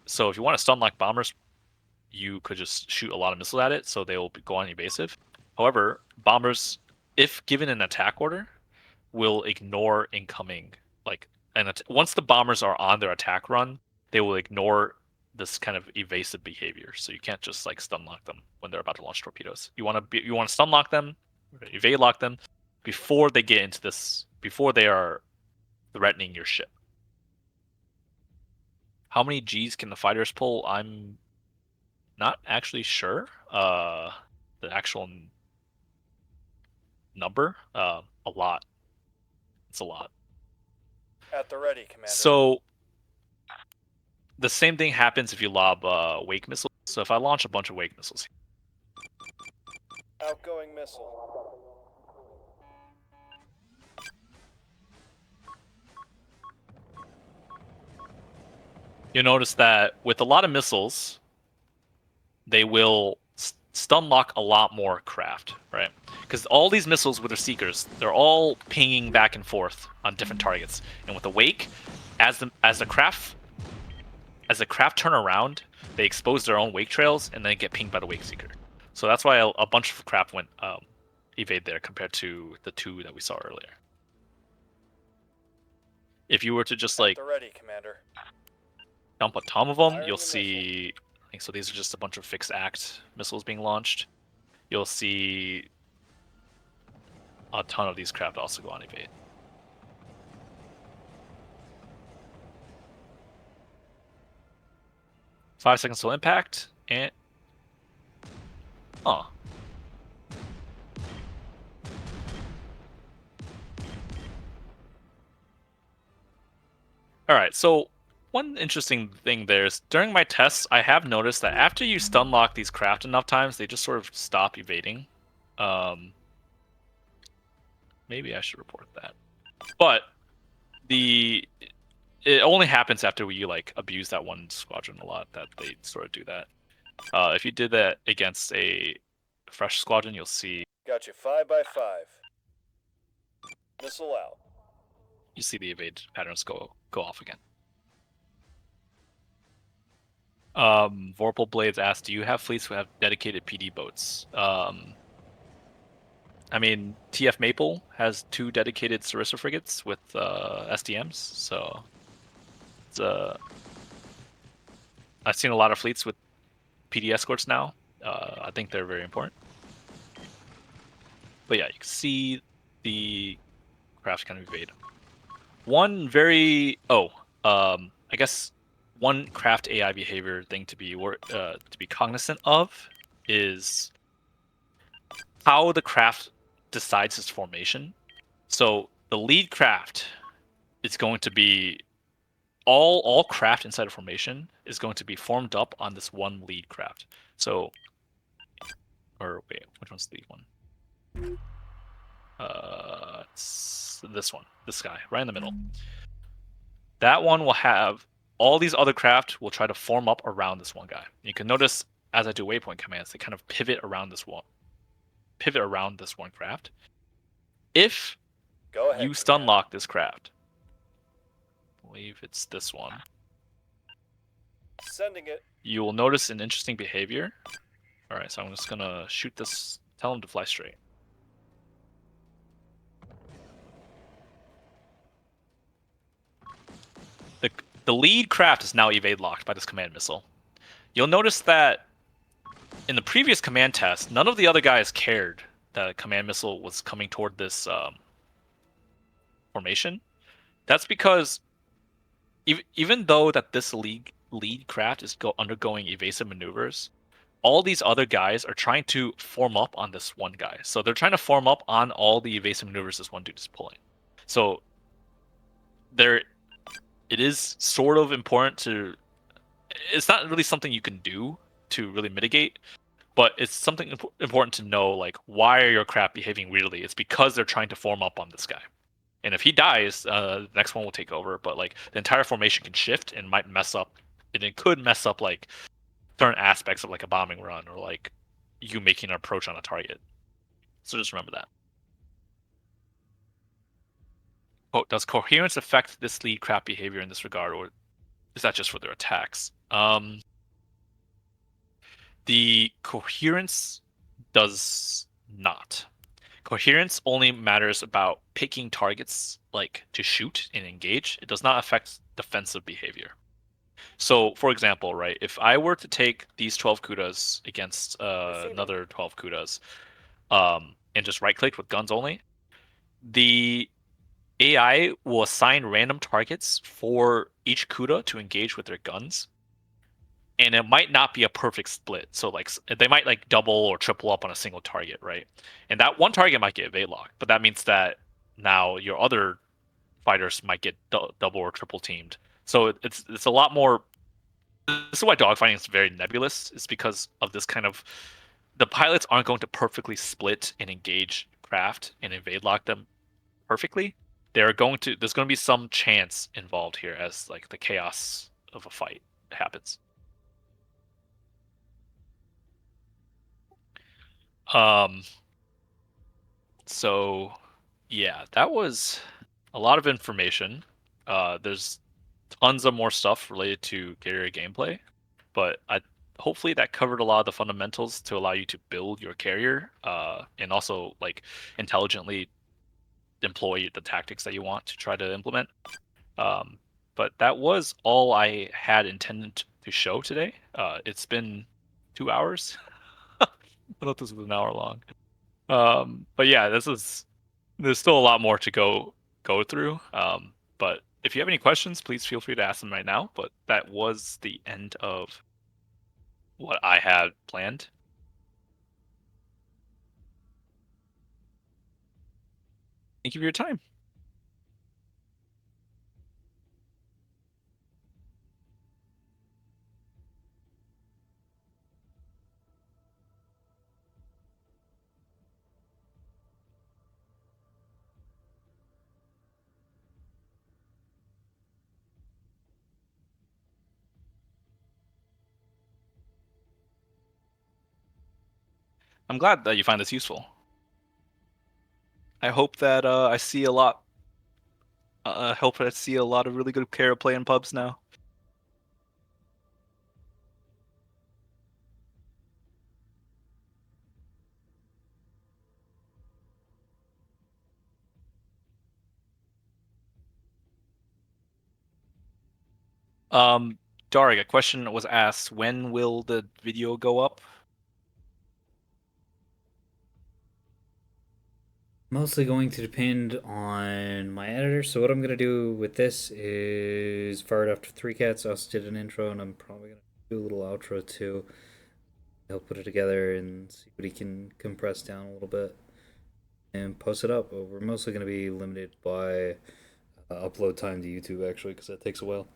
So if you want to stun lock bombers, you could just shoot a lot of missiles at it, so they will go on evasive. However, bombers, if given an attack order, will ignore incoming. Once the bombers are on their attack run, they will ignore this kind of evasive behavior. So you can't just like stun lock them when they're about to launch torpedoes. You want to stun lock them, evade lock them before they get into this, before they are threatening your ship. How many Gs can the fighters pull? I'm not actually sure. The actual number, a lot. It's a lot. At the ready, Commander. So the same thing happens if you lob wake missiles. So if I launch a bunch of wake missiles, outgoing missile. you'll notice that with a lot of missiles, they will stun lock a lot more craft, right? Because all these missiles with their seekers, they're all pinging back and forth on different targets. And with the wake, as the craft turn around, they expose their own wake trails and then get pinged by the wake seeker. So that's why a bunch of craft went evade there compared to the two that we saw earlier. If you were to just like ready, Commander. dump a ton of them, you'll see. So these are just a bunch of fixed act missiles being launched. You'll see a ton of these craft also go on evade. Five seconds till impact, and All right, so one interesting thing there is during my tests, I have noticed that after you stun lock these craft enough times, they just sort of stop evading. Maybe I should report that. But it only happens after you like abuse that one squadron a lot that they sort of do that. If you did that against a fresh squadron, you'll see. Got you 5x5. Missile out. You see the evade patterns go off again. Vorpal Blades asked, do you have fleets who have dedicated PD boats? I mean, TF Maple has 2 dedicated Sarissa frigates with SDMs, so it's I've seen a lot of fleets with PD escorts now. I think they're very important. But yeah, you can see the craft kind of evade. One very I guess one craft AI behavior thing to be cognizant of is how the craft decides its formation. So the lead craft is going to be all craft inside a formation is going to be formed up on this one lead craft. So, or wait, which one's the lead one? It's this one, this guy, right in the middle. That one will have all these other craft will try to form up around this one guy. You can notice as I do waypoint commands, they kind of pivot around this one craft. If Go ahead, you stun Commander. lock this craft, I believe it's this one. Sending it. You will notice an interesting behavior. All right, so I'm just gonna shoot this. Tell him to fly straight. The lead craft is now evade locked by this command missile. You'll notice that in the previous command test, none of the other guys cared that a command missile was coming toward this formation. That's because even though that this lead craft is undergoing evasive maneuvers, all these other guys are trying to form up on this one guy. So they're trying to form up on all the evasive maneuvers this one dude is pulling. So it is sort of important to. It's not really something you can do to really mitigate, but it's something important to know. Like, why are your craft behaving weirdly? It's because they're trying to form up on this guy. And if he dies, the next one will take over. But like the entire formation can shift and might mess up. And it could mess up like certain aspects of like a bombing run or like you making an approach on a target. So just remember that. Quote, does coherence affect this lead craft behavior in this regard, or is that just for their attacks? The coherence does not. Coherence only matters about picking targets like to shoot and engage. It does not affect defensive behavior. So, for example, right, if I were to take these 12 kudas against another 12 kudas, and just right-click with guns only, the AI will assign random targets for each kuda to engage with their guns, and it might not be a perfect split. So like they might like double or triple up on a single target, right? And that one target might get evade locked, but that means that now your other fighters might get double or triple teamed. So it's a lot more. This is why dogfighting is very nebulous. Is because of this kind of. The pilots aren't going to perfectly split and engage craft and evade lock them perfectly. There's going to be some chance involved here as like the chaos of a fight happens. So yeah, that was a lot of information. There's tons of more stuff related to carrier gameplay, but hopefully that covered a lot of the fundamentals to allow you to build your carrier, and also like intelligently employ the tactics that you want to try to implement. But that was all I had intended to show today. It's been 2 hours. I thought this was an hour long. But yeah, there's still a lot more to go through. But if you have any questions, please feel free to ask them right now. But that was the end of what I had planned. Thank you for your time. I'm glad that you find this useful. I hope that I see a lot. I hope I see a lot of really good carrier play in pubs now. Darig, a question was asked: when will the video go up? Mostly going to depend on my editor. So what I'm gonna do with this is fire it after 3 cats. I also did an intro, and I'm probably gonna do a little outro too. He'll put it together and see what he can compress down a little bit and post it up. But we're mostly gonna be limited by upload time to YouTube actually, because that takes a while.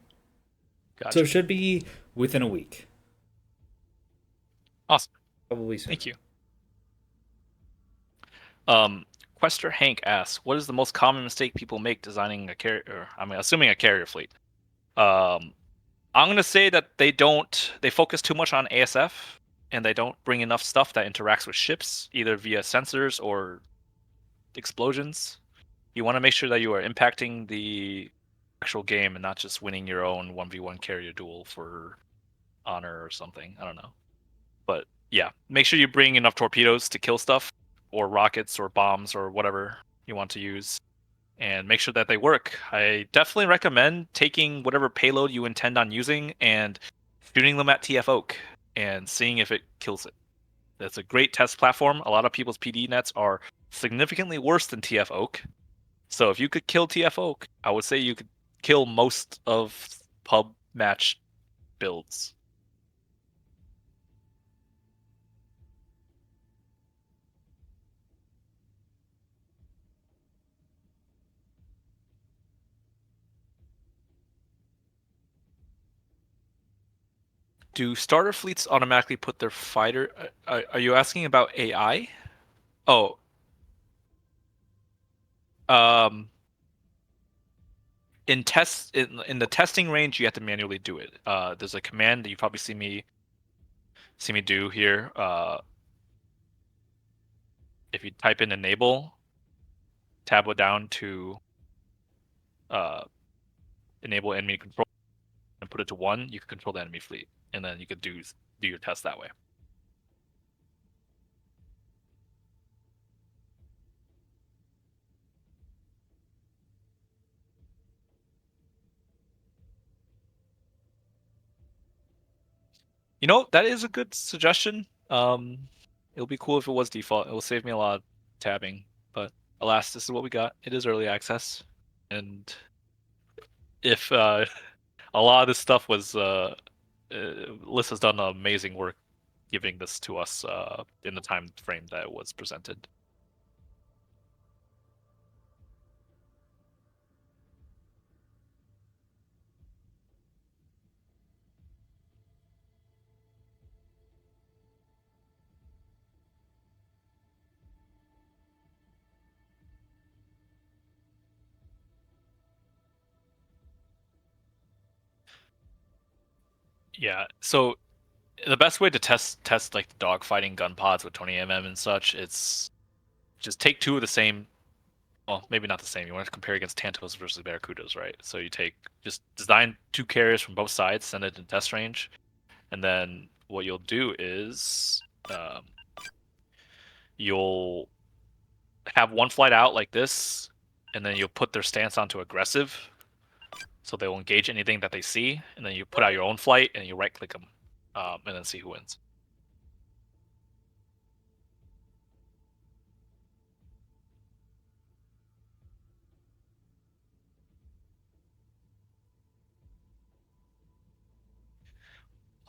Gotcha. So it should be within a week. Awesome. Probably soon. Thank you. Quester Hank asks, what is the most common mistake people make designing a carrier, assuming a carrier fleet? I'm going to say that they focus too much on ASF, and they don't bring enough stuff that interacts with ships, either via sensors or explosions. You want to make sure that you are impacting the actual game and not just winning your own 1v1 carrier duel for honor or something. I don't know. But yeah, make sure you bring enough torpedoes to kill stuff, or rockets or bombs or whatever you want to use, and make sure that they work. I definitely recommend taking whatever payload you intend on using and shooting them at TF Oak and seeing if it kills it. That's a great test platform. A lot of people's PD nets are significantly worse than TF Oak. So if you could kill TF Oak, I would say you could kill most of pub match builds. Do starter fleets automatically put their fighter? Are you asking about AI? Oh. In the testing range, you have to manually do it. There's a command that you probably see me do here. If you type in enable, tab it down to enable enemy control, and put it to 1, you can control the enemy fleet, and then you could do your test that way. You know, that is a good suggestion. It'll be cool if it was default. It will save me a lot of tabbing, but alas, this is what we got. It is early access, and if a lot of this stuff was Liz has done amazing work giving this to us in the time frame that it was presented. Yeah, so the best way to test like the dogfighting gun pods with 20mm and such, it's just take 2 of the same. Well, maybe not the same. You want to compare against Tantos versus Barracudas, right? So you just design 2 carriers from both sides, send it in test range, and then what you'll do is you'll have one flight out like this, and then you'll put their stance onto aggressive, so they will engage anything that they see, and then you put out your own flight and you right-click them, and then see who wins.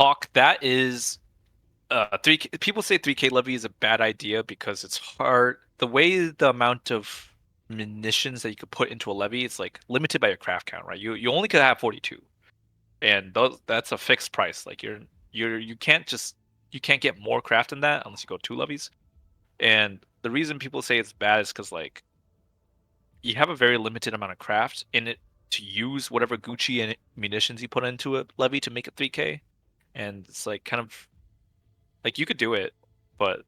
Hawk, that is 3K. People say 3K levy is a bad idea because it's hard. The way the amount of munitions that you could put into a levy is like limited by your craft count, right? You only could have 42, and that's a fixed price. Like you can't get more craft than that unless you go 2 levies. And the reason people say it's bad is because like you have a very limited amount of craft in it to use whatever Gucci and munitions you put into a levy to make it 3K, and it's like kind of like you could do it, but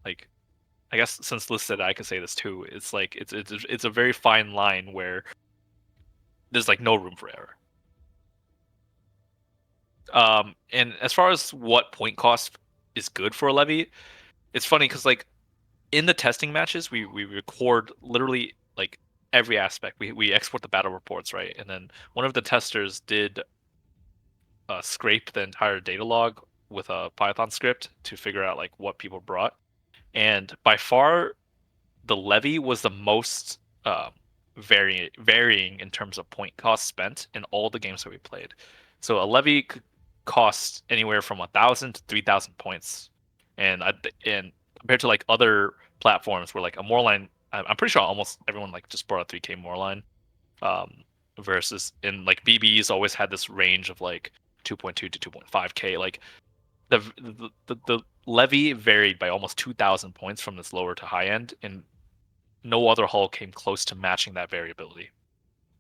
like I guess since Liz said I could say this too, it's like it's a very fine line where there's like no room for error. And as far as what point cost is good for a levy, it's funny because like in the testing matches we record literally like every aspect. We export the battle reports, right? And then one of the testers did scrape the entire data log with a Python script to figure out like what people brought. And by far, the levy was the most varying in terms of point cost spent in all the games that we played. So a levy could cost anywhere from 1,000 to 3,000 points, and compared to like other platforms where like a Moorline, I'm pretty sure almost everyone like just brought a 3K Moorline, versus in like BBs always had this range of like 2.2 to 2.5K. Like the levy varied by almost 2,000 points from this lower to high end, and no other hull came close to matching that variability.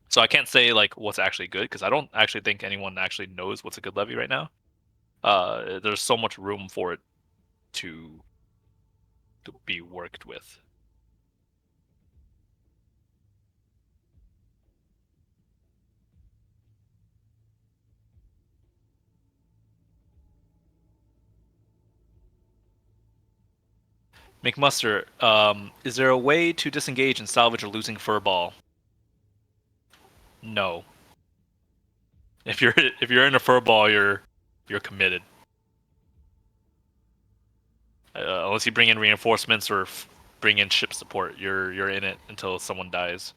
So I can't say like what's actually good because I don't actually think anyone actually knows what's a good levy right now. There's so much room for it to be worked with. McMuster, is there a way to disengage and salvage a losing furball? No. If you're in a furball, you're committed. Unless you bring in reinforcements or bring in ship support, you're in it until someone dies.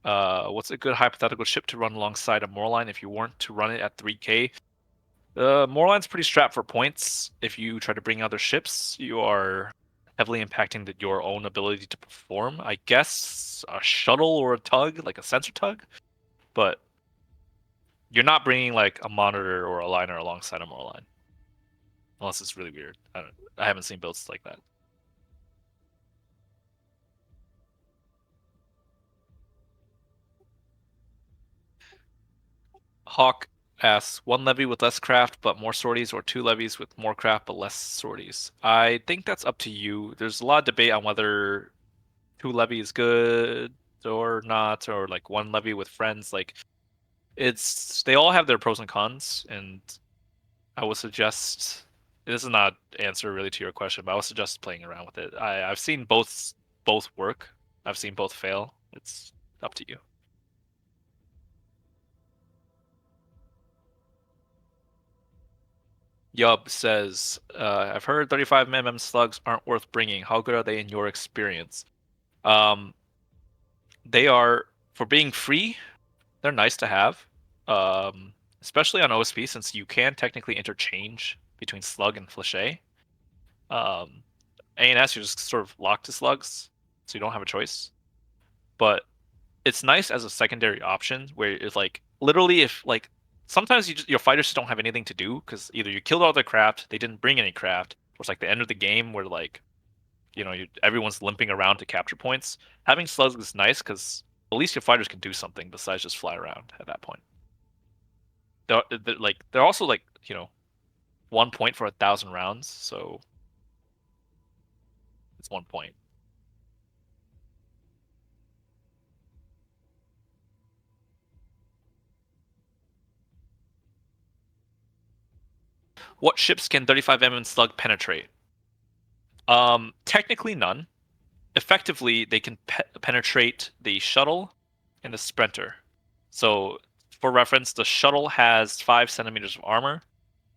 What's a good hypothetical ship to run alongside a Moorline if you weren't to run it at 3K? Moorline's pretty strapped for points. If you try to bring other ships, you are heavily impacting your own ability to perform. I guess a shuttle or a tug, like a sensor tug, but you're not bringing like a monitor or a liner alongside a Moorline, unless it's really weird. I haven't seen builds like that. Hawk asks, one levy with less craft but more sorties, or two levies with more craft but less sorties? I think that's up to you. There's a lot of debate on whether two levy is good or not, or like one levy with friends. Like, they all have their pros and cons, and I would suggest, this is not answer really to your question, but I would suggest playing around with it. I've seen both work. I've seen both fail. It's up to you. Yub says, I've heard 35mm slugs aren't worth bringing. How good are they in your experience? They are, for being free, they're nice to have. Especially on OSP, since you can technically interchange between slug and flèche. ANS, you're just sort of locked to slugs, so you don't have a choice. But it's nice as a secondary option, where it's like, literally, if like, sometimes your fighters just don't have anything to do because either you killed all their craft, they didn't bring any craft, or it's like the end of the game where like, everyone's limping around to capture points. Having slugs is nice because at least your fighters can do something besides just fly around at that point. They're also like 1 point for 1,000 rounds, so it's 1 point. What ships can 35mm slug penetrate? Technically none. Effectively, they can penetrate the shuttle and the sprinter. So, for reference, the shuttle has 5 centimeters of armor.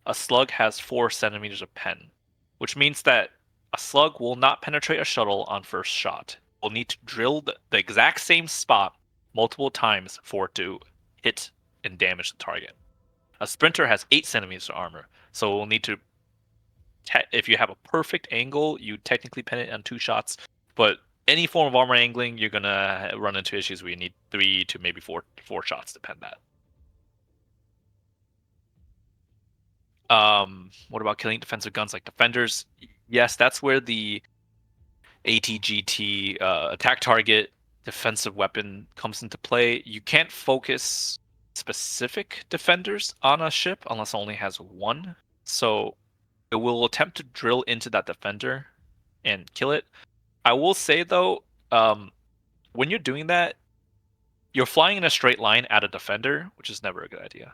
A slug has 4 centimeters of pen, which means that a slug will not penetrate a shuttle on first shot. We'll need to drill the exact same spot multiple times for it to hit and damage the target. A sprinter has 8 centimeters of armor, so we'll need to, if you have a perfect angle, you technically pen it on 2 shots, but any form of armor angling, you're gonna run into issues where you need 3 to maybe 4 shots to pen that. What about killing defensive guns like defenders? Yes, that's where the ATGT attack target defensive weapon comes into play. You can't focus specific defenders on a ship unless it only has one. So it will attempt to drill into that defender and kill it. I will say though, when you're doing that, you're flying in a straight line at a defender, which is never a good idea.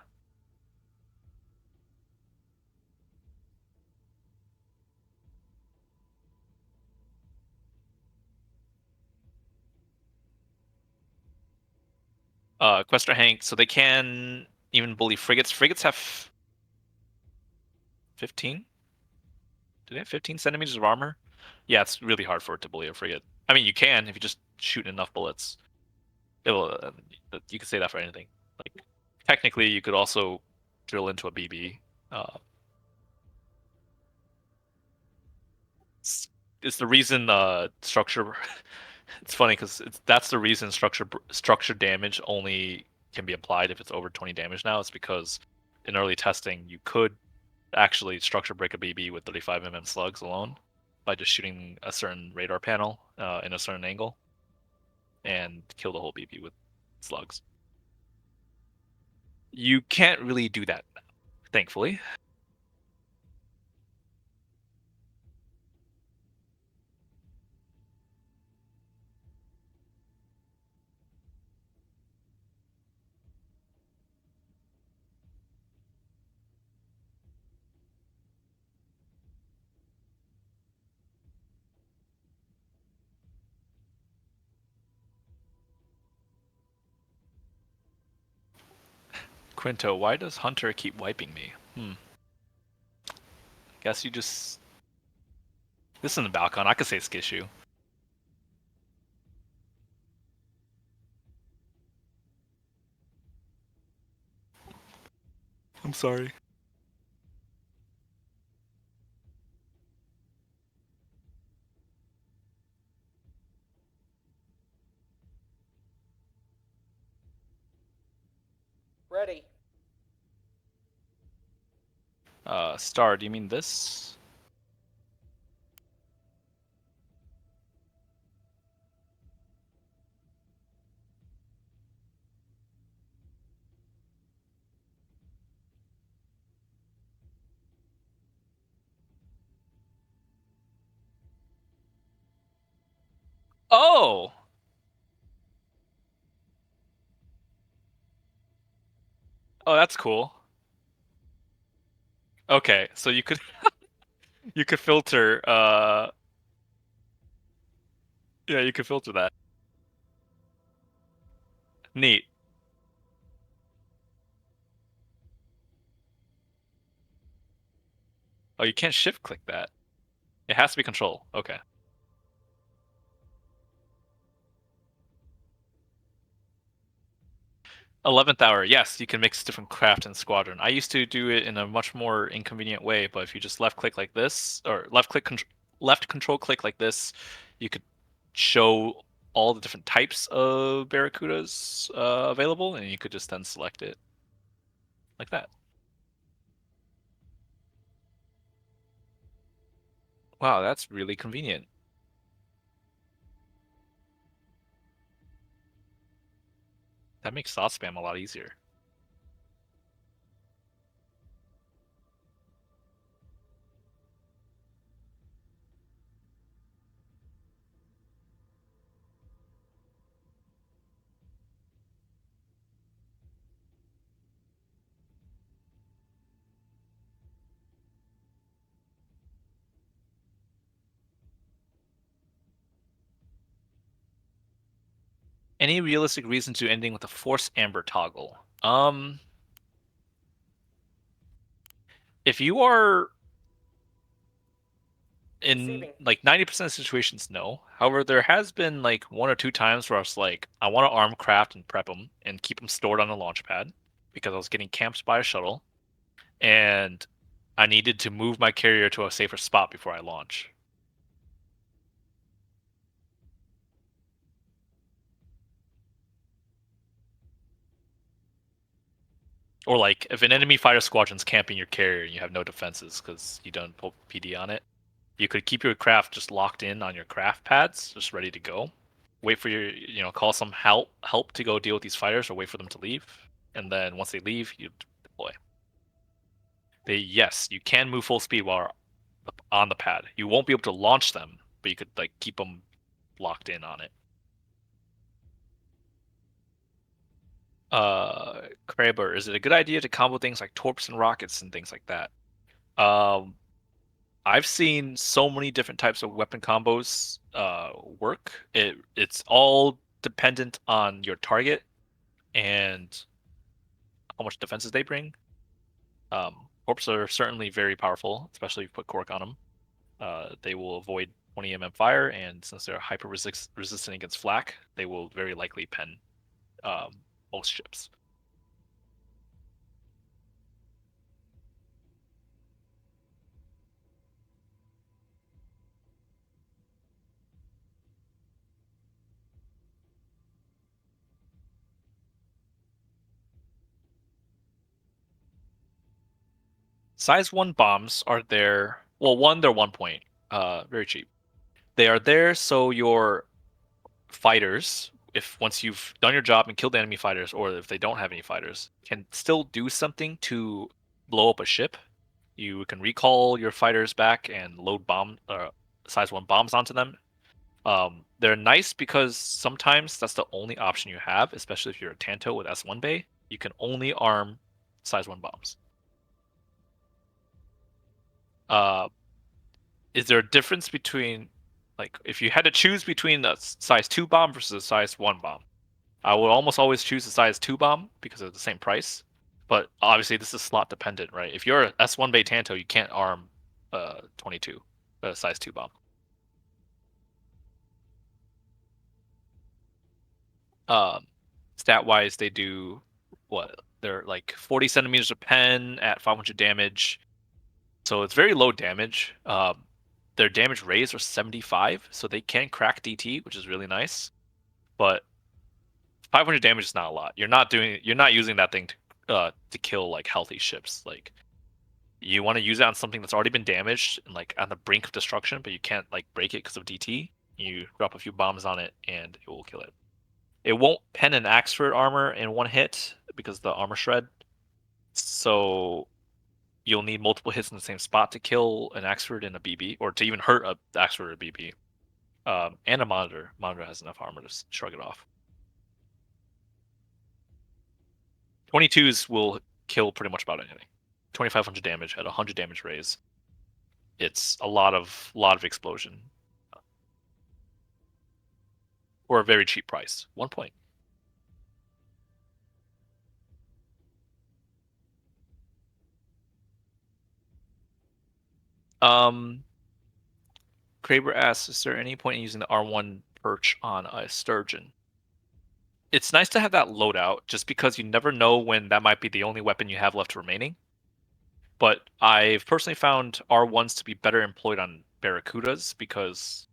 Questor Hank, so they can even bully frigates. Frigates have 15? Do they have 15 centimeters of armor? Yeah, it's really hard for it to bully a frigate. I mean, you can if you just shoot enough bullets. You could say that for anything. Like, technically, you could also drill into a BB. It's the reason structure. It's funny because that's the reason structure damage only can be applied if it's over 20 damage now. It's because in early testing you could actually structure break a BB with 35mm slugs alone by just shooting a certain radar panel in a certain angle and kill the whole BB with slugs. You can't really do that, thankfully. Quinto, why does Hunter keep wiping me? Guess you just... This isn't the Balcon. I could say Skishu. I'm sorry. Ready. Star, do you mean this? Oh! Oh, that's cool. Okay, so you could you could filter yeah, you could filter that. Neat. Oh, you can't shift click that. It has to be control. Okay. 11th hour, yes, you can mix different craft and squadron. I used to do it in a much more inconvenient way, but if you just left click like this, or left control click like this, you could show all the different types of Barracudas available, and you could just then select it like that. Wow, that's really convenient. That makes thought spam a lot easier. Any realistic reason to ending with a force amber toggle? If you are in like 90% of situations, no. However, there has been like 1 or 2 times where I was like, I want to arm craft and prep them and keep them stored on the launch pad because I was getting camped by a shuttle, and I needed to move my carrier to a safer spot before I launch. Or like if an enemy fighter squadron's camping your carrier and you have no defenses because you don't put PD on it, you could keep your craft just locked in on your craft pads, just ready to go. Wait for your, call some help to go deal with these fighters, or wait for them to leave, and then once they leave, you deploy. Yes, you can move full speed while on the pad. You won't be able to launch them, but you could like keep them locked in on it. Kraber, is it a good idea to combo things like torps and rockets and things like that? I've seen so many different types of weapon combos work. It's all dependent on your target and how much defenses they bring. Corps are certainly very powerful, especially if you put Cork on them. They will avoid 20 mm fire, and since they're hyper resistant against flak, they will very likely pen most ships. Size 1 bombs are there. Well, they're 1 point. Very cheap. They are there so your fighters, if once you've done your job and killed the enemy fighters, or if they don't have any fighters, can still do something to blow up a ship. You can recall your fighters back and load size 1 bombs onto them. They're nice because sometimes that's the only option you have, especially if you're a Tanto with S1 bay. You can only arm size 1 bombs. Is there a difference between, like, if you had to choose between a size 2 bomb versus a size 1 bomb? I would almost always choose a size 2 bomb because of the same price. But obviously, this is slot dependent, right? If you're a S1 bay Tanto, you can't arm 22, a size 2 bomb. Stat wise, they do what? They're like 40 centimeters of pen at 500 damage. So it's very low damage. Their damage raise are 75, so they can crack DT, which is really nice. But 500 damage is not a lot. You're not using that thing to kill like healthy ships. Like, you want to use it on something that's already been damaged and like on the brink of destruction, but you can't like break it because of DT. You drop a few bombs on it and it will kill it. It won't pen an Axford armor in one hit because of the armor shred. So you'll need multiple hits in the same spot to kill an Axford and a BB, or to even hurt a Axford or a BB. And a monitor. Monitor has enough armor to shrug it off. 22s will kill pretty much about anything. 2,500 damage at 100 damage raise. It's a lot of explosion. For a very cheap price. 1 point. Kraber asks, is there any point in using the R1 perch on a sturgeon? It's nice to have that loadout, just because you never know when that might be the only weapon you have left remaining. But I've personally found R1s to be better employed on Barracudas because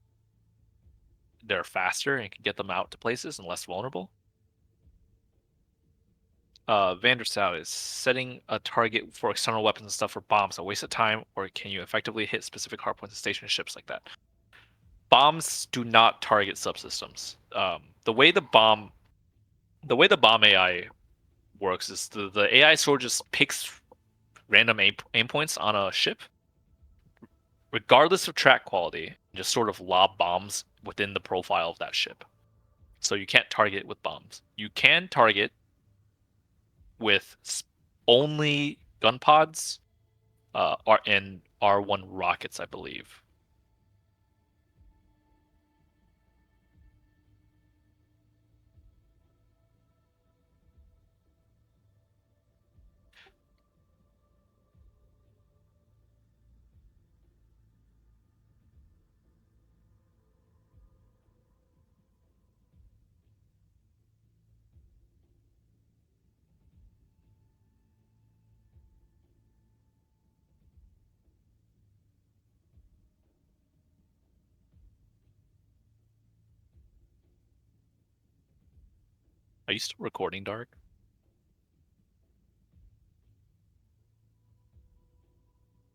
they're faster and can get them out to places and less vulnerable. Vanderstout is setting a target for external weapons and stuff for bombs a waste of time, or can you effectively hit specific hardpoints and station ships like that? Bombs do not target subsystems. The way the bomb AI works is the AI sort of just picks random aim points on a ship, regardless of track quality, and just sort of lob bombs within the profile of that ship. So you can't target with bombs. You can target with only gun pods and R1 rockets, I believe. Are you still recording, Dark?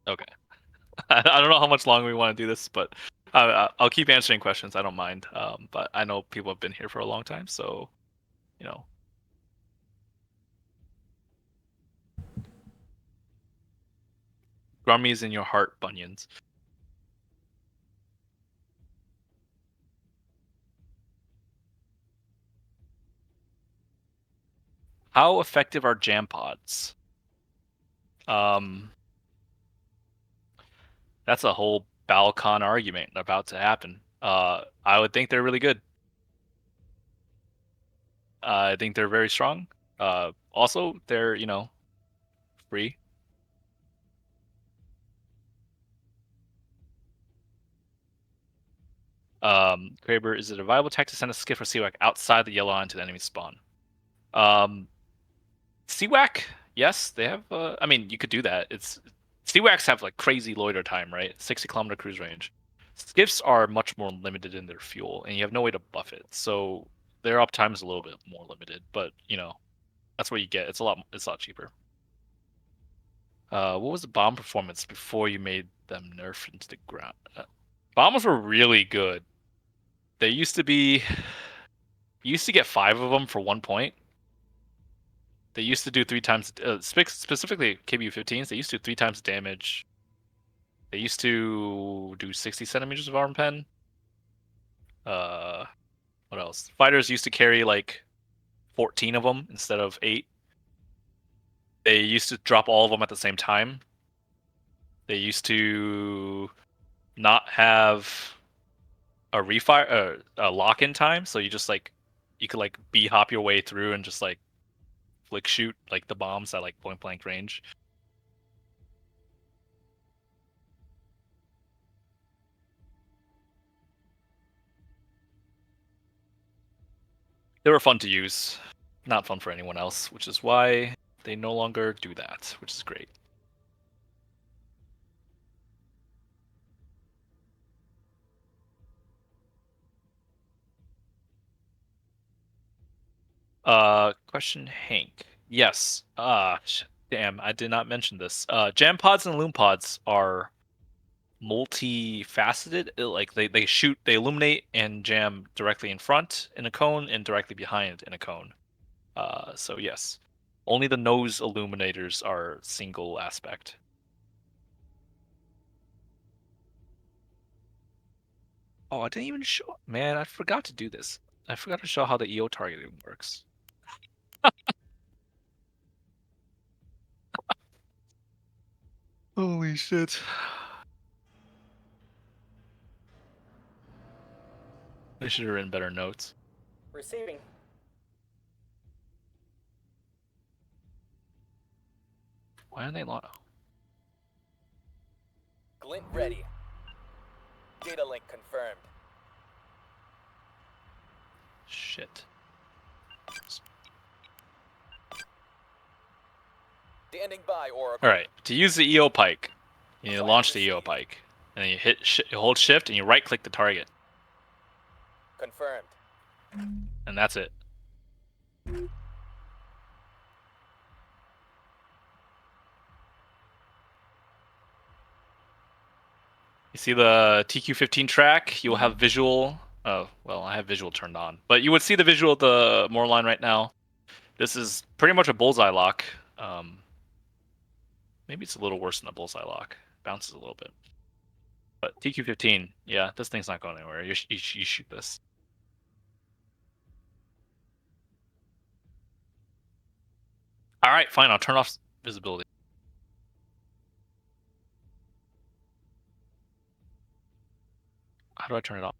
Okay. I don't know how much longer we want to do this, but I'll keep answering questions. I don't mind. But I know people have been here for a long time, so, you know. Grummies in your heart, bunions. How effective are jam pods? That's a whole Balcon argument about to happen. I would think they're really good. I think they're very strong. Also, they're free. Kraber, is it a viable tactic to send a skiff or CWAC outside the yellow line to the enemy spawn? CWAC, yes, they have. I mean, you could do that. CWACs have like crazy loiter time, right? 60-kilometer cruise range. Skiffs are much more limited in their fuel, and you have no way to buff it. So their uptime is a little bit more limited, but that's what you get. It's a lot cheaper. What was the bomb performance before you made them nerf into the ground? Bombs were really good. They used to be. You used to get 5 of them for 1 point. They used to do 3 times, specifically KBU-15s. They used to do 3 times damage. They used to do 60 centimeters of armor pen. What else? Fighters used to carry like 14 of them instead of 8. They used to drop all of them at the same time. They used to not have a refire, a lock-in time, so you just like you could like B-hop your way through and just like flick shoot like the bombs at like point blank range. They were fun to use, not fun for anyone else, which is why they no longer do that, which is great. Question Hank. Yes. Damn, I did not mention this. Jam pods and loom pods are multifaceted. Like they shoot, they illuminate and jam directly in front in a cone and directly behind in a cone. So yes, only the nose illuminators are single aspect. Oh, I didn't even show. Man, I forgot to do this. I forgot to show how the EO targeting works. Holy shit. I should have written better notes. Receiving. Why are they long? Glint ready. Data link confirmed. Shit. Standing by, Oracle. Alright, to use the EO pike, you launch the EO pike. And then you you hold shift and you right click the target. Confirmed. And that's it. You see the TQ-15 track, you'll have visual. Oh, well, I have visual turned on. But you would see the visual of the Moore line right now. This is pretty much a bullseye lock. Maybe it's a little worse than a bullseye lock. Bounces a little bit. But TQ-15, yeah, this thing's not going anywhere. You shoot this. Alright, fine, I'll turn off visibility. How do I turn it off?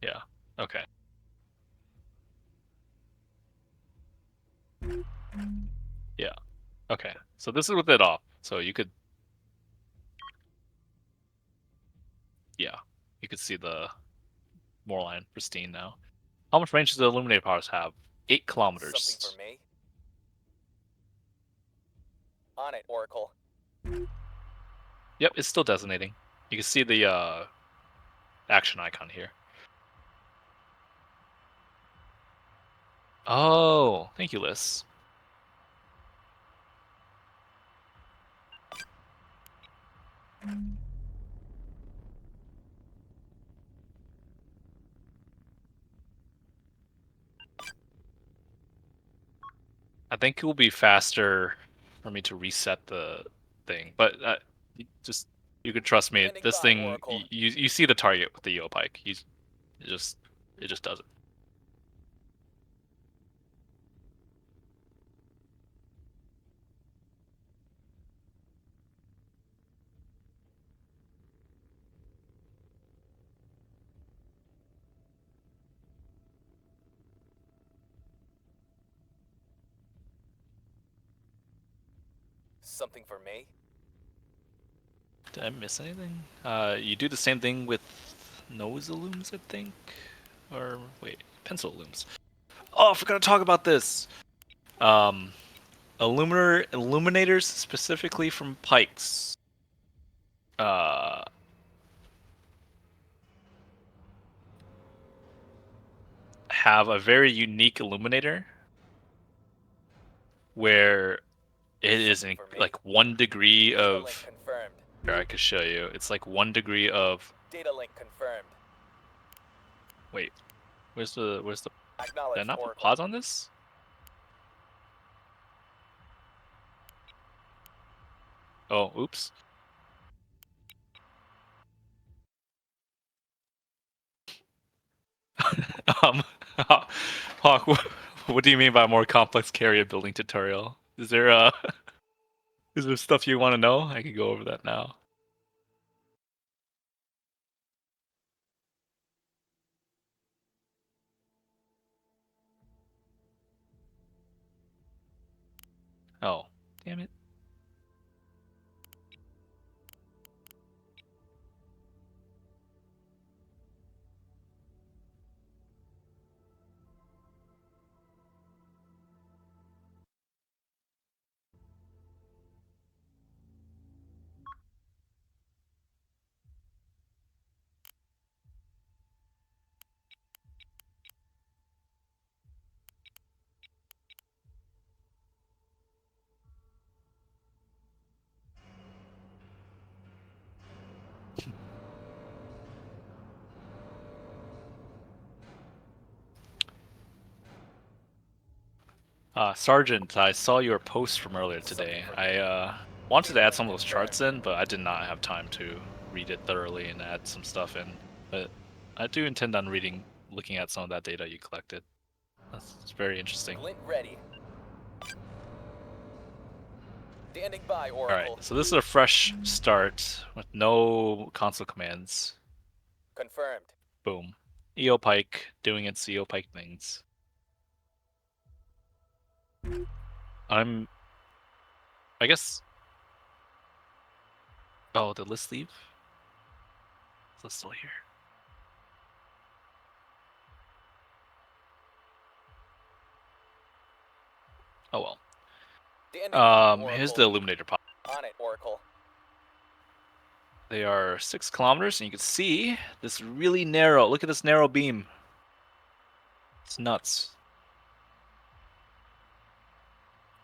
Yeah, okay. Yeah, okay. So this is with it off. So you could... Yeah, you could see the Moore line pristine now. How much range does the illuminator powers have? 8 kilometers. Something for me? On it, Oracle. Yep, it's still designating. You can see the action icon here. Oh, thank you, Liz. I think it will be faster for me to reset the thing, but you could trust me. This thing, you see the target with the EO pike. It just does it. Something for me? Did I miss anything? You do the same thing with nose looms, I think? Or, wait, pencil looms. Oh, I forgot to talk about this! Illuminators, specifically from pikes. Have a very unique illuminator where it is in, like 1 degree of. Link confirmed. Here, I could show you. It's like 1 degree of. Data link confirmed. Wait, where's the? Did I Acknowledged, not put Oracle. pause on this? Oh, oops. Hawk, what do you mean by more complex carrier building tutorial? Is there is there stuff you want to know? I can go over that now. Oh, damn it. Sergeant, I saw your post from earlier today. I wanted to add some of those charts in, but I did not have time to read it thoroughly and add some stuff in. But I do intend on looking at some of that data you collected. It's very interesting. Glint ready. Standing by, Oracle. Alright, so this is a fresh start with no console commands. Confirmed. Boom. EO Pike doing its EO Pike things. I guess. Oh, did List leave? Is List still here? Oh well. Here's the Illuminator pod. On it, Oracle. They are 6 kilometers, and you can see this really narrow. Look at this narrow beam. It's nuts.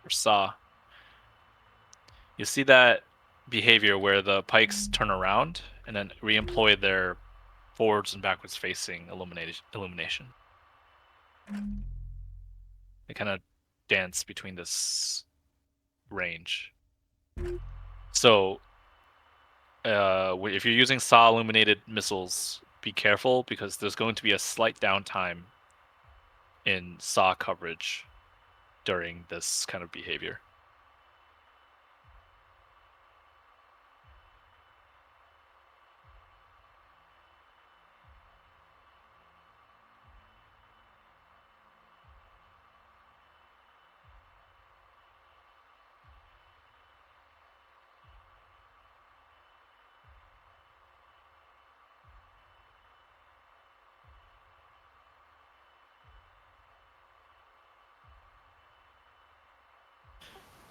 Or saw. You see that behavior where the pikes turn around and then re-employ their forwards and backwards facing illumination. They kind of dance between this range. So if you're using SAW illuminated missiles, be careful because there's going to be a slight downtime in SAW coverage during this kind of behavior.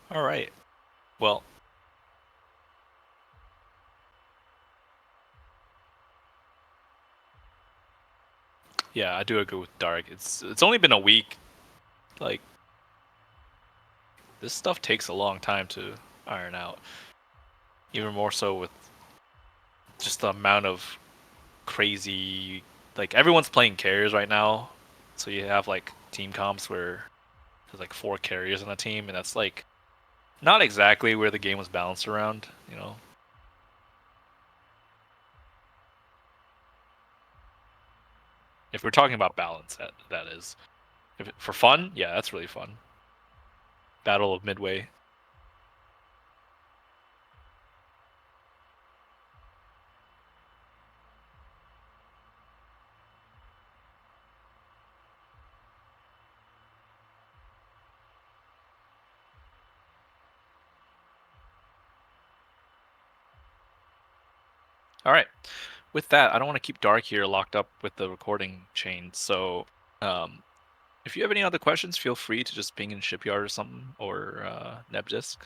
All right. Well, yeah, I do agree with Dark. It's only been a week. Like, this stuff takes a long time to iron out. Even more so with just the amount of crazy, like everyone's playing carriers right now. So you have like team comps where there's like 4 carriers on a team, and that's like not exactly where the game was balanced around, you know. If we're talking about balance, that is. For fun, yeah, that's really fun. Battle of Midway. All right. With that, I don't want to keep Dark here locked up with the recording chain. So, if you have any other questions, feel free to just ping in Shipyard or something, or Nebdisk.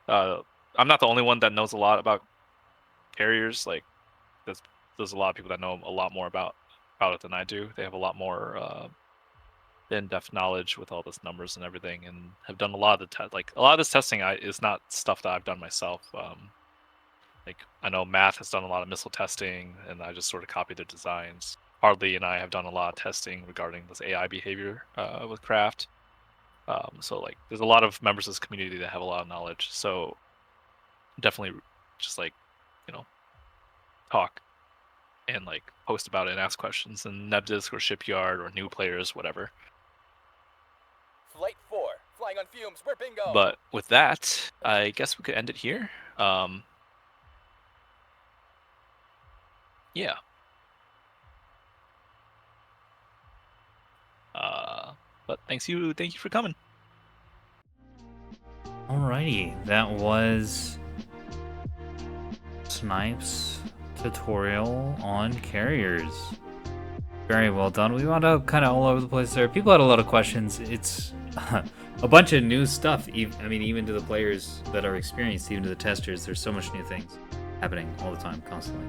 I'm not the only one that knows a lot about carriers. Like, there's a lot of people that know a lot more about it than I do. They have a lot more in-depth knowledge with all this numbers and everything, and have done a lot of the a lot of this testing is not stuff that I've done myself. Like, I know Math has done a lot of missile testing, and I just sort of copied their designs. Hardly and I have done a lot of testing regarding this AI behavior with Craft. So like, there's a lot of members of this community that have a lot of knowledge. So definitely just like, talk and like post about it and ask questions in Nebdisk or Shipyard or new players, whatever. Flight 4, flying on fumes, we're bingo. But with that, I guess we could end it here. Yeah. But thank you for coming. Alrighty, that was Snipes tutorial on carriers. Very well done. We wound up kind of all over the place there. People had a lot of questions. It's a bunch of new stuff. I mean, even to the players that are experienced, even to the testers, there's so much new things happening all the time, constantly.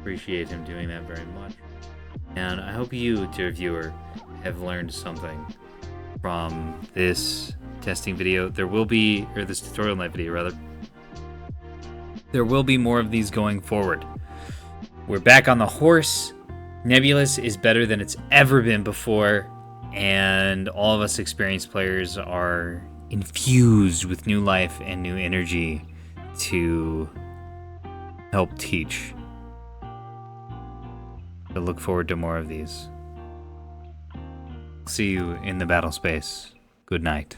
Appreciate him doing that very much. And I hope you, dear viewer, have learned something from this testing video. There will be, or this tutorial night video rather, there will be more of these going forward. We're back on the horse. Nebulous is better than it's ever been before, and all of us experienced players are infused with new life and new energy to help teach. So look forward to more of these. See you in the battle space. Good night.